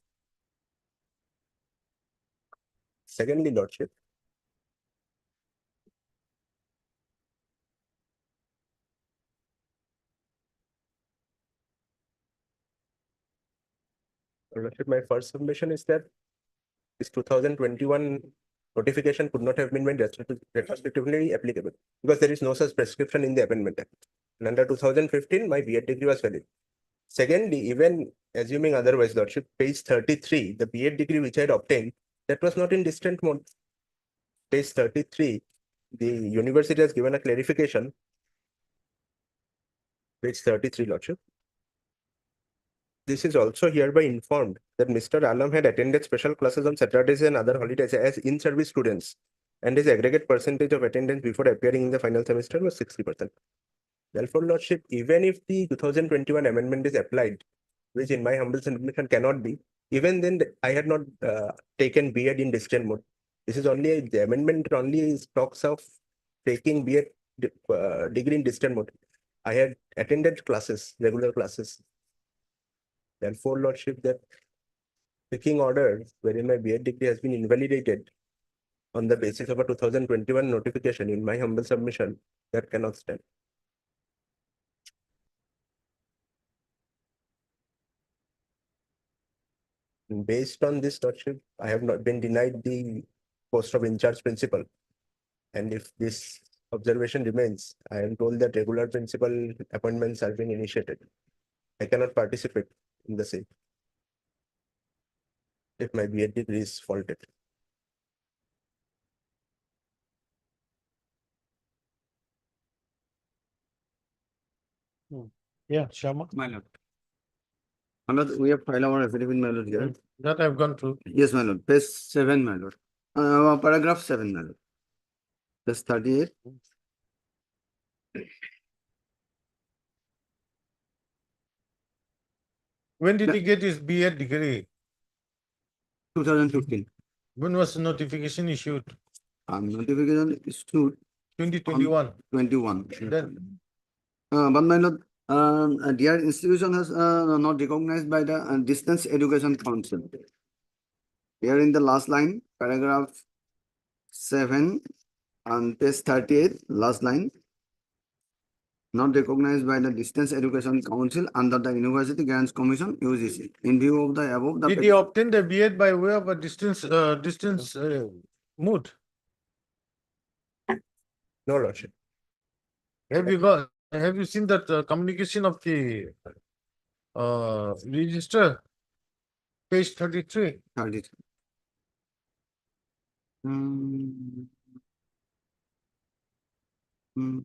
Lordship, my first submission is that this 2021 notification could not have been made retrospectively applicable because there is no such prescription in the Amendment Act. And under 2015, my B.Ed degree was valid. Secondly, even assuming otherwise, Lordship, page 33, the B.Ed degree which I had obtained, that was not in distant mode. Page 33, the university has given a clarification. Page 33, Lordship. This is also hereby informed that Mr. Alam had attended special classes on Saturdays and other holidays as in-service students, and his aggregate percentage of attendance before appearing in the final semester was 60%. Therefore, Lordship, even if the 2021 amendment is applied, which in my humble submission cannot be, even then I had not taken B.Ed in distant mode. This is only, the amendment only talks of taking B.Ed degree in distant mode. I had attended classes, regular classes. Therefore, Lordship, that picking order wherein my B.Ed degree has been invalidated on the basis of a 2021 notification in my humble submission, that cannot stand. Based on this, Lordship, I have not been denied the post of in-charge principal. And if this observation remains, I am told that regular principal appointments are being initiated. I cannot participate in the same if my B.Ed degree is faulted. Yeah, Shama. My lord. Another, we have filed our affidavit, my lord, here. That I've gone through. Yes, my lord. Page 7, my lord. Paragraph 7, my lord. Page 38. When did he get his B.Ed degree? 2015. When was the notification issued? Notification issued 2021. 21. Then, But my lord, their institution has not recognized by the Distance Education Council. Here in the last line, paragraph 7 on page 38, last line. not recognized by the Distance Education Council under the University Grants Commission UGC. In view of the above, the Did you obtain the B.Ed by way of a distance mode? No, Lordship. Have you seen that communication of the register? Page 33. 33. Hmm. Hmm.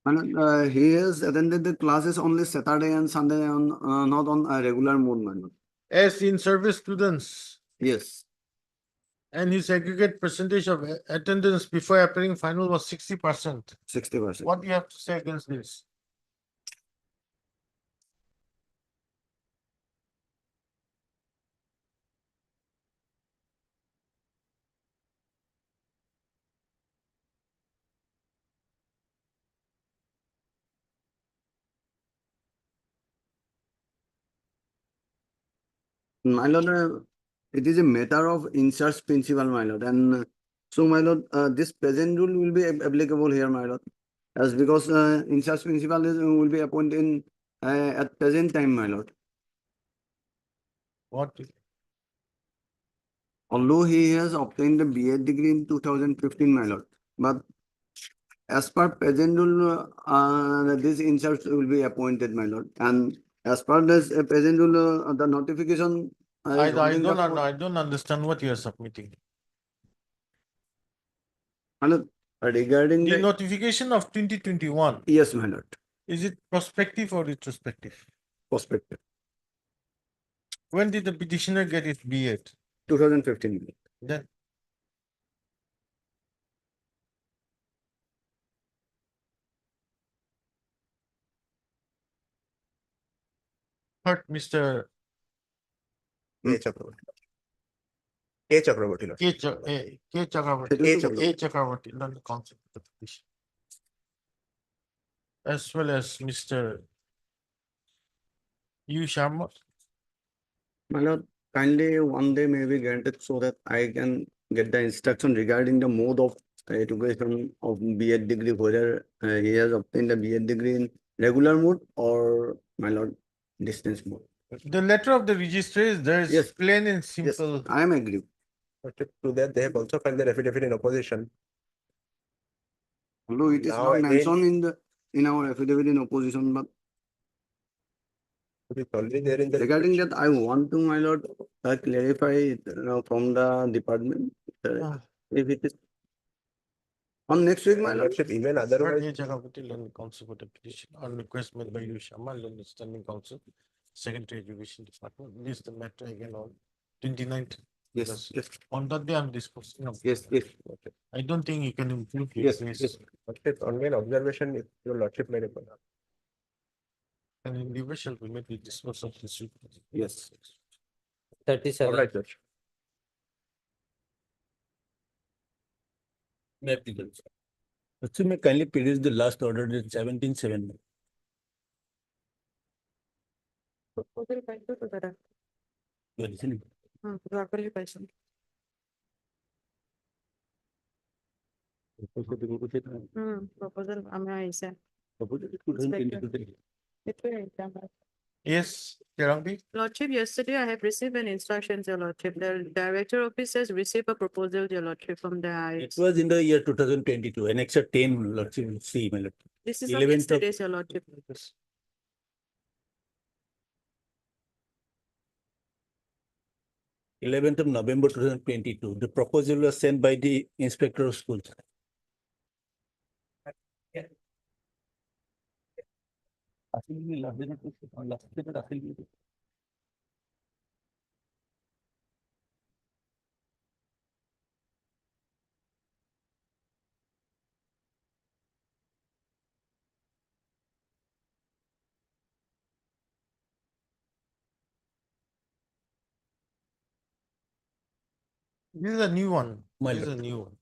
And he has attended the classes only Saturday and Sunday on not on a regular mode, madam. As in service students. Yes. And his aggregate percentage of attendance before appearing final was 60%. 60%. What do you have to say against this? My lord, it is a matter of in-charge principle, my lord, and so, my lord, this present rule will be applicable here, my lord, as because in-charge principal will be appointed in at present time, my lord. What? Although he has obtained a B.Ed degree in 2015, my lord, but as per present rule, this in-charge will be appointed, my lord, and as per this present rule, the notification. I don't understand what you are submitting. Regarding the notification of 2021. Yes, my lord. Is it prospective or retrospective? Prospective. When did the petitioner get his B.Ed? 2015. Then hurt Mr. K. Chakraborty. K. Chakraborty, Lord. K. Chakraborty. A. Chakraborty, not the concept of the petition. As well as Mr. U. Sharma. My lord, kindly one day may be granted so that I can get the instruction regarding the mode of education of B.Ed degree, whether he has obtained a B.Ed degree in regular mode or, my lord, distance mode. The letter of the registrar is there is Yes. plain and simple. Yes, I am agree. But to that, they have also filed their affidavit in opposition. Although it is Now not again- mentioned in our affidavit in opposition, but It is already there in the. regarding that, I want to, my lord, clarify from the department if it is on next week, my lord. Lordship, even Hurt otherwise, A. Chakraborty, learning council for the petition on request made by U. Sharma, learning standing council, Secretary Education Department, list the matter again on 29th. Yes, yes, On that day, I'm disposing of. yes, yes. I don't think you can improve your Yes, case. yes. Lordship, only an observation, if your Lordship may refer. An individual will make the disposal of this. Yes. 37. All right, Judge. Let's may kindly produce the last order, 17/7. Proposal filed to the You are listening? properly filed. Proposal, isa. Yes, Tirangi? Lordship, yesterday I have received an instruction, Your Lordship. The Director Office has received a proposal, Your Lordship, from the It IS. was in the year 2022, Annexure 10, Lordship, see, my lord. This is of 11th of yesterday's, Your Lordship. 11th of November 2022. The proposal was sent by the Inspector of Schools. This is a new one. My This is a lord. new one.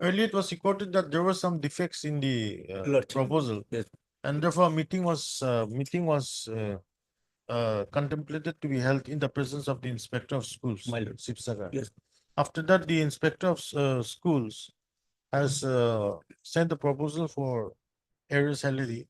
Earlier, it was reported that there were some defects in the Lordship. proposal. Yes. And therefore, meeting was contemplated to be held in the presence of the inspector of schools. My lord. Sipsagar. Yes. After that, the inspector of schools has sent the proposal for area salary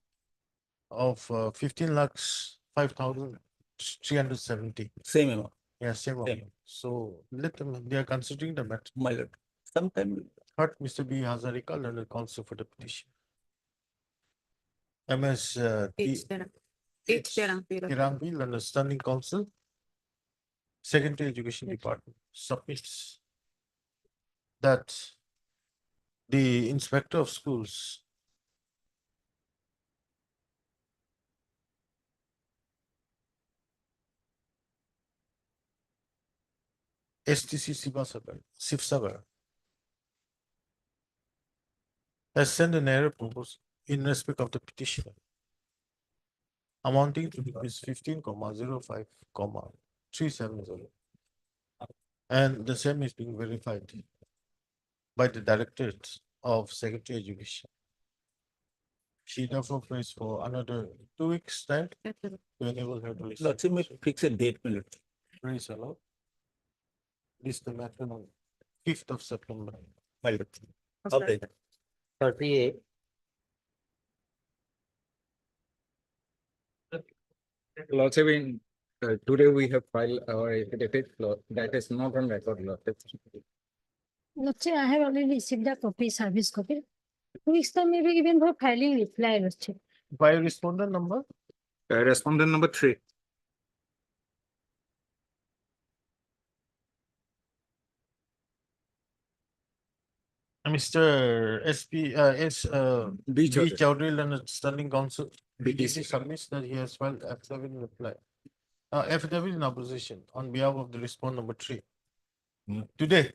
of 15 lakhs 5,370. Same amount, Yeah, same Same. amount. So let them, they are considering the matter. my lord. Sometime Heard Mr. B. Hazarika, learned counsel for the petition. MS Tirambi, learned standing counsel, Secondary Education Department submits that the inspector of schools STC Sivsagar has sent an error proposal in respect of the petitioner amounting to rupees 15,05,370. And the same is being verified by the Directorate of Secretary Education. She therefore prays for another 2 weeks time to enable her to receive. Lordship may fix a date, my lord. Praise the Lord. This is the matter on 5th of September. My lord. Okay. 38. Lordship, today we have filed our affidavit that is not on record, Lordship. Let's say I have already received the copy, service copy. 2 weeks time may be given for filing reply, Lordship. By respondent number? Respondent number 3. Mr. B. Chowdhury, Learned Standing Counsel, BTC submits that he has filed affidavit in reply. Affidavit in opposition on behalf of the respondent number 3. Today,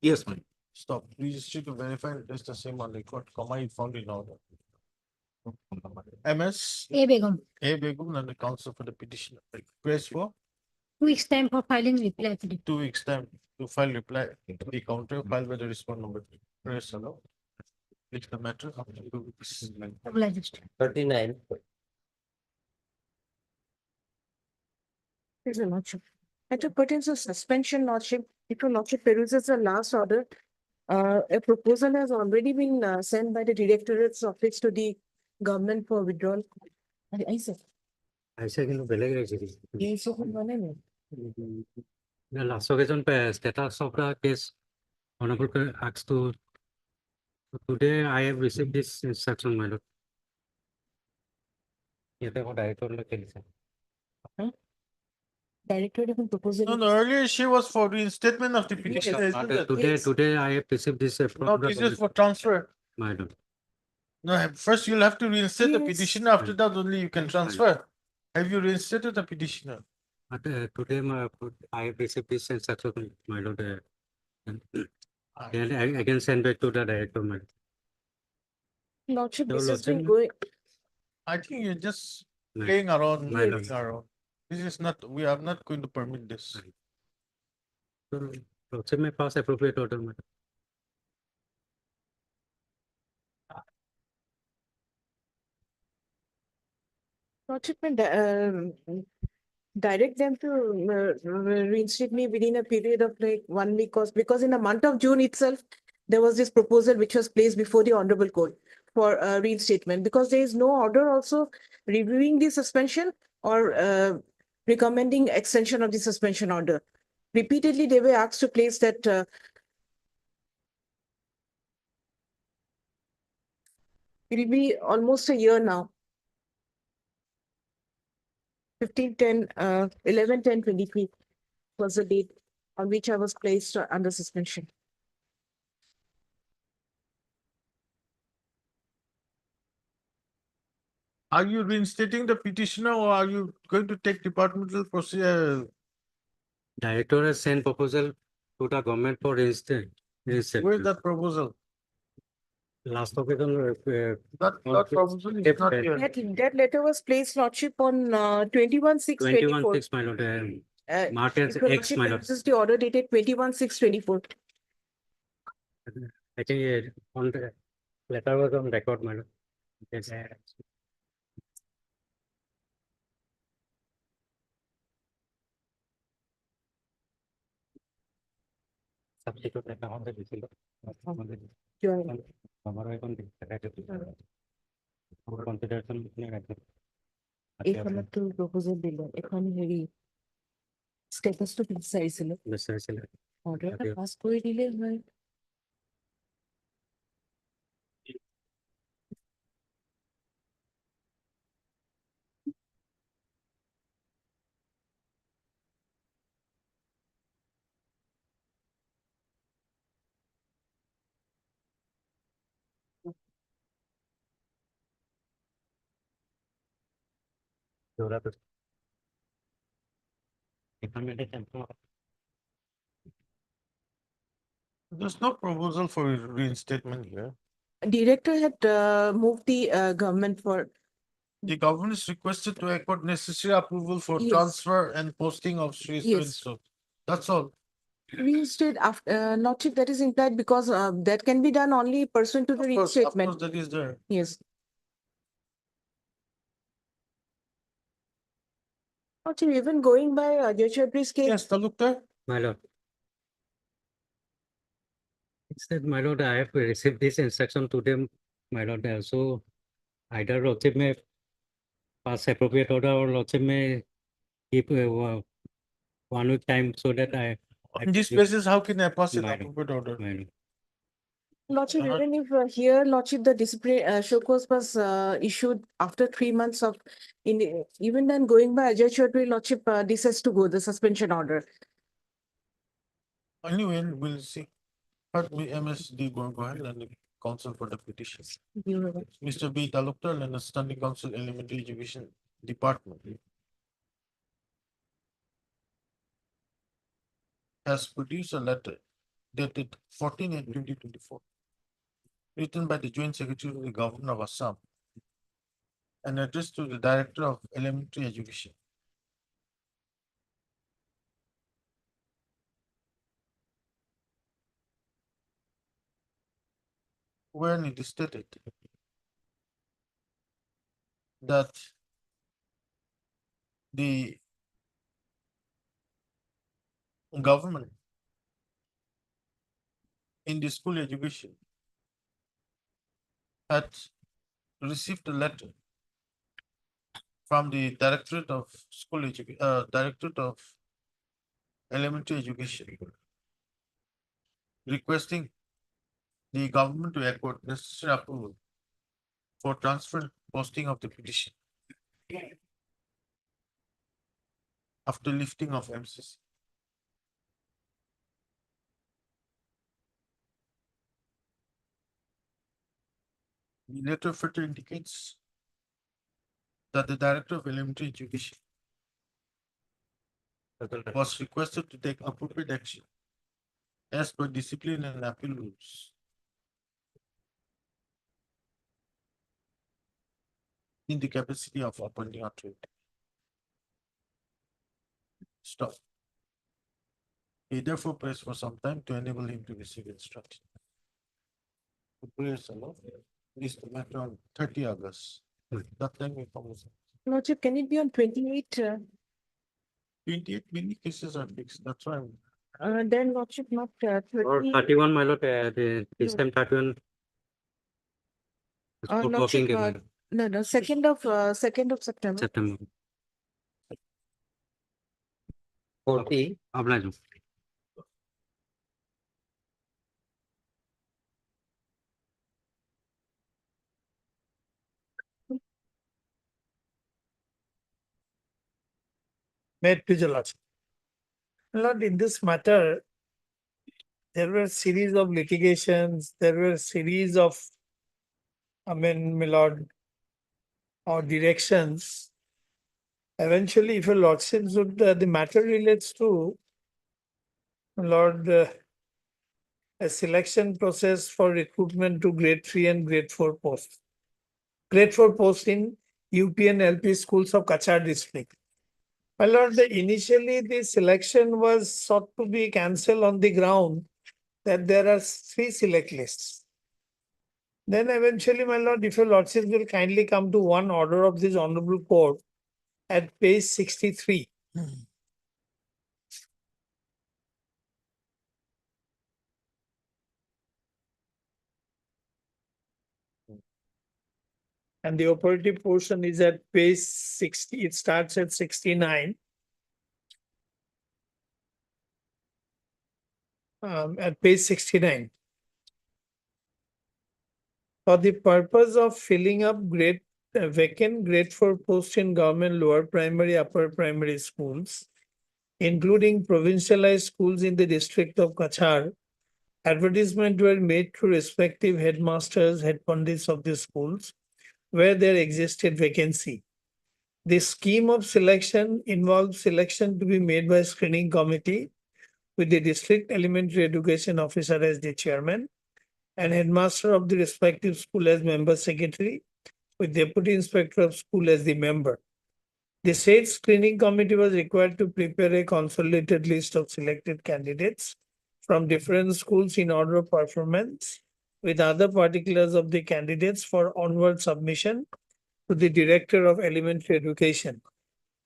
Yes, ma'am. stop. Registry to verify it is the same on record, comma, he found in order. MS A Begum, A. Begum and the counsel for the petitioner. Praise for 2 weeks time for filing reply affidavit. 2 weeks time to file reply. The counter filed by the respondent number 3. Praise the Lord. It's the matter after 2 weeks. Obliged. 39. There's a lordship. Matter pertains to suspension, lordship. If your lordship peruses the last order, a proposal has already been sent by the directorate's office to the government for withdrawal. I said. ऐसे কিন্তু বেলেগ ৰাখিছে Yes, so মানে নাই। The last occasion status of the case honorable asks to today I have received this instruction, my lord. ইয়াতে আকৌ ডাইৰেক্টৰলৈ দিছে Directorate of proposal. No, earlier she was for reinstatement of the petition. today I have received this No, this is for transfer. my lord. No, first you'll have to reinstate the Yes. petitioner. After that, only you can transfer. Have you reinstated the petitioner? But today I have received this instruction, my lord. And I can send back to the director, my lord. Lordship, No, this has been lordship. going. I think you're just My- playing around, my playing lord. around. This is not, we are not going to permit this. So, lordship may pass appropriate order, my lord. Lordship, direct them to reinstate me within a period of like 1 week, because in the month of June itself, there was this proposal which was placed before the honorable court for reinstatement, because there is no order also reviewing the suspension or recommending extension of the suspension order. Repeatedly, they were asked to place that it will be almost a year now. 11/10/23 was the date on which I was placed under suspension. Are you reinstating the petitioner or are you going to take departmental procedure? Director has sent proposal to the government for reinstate. Where's that proposal? Last occasion. That proposal is not here. That letter was placed, Lordship, on 21/6/24. 21/6, my lord. Marked as If your X, Lordship my lord. This is the order dated 21/6/24. I think on the letter was on record, my lord. Yes. Substitute একটা আমাদের দিছিল আমাদের Join. আমারও এখন consideration এখানে তো proposal দিল এখন হেৰি স্ট্যাটাসটা বিচাৰিছিল অৰ্ডাৰটা পাছ কৰি দিলে হয় There's no proposal for reinstatement here. Director had moved the government for The government is requested to accord necessary approval for Yes. transfer and posting of Sri Yes. so. That's all. reinstate after Lordship, that is implied because that can be done only pursuant to the Of course, reinstatement. that is there. Yes. Lordship, even going by Ajay Chaudhary's case. Yes, Talukdar. My lord. It's that, my lord, I have received this instruction today, my lord. So either lordship may pass appropriate order or lordship may keep 1 week time so that I. On this basis, how can I pass an My lord. appropriate order? My lord. Lordship, Uh-huh. even if here, Lordship, the discipline show cause was issued after 3 months of, even then going by Ajay Chaudhary, Lordship, this has to go, the suspension order. Anyway, we'll see. But we MSD go ahead and the counsel for the petition. Mr. B. Talukdar and the Standing Council Elementary Education Department has produced a letter dated 14/8/2024, written by the Joint Secretary of the Governor of Assam and addressed to the Director of Elementary Education. Wherein it is stated that the government in the school education had received a letter from the Directorate of School Education, Directorate of Elementary Education, requesting the government to accord necessary approval for transfer and posting of the petition after lifting of MCC. The letter further indicates that the Director of Elementary Education was requested to take appropriate action as per discipline and appeal rules in the capacity of appointing authority. Stop. He therefore prays for some time to enable him to receive instruction. The prayers alone is the matter on 30 August. That time we come. Lordship, can it be on 28? 28 many cases are fixed. That's why. Then Lordship, not 30. Or 31, my lord, this time 31. It's Lordship, working again, no, 2nd of September. September. 40. Abla. May it please your lordship. Lord, in this matter, there were series of litigations, there were series of, my lord, or directions. Eventually, if your lordship would, the matter relates to, my lord, a selection process for recruitment to grade 3 and grade 4 posts. Grade 4 posts in UP and LP schools of Kachar district. My lord, initially the selection was sought to be cancelled on the ground that there are 3 select lists. Then eventually, my lord, if your lordship will kindly come to one order of this honorable court at page 63. And the operative portion is at page 60, it starts at 69. At page 69. For the purpose of filling up vacant grade 4 posts in government lower primary, upper primary schools, including provincialized schools in the district of Kachar, advertisements were made to respective headmasters, head pandits of the schools where there existed vacancy. The scheme of selection involves selection to be made by screening committee with the district elementary education officer as the chairman and headmaster of the respective school as member secretary with deputy inspector of school as the member. The said screening committee was required to prepare a consolidated list of selected candidates from different schools in order of performance with other particulars of the candidates for onward submission to the director of elementary education.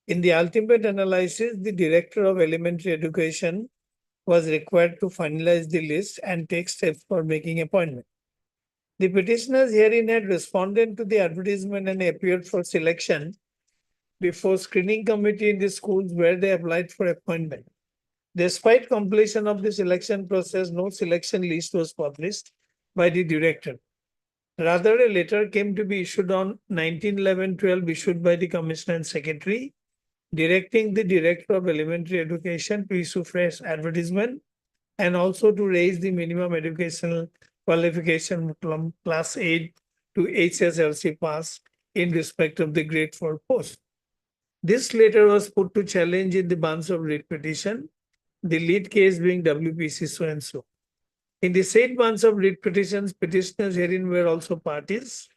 In the ultimate analysis, the director of elementary education was required to finalize the list and take steps for making appointment. The petitioners herein had responded to the advertisement and appeared for selection before screening committee in the schools where they applied for appointment. Despite completion of the selection process, no selection list was published by the director. Rather, a letter came to be issued on 19/11/12 issued by the commissioner and secretary directing the director of elementary education to issue fresh advertisement and also to raise the minimum educational qualification from class 8 to HSLC pass in respect of the grade 4 post. This letter was put to challenge in the bunch of writ petition, the lead case being WPC so-and-so. In the said bunch of writ petitions, petitioners herein were also parties.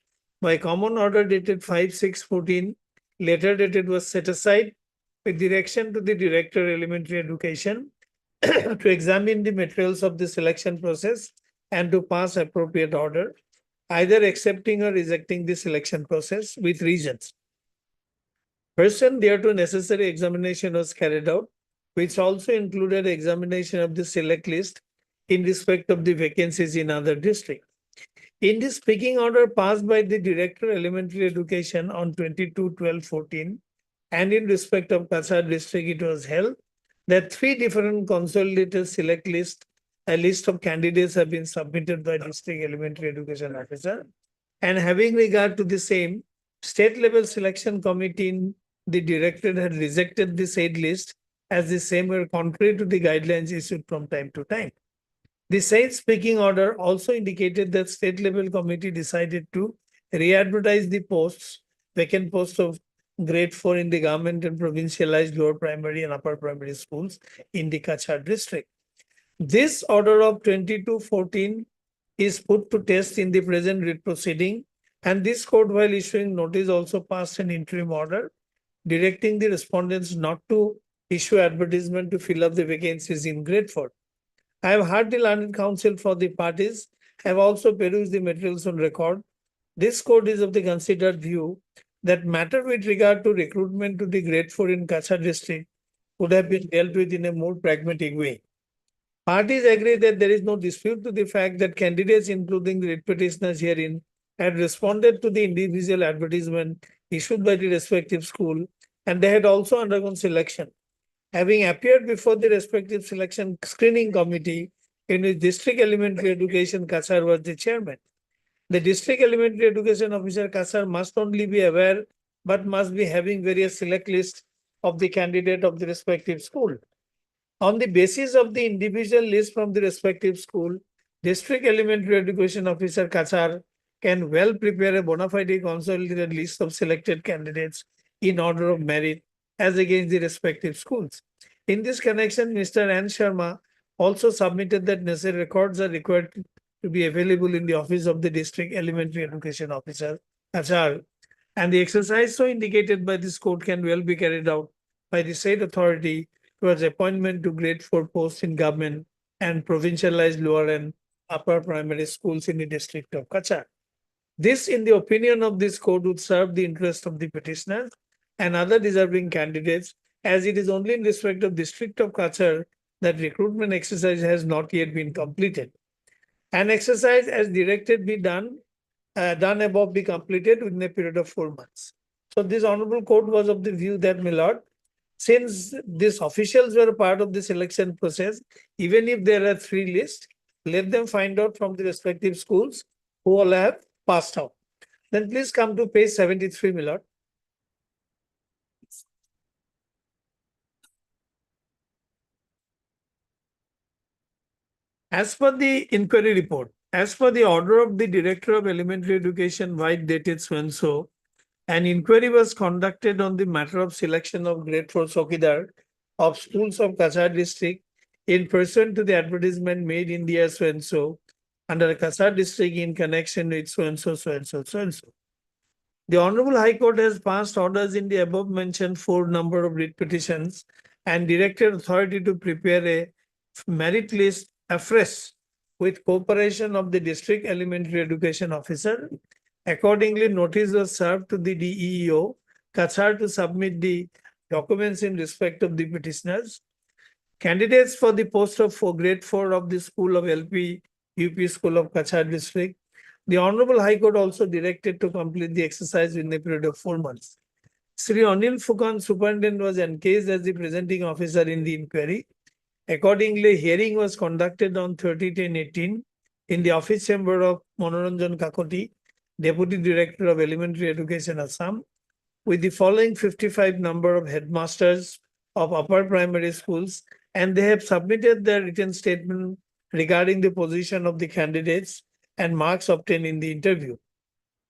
By common order dated 5/6/14, letter dated was set aside with direction to the Director Elementary Education to examine the materials of the selection process and to pass appropriate order, either accepting or rejecting the selection process with reasons. Pursuant thereto, necessary examination was carried out, which also included examination of the select list in respect of the vacancies in other districts. In the speaking order passed by the Director Elementary Education on 22/12/14, and in respect of Kasar district, it was held that 3 different consolidated select list, a list of candidates have been submitted by district elementary education officer. And having regard to the same, state level selection committee in the directorate had rejected the said list as the same were contrary to the guidelines issued from time to time. The said speaking order also indicated that state level committee decided to re-advertise the posts, vacant posts of grade 4 in the government and provincialized lower primary and upper primary schools in the Kachar district. This order of 22/14 is put to test in the present writ proceeding, and this court, while issuing notice, also passed an interim order directing the respondents not to issue advertisement to fill up the vacancies in grade 4. I have heard the learned counsel for the parties have also perused the materials on record. This court is of the considered view that matter with regard to recruitment to the grade 4 in Kachar district would have been dealt with in a more pragmatic way. Parties agree that there is no dispute to the fact that candidates, including the writ petitioners herein, had responded to the individual advertisement issued by the respective school, and they had also undergone selection. Having appeared before the respective selection screening committee, in which District Elementary Education Kasar was the chairman. The District Elementary Education Officer Kasar must only be aware, but must be having various select lists of the candidate of the respective school. On the basis of the individual list from the respective school, District Elementary Education Officer Kasar can well prepare a bona fide consolidated list of selected candidates in order of merit as against the respective schools. In this connection, Mr. N. Sharma also submitted that necessary records are required to be available in the office of the District Elementary Education Officer, Kachar, and the exercise so indicated by this court can well be carried out by the said authority towards appointment to grade 4 posts in government and provincialized lower and upper primary schools in the district of Kachar. This, in the opinion of this court, would serve the interest of the petitioners and other deserving candidates, as it is only in respect of district of Kachar that recruitment exercise has not yet been completed. An exercise as directed be done done above be completed within a period of 4 months. So this honorable court was of the view that, my lord, since these officials were part of the selection process, even if there are 3 lists, let them find out from the respective schools who all have passed out. Then please come to page 73, my lord. As per the inquiry report, as per the order of the Director of Elementary Education, White dated so and so, an inquiry was conducted on the matter of selection of grade 4 Sokidar of schools of Kasar district in pursuant to the advertisement made in the year so and so under Kasar district in connection with so and so, so and so, so and so. The Honorable High Court has passed orders in the above mentioned 4 number of writ petitions and directed authority to prepare a merit list afresh with cooperation of the district elementary education officer. Accordingly, notice was served to the DEO, Kachar, to submit the documents in respect of the petitioners. Candidates for the post of grade 4 of the School of LP UP School of Kachar district. The Honorable High Court also directed to complete the exercise in a period of 4 months. Sri Anil Fukan, Superintendent, was engaged as the presenting officer in the inquiry. Accordingly, hearing was conducted on 30/10/18 in the office chamber of Manoranjan Kakoti, Deputy Director of Elementary Education, Assam, with the following 55 number of headmasters of upper primary schools, and they have submitted their written statement regarding the position of the candidates and marks obtained in the interview.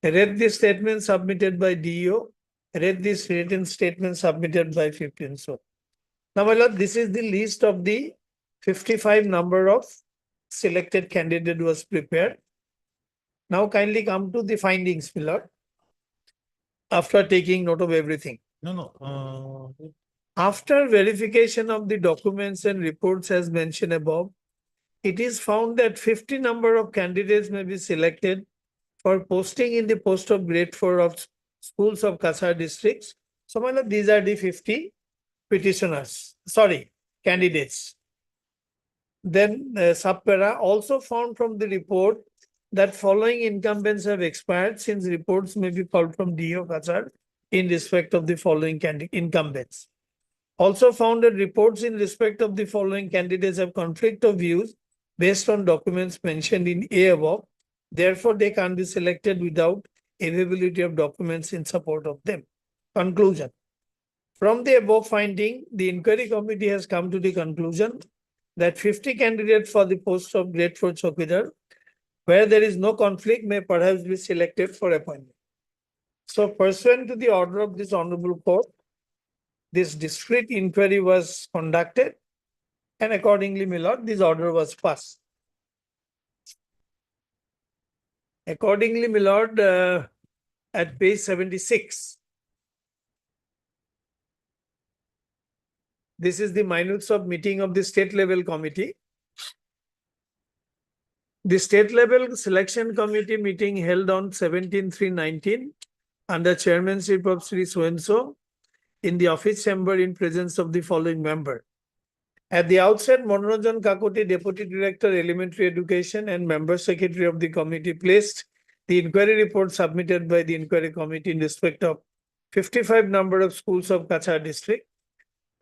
Read the statement submitted by DEO, read this written statement submitted by 15. So, now, my lord, this is the list of the 55 number of selected candidate was prepared. Now, kindly come to the findings, my lord, after taking note of everything. No. After verification of the documents and reports as mentioned above, it is found that 50 number of candidates may be selected for posting in the post of grade 4 of schools of Kasar districts. So, my lord, these are the 50 petitioners, candidates. Then subpara also found from the report that following incumbents have expired, since reports may be called from DO Kasar in respect of the following incumbents. Also found that reports in respect of the following candidates have conflict of views based on documents mentioned in A above. Therefore, they can't be selected without availability of documents in support of them. Conclusion. From the above finding, the inquiry committee has come to the conclusion that 50 candidates for the post of grade 4 Chokidar, where there is no conflict, may perhaps be selected for appointment. So, pursuant to the order of this Honorable Court, this discreet inquiry was conducted, and accordingly, my lord, this order was passed. Accordingly, my lord, at page 76, this is the minutes of meeting of the state level committee. The state level selection committee meeting held on 17/3/19 under chairmanship of Sri So-and-so in the office chamber in presence of the following member. At the outset, Manoranjan Kakoti, Deputy Director, Elementary Education and Member Secretary of the committee, placed the inquiry report submitted by the inquiry committee in respect of 55 number of schools of Kachar district.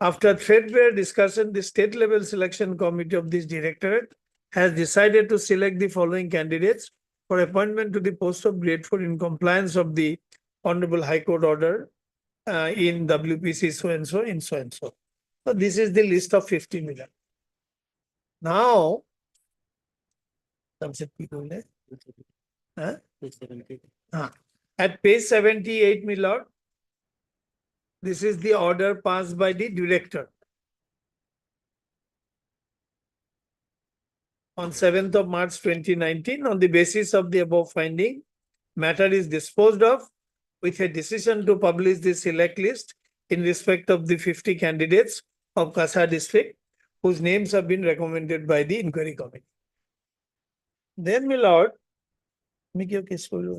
After threadbare discussion, the state level selection committee of this directorate has decided to select the following candidates for appointment to the post of grade 4 in compliance of the Honorable High Court order in WPC so-and-so in so-and-so. So this is the list of 50 million. Now, at page 78, my lord, this is the order passed by the director. On 7th of March 2019, on the basis of the above finding, matter is disposed of with a decision to publish the select list in respect of the 50 candidates of Kasar district whose names have been recommended by the inquiry committee. Then, my lord, make your case for you.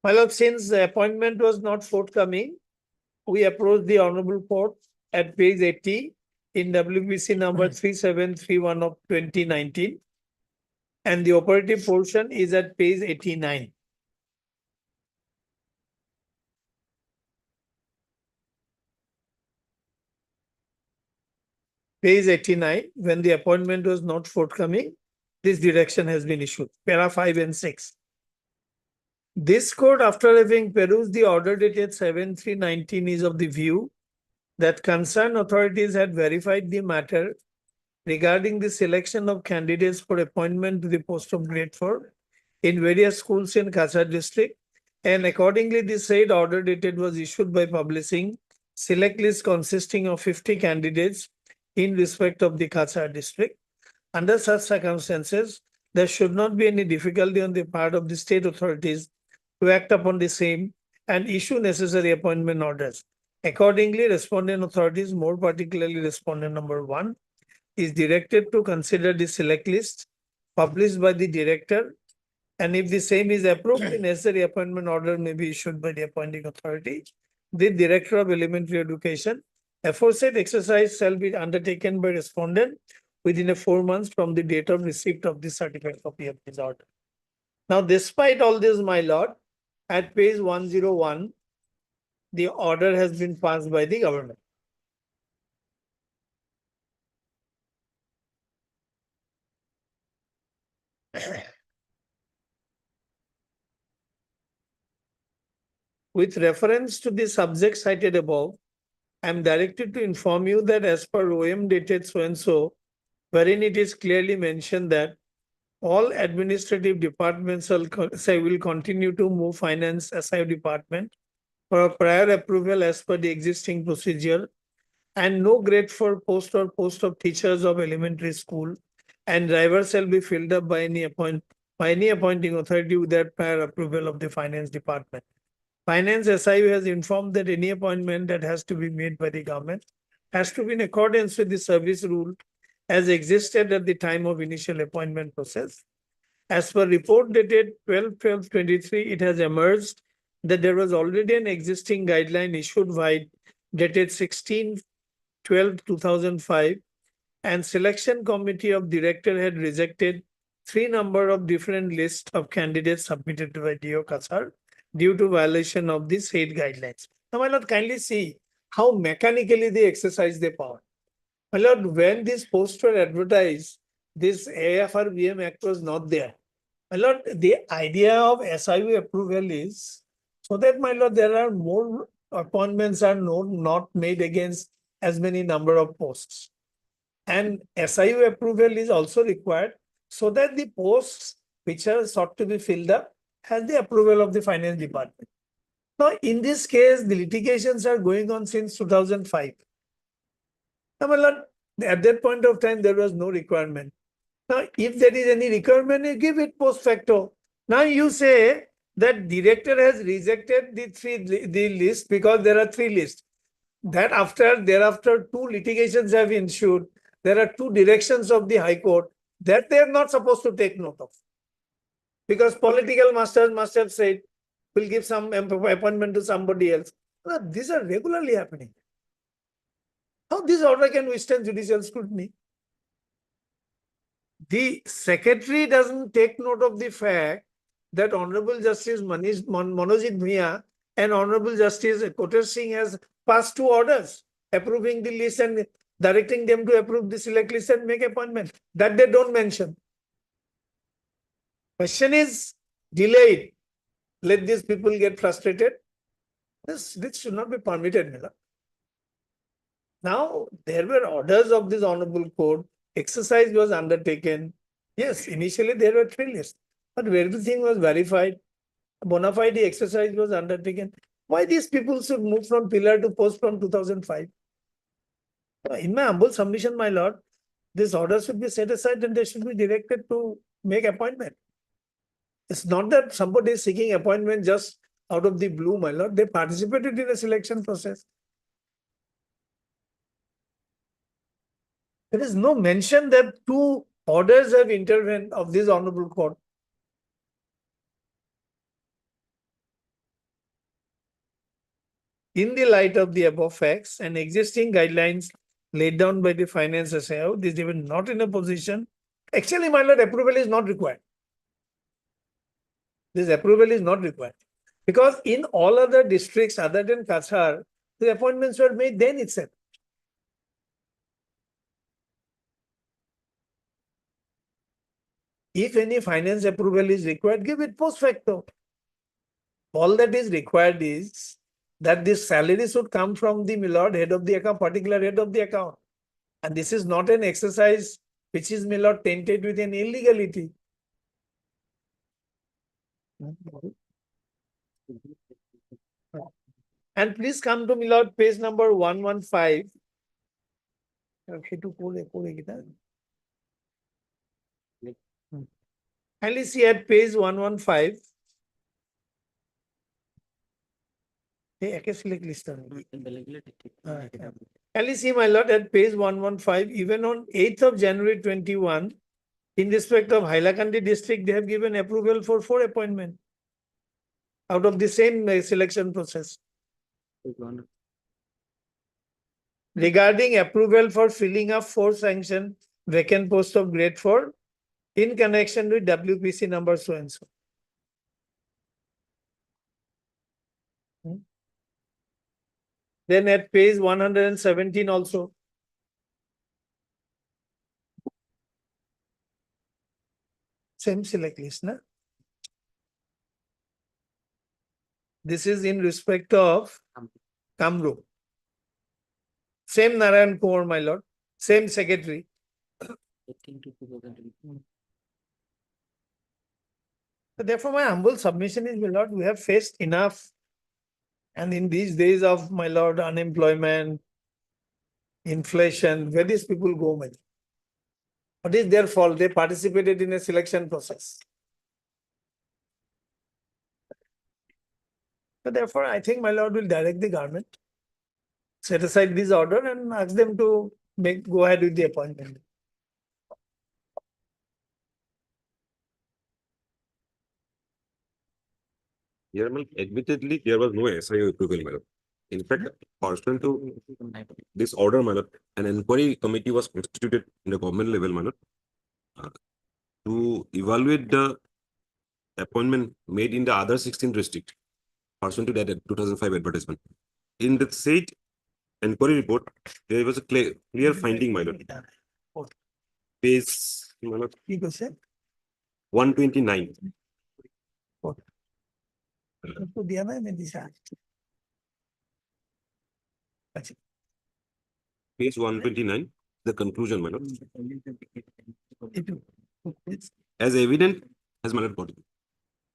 My lord, since the appointment was not forthcoming, we approached the Honorable Court at page 80 in WBC number 3731 of 2019. And the operative portion is at page 89. Page 89, when the appointment was not forthcoming, this direction has been issued, para 5 and 6. This court, after having perused the order dated 7/3/19, is of the view that concerned authorities had verified the matter regarding the selection of candidates for appointment to the post of grade 4 in various schools in Kasar district, and accordingly the said order dated was issued by publishing select list consisting of 50 candidates in respect of the Kasar district. Under such circumstances, there should not be any difficulty on the part of the state authorities to act upon the same and issue necessary appointment orders. Accordingly, respondent authorities, more particularly respondent number 1, is directed to consider the select list published by the director, and if the same is approved, the necessary appointment order may be issued by the appointing authority. The Director of Elementary Education. Aforesaid exercise shall be undertaken by respondent within 4 months from the date of receipt of the certified copy of this order. Now, despite all this, my lord, at page 101, the order has been passed by the government. With reference to the subject cited above, I am directed to inform you that as per OM dated so and so, wherein it is clearly mentioned that all administrative departments will continue to move finance SIO department for a prior approval as per the existing procedure, and no grade 4 post or post of teachers of elementary school and drivers shall be filled up by any appointing authority without prior approval of the finance department. Finance SIU has informed that any appointment that has to be made by the government has to be in accordance with the service rule as existed at the time of initial appointment process. As per report dated 12/12/23, it has emerged that there was already an existing guideline issued by dated 16/12/2005, and selection committee of director had rejected 3 number of different lists of candidates submitted by DO Kasar due to violation of the said guidelines. Now, my lord, kindly see how mechanically they exercise their power. My lord, when this posts were advertised, this AFR-VM Act was not there. My lord, the idea of SIU approval is so that, my lord, there are more appointments are not made against as many number of posts. And SIU approval is also required so that the posts which are sought to be filled up has the approval of the finance department. Now, in this case, the litigations are going on since 2005. Now, my lord, at that point of time, there was no requirement. Now, if there is any requirement, you give it post facto. Now, you say that director has rejected the list because there are 3 lists. That thereafter 2 litigations have ensued. There are 2 directions of the High Court that they are not supposed to take note of. Because political masters must have said, we'll give some appointment to somebody else. Now, these are regularly happening. How this order can withstand judicial scrutiny? The secretary doesn't take note of the fact that Honorable Justice Manojit Bhuiyan and Honorable Justice Kotar Singh has passed 2 orders approving the list and directing them to approve the select list and make appointment. That they don't mention. Question is delayed. Let these people get frustrated. This should not be permitted, Mila. Now, there were orders of this Honorable Court. Exercise was undertaken. Yes, initially there were 3 lists, but everything was verified. Bona fide exercise was undertaken. Why these people should move from pillar to post from 2005? In my humble submission, my lord, this order should be set aside and they should be directed to make appointment. It's not that somebody is seeking appointment just out of the blue, my lord. They participated in a selection process. There is no mention that 2 orders have intervened of this Honorable Court. In the light of the above facts and existing guidelines laid down by the finance SIO. They were not in a position. Actually, my lord, approval is not required. This approval is not required. Because in all other districts other than Kachar, the appointments were made then itself. If any finance approval is required, give it post facto. All that is required is that this salary should come from the Milord head of the account, particular head of the account. And this is not an exercise which is Milord tainted with an illegality. And please come to Milord page number 115. Kindly see at page 115. Kindly see, my lord, at page 115, even on 8th of January 21, in respect of Hailakandi district, they have given approval for 4 appointments out of the same selection process. Regarding approval for filling up 4 sanctioned vacant post of grade 4 in connection with WPC number so and so. Then at page 117 also. Same select list, na? This is in respect of Kamru. Same Narayan Kumar, my lord. Same secretary. Therefore, my humble submission is, my lord, we have faced enough. And in these days of, my lord, unemployment, inflation, where these people go, my lord? What is their fault? They participated in a selection process. So therefore, I think my lord will direct the government, set aside this order and ask them to go ahead with the appointment. Here, admittedly, there was no SIO approval, madam. In fact, pursuant to this order, madam, an inquiry committee was constituted in the government level, madam, to evaluate the appointment made in the other 16 districts, pursuant to that 2005 advertisement. In the said inquiry report, there was a clear finding, my lord. Page 129. Page 129, the conclusion, my lord. As evident, as my lord body.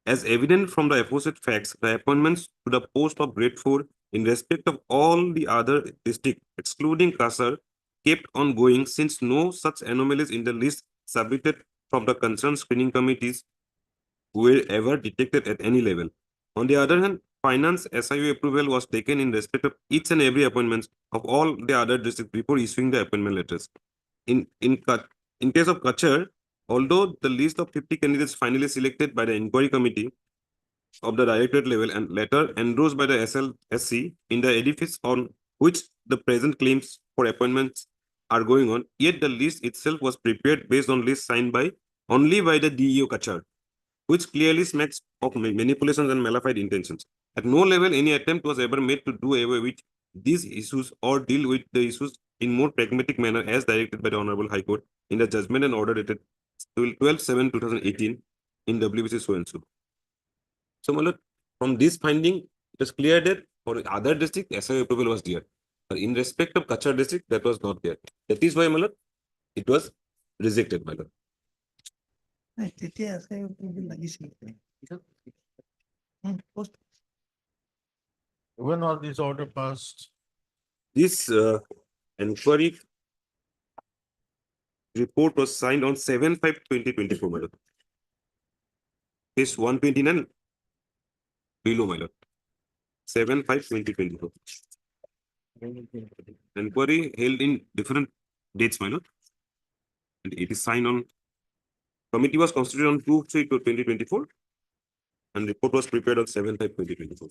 As evident from the aforesaid facts, the appointments to the post of grade 4 in respect of all the other districts, excluding Kasar, kept on going since no such anomalies in the list submitted from the concerned screening committees were ever detected at any level. On the other hand, finance SIO approval was taken in respect of each and every appointments of all the other districts before issuing the appointment letters. In case of Kachar, although the list of 50 candidates finally selected by the inquiry committee of the directorate level and later endorsed by the SLSC in the edifice on which the present claims for appointments are going on, yet the list itself was prepared based on list signed by only by the DEO Kachar, which clearly smacks of manipulations and malified intentions. At no level any attempt was ever made to do away with these issues or deal with the issues in more pragmatic manner as directed by the Honorable High Court in the judgment and order dated 12/7/2018 in WBC so and so. So, Malad, from this finding, it was clear that for other district, SIO approval was there. But in respect of Kachar district, that was not there. That is why, Malad, it was rejected, Malad. When was this order passed? This inquiry report was signed on 7/5/2024, my lord. Page 129 below, my lord. 7/5/2024. Inquiry held in different dates, my lord. And it is signed on. Committee was constituted on 2/3/2024, and report was prepared on 7/5/2024.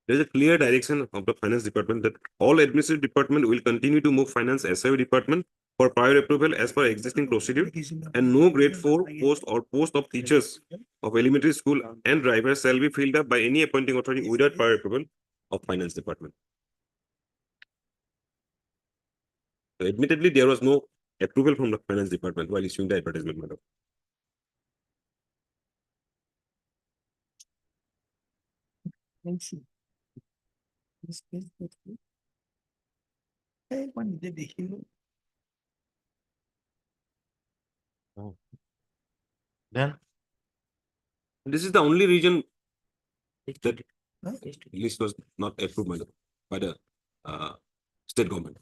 There's a clear direction of the finance department that all administrative department will continue to move finance SIO department for prior approval as per existing procedure, and no grade 4 post or post of teachers of elementary school and drivers shall be filled up by any appointing authority without prior approval of finance department. So admittedly, there was no approval from the finance department while issuing the advertisement, madam. Then This is the only reason that list was not approved, madam, by the state government.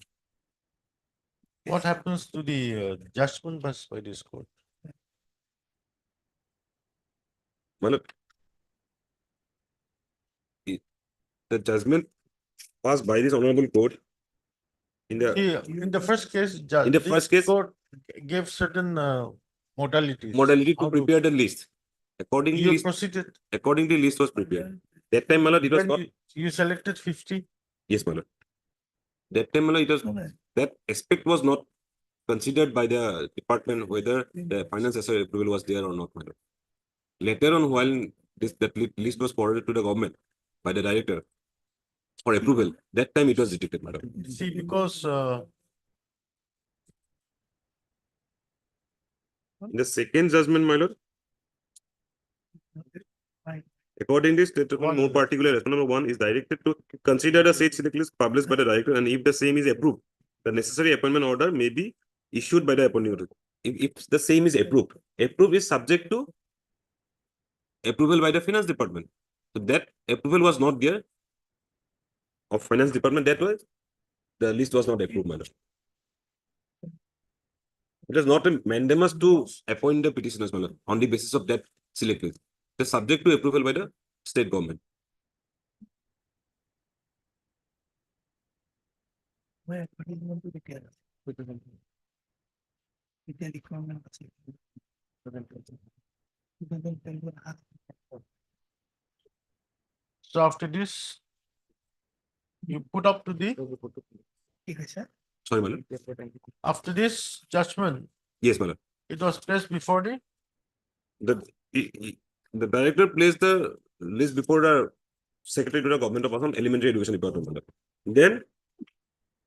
what happens to the judgment passed by this court? Madam, the judgment passed by this honorable court in the See, in the first case, in the first case, court gave certain modalities. modality to How prepare the list. Accordingly, You list, proceeded. accordingly, list was prepared. That time, Malad, it was When not. you selected 50. Yes, Malad. That time, Malad, it was that aspect was not considered by the department whether the finance assessor approval was there or not, Malad. Later on, while that list was forwarded to the government by the director for approval, that time it was detected, madam. See, because In the second judgment, my lord, according to this, more particular, response number 1 is directed to consider the said select list published by the director, and if the same is approved, the necessary appointment order may be issued by the appointing authority. If the same is approved, approved is subject to approval by the finance department. So that approval was not there of finance department. That was the list was not approved, madam. It is not a mandamus to appoint the petitioners, madam, on the basis of that select list. It is subject to approval by the state government. so after this, you put up to the Sorry, madam. after this judgment, Yes, madam. it was placed before The director placed the list before the secretary to the government of Assam elementary education department, madam. Then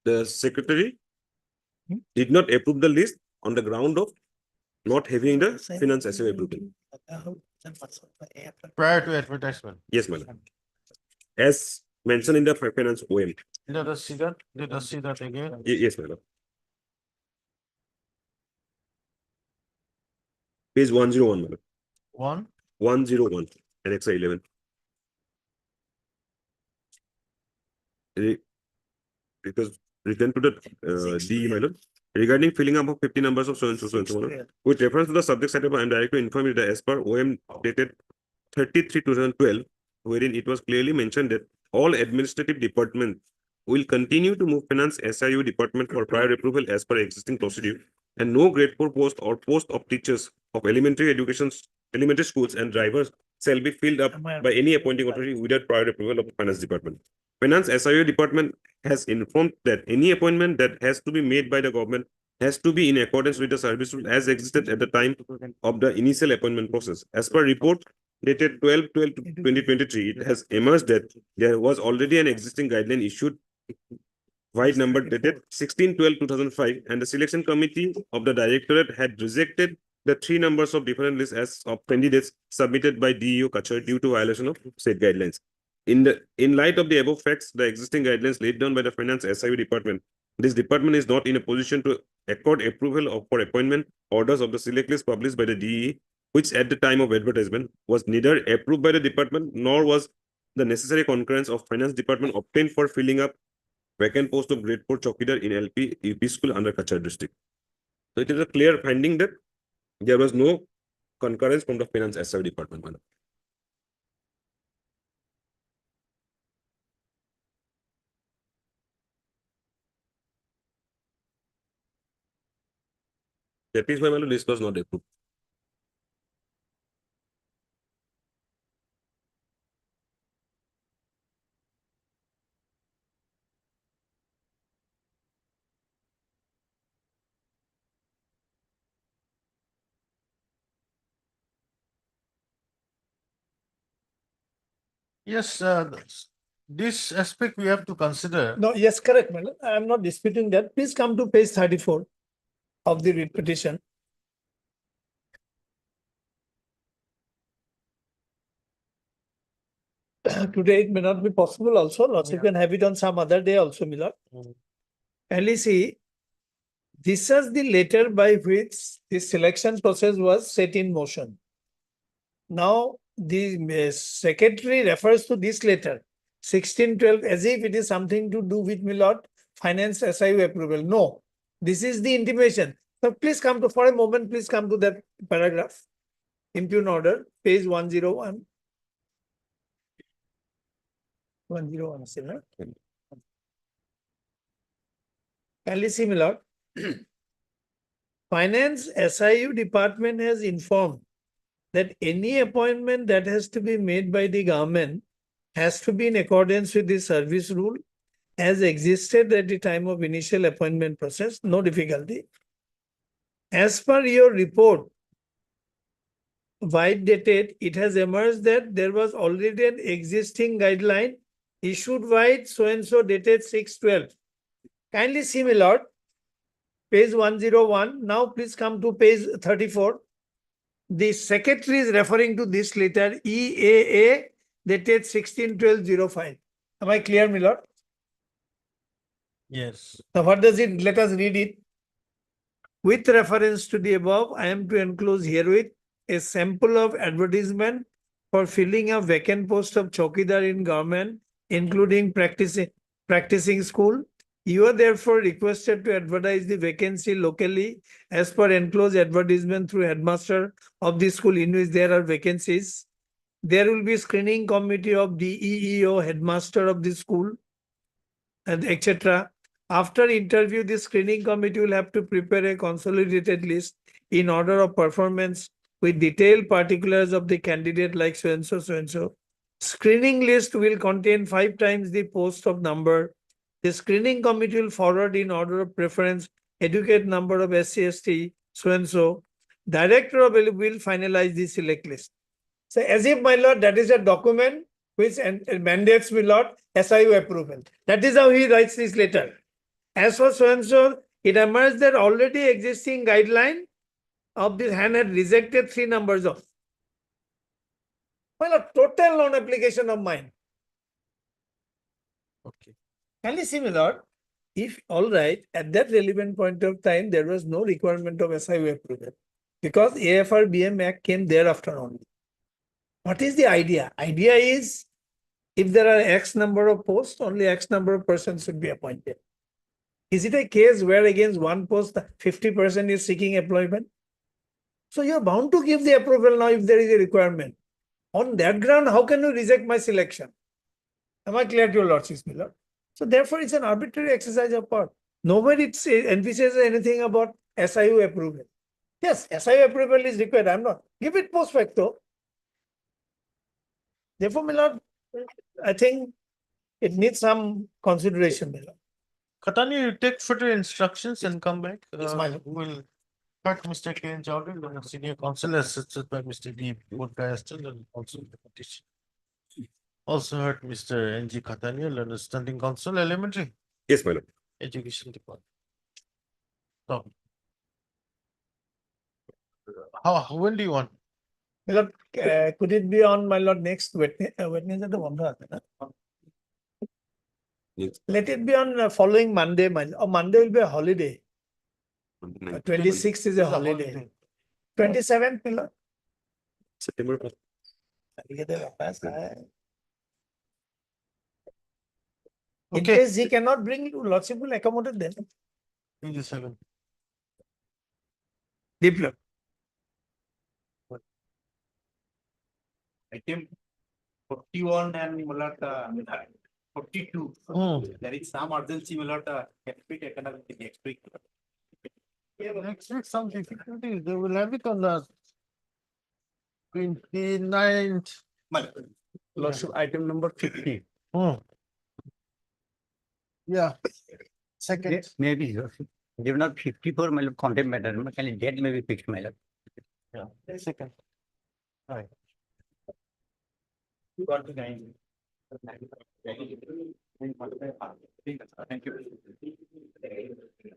the secretary did not approve the list on the ground of not having the finance assessor approval. prior to advertisement. Yes, madam. As mentioned in the finance OM. Let us see that. Let us see that again. Yes, madam. Page 101, madam. 101, Annex 11. It was written to the DE, madam. Regarding filling up of 50 numbers of so and so, madam. With reference to the subject set up, I am directly informed you that as per OM dated 33/2012, wherein it was clearly mentioned that all administrative departments will continue to move finance SIU department for prior approval as per existing procedure, and no grade 4 post or post of teachers of elementary schools and drivers shall be filled up by any appointing authority without prior approval of the finance department. Finance SIU department has informed that any appointment that has to be made by the government has to be in accordance with the service rule as existed at the time of the initial appointment process. As per report dated 12/12/2023, it has emerged that there was already an existing guideline issued white number dated 16/12/2005, and the selection committee of the directorate had rejected the 3 numbers of different lists as of candidates submitted by DEO Kachar due to violation of state guidelines. In light of the above facts, the existing guidelines laid down by the finance SIU department, this department is not in a position to accord approval for appointment orders of the select list published by the DE, which at the time of advertisement was neither approved by the department nor was the necessary concurrence of finance department obtained for filling up vacant post of grade 4 Chowkidar in LP UP school under Kachar district. So it is a clear finding that there was no concurrence from the finance SIU department, madam. That is why my list was not approved. Yes, this aspect we have to consider. No, yes, correct, madam. I am not disputing that. Please come to page 34 of the writ petition. Today it may not be possible also. Lots you can have it on some other day also, Milord. Kindly see, this is the letter by which the selection process was set in motion. Now, the secretary refers to this letter, 1612, as if it is something to do with Milord finance SIU approval. No, this is the intimation. So please come to, for a moment, please come to that paragraph. Impugn order, page 101. 101, similar. Kindly see, Milord. Finance SIU department has informed that any appointment that has to be made by the government has to be in accordance with the service rule as existed at the time of initial appointment process, no difficulty. As per your report, wide dated, it has emerged that there was already an existing guideline issued wide so-and-so dated 6/12. Kindly see, my lord, page 101. Now please come to page 34. The secretary is referring to this letter EAA dated 16/12/05. Am I clear, my lord? Yes. Now what does it? Let us read it. With reference to the above, I am to enclose herewith a sample of advertisement for filling a vacant post of chowkidar in government, including practicing school. You are therefore requested to advertise the vacancy locally as per enclosed advertisement through headmaster of the school in which there are vacancies. There will be screening committee of DEEO, headmaster of the school, and etc. After interview, the screening committee will have to prepare a consolidated list in order of performance with detailed particulars of the candidate like so-and-so, so-and-so. Screening list will contain 5 times the post of number. The screening committee will forward in order of preference educate number of SC/ST, so-and-so. Director of will finalize the select list. So as if, my lord, that is a document which mandates, my lord, SIU approval. That is how he writes this letter. As for so-and-so, it emerged that already existing guideline of this hand had rejected 3 numbers of. Well, a total non-application of mine. Okay. Kindly see, my lord, if all right, at that relevant point of time, there was no requirement of SIU approval because AFR-BM Act came thereafter only. What is the idea? Idea is if there are X number of posts, only X number of persons should be appointed. Is it a case where against one post, 50% is seeking employment? So you're bound to give the approval now if there is a requirement. On that ground, how can you reject my selection? Am I clear to your lordship, my lord? So therefore, it's an arbitrary exercise of power. Nobody envisages anything about SIU approval. Yes, SIU approval is required. I'm not. Give it post facto. Therefore, my lord, I think it needs some consideration, my lord. Katani, you take further instructions and come back. Yes, my lord. We'll cut Mr. K. Chowdhury, the senior counsel, assisted by Mr. D. Woodcastle, and also the petition. Also heard Mr. N.G. Katani, learned standing counsel, elementary Yes, my lord. education department. So, when do you want? My lord, could it be on, my lord, next Wednesday? Yes. Let it be on following Monday. Monday will be a holiday. 26th is a holiday. 27th, my lord. September. In case he cannot bring, lordship will accommodate them. 27. Diploma. Item 41 and 42. There is some urgency, can be taken up in the next week. Next week, some difficulties. They will have it on the 29th. Lordship, item number 50. Yeah. Second. Maybe give not 54 my lord, content matter. Can date may be fixed, my lord. Yeah. Second. Right. 29. Thank you.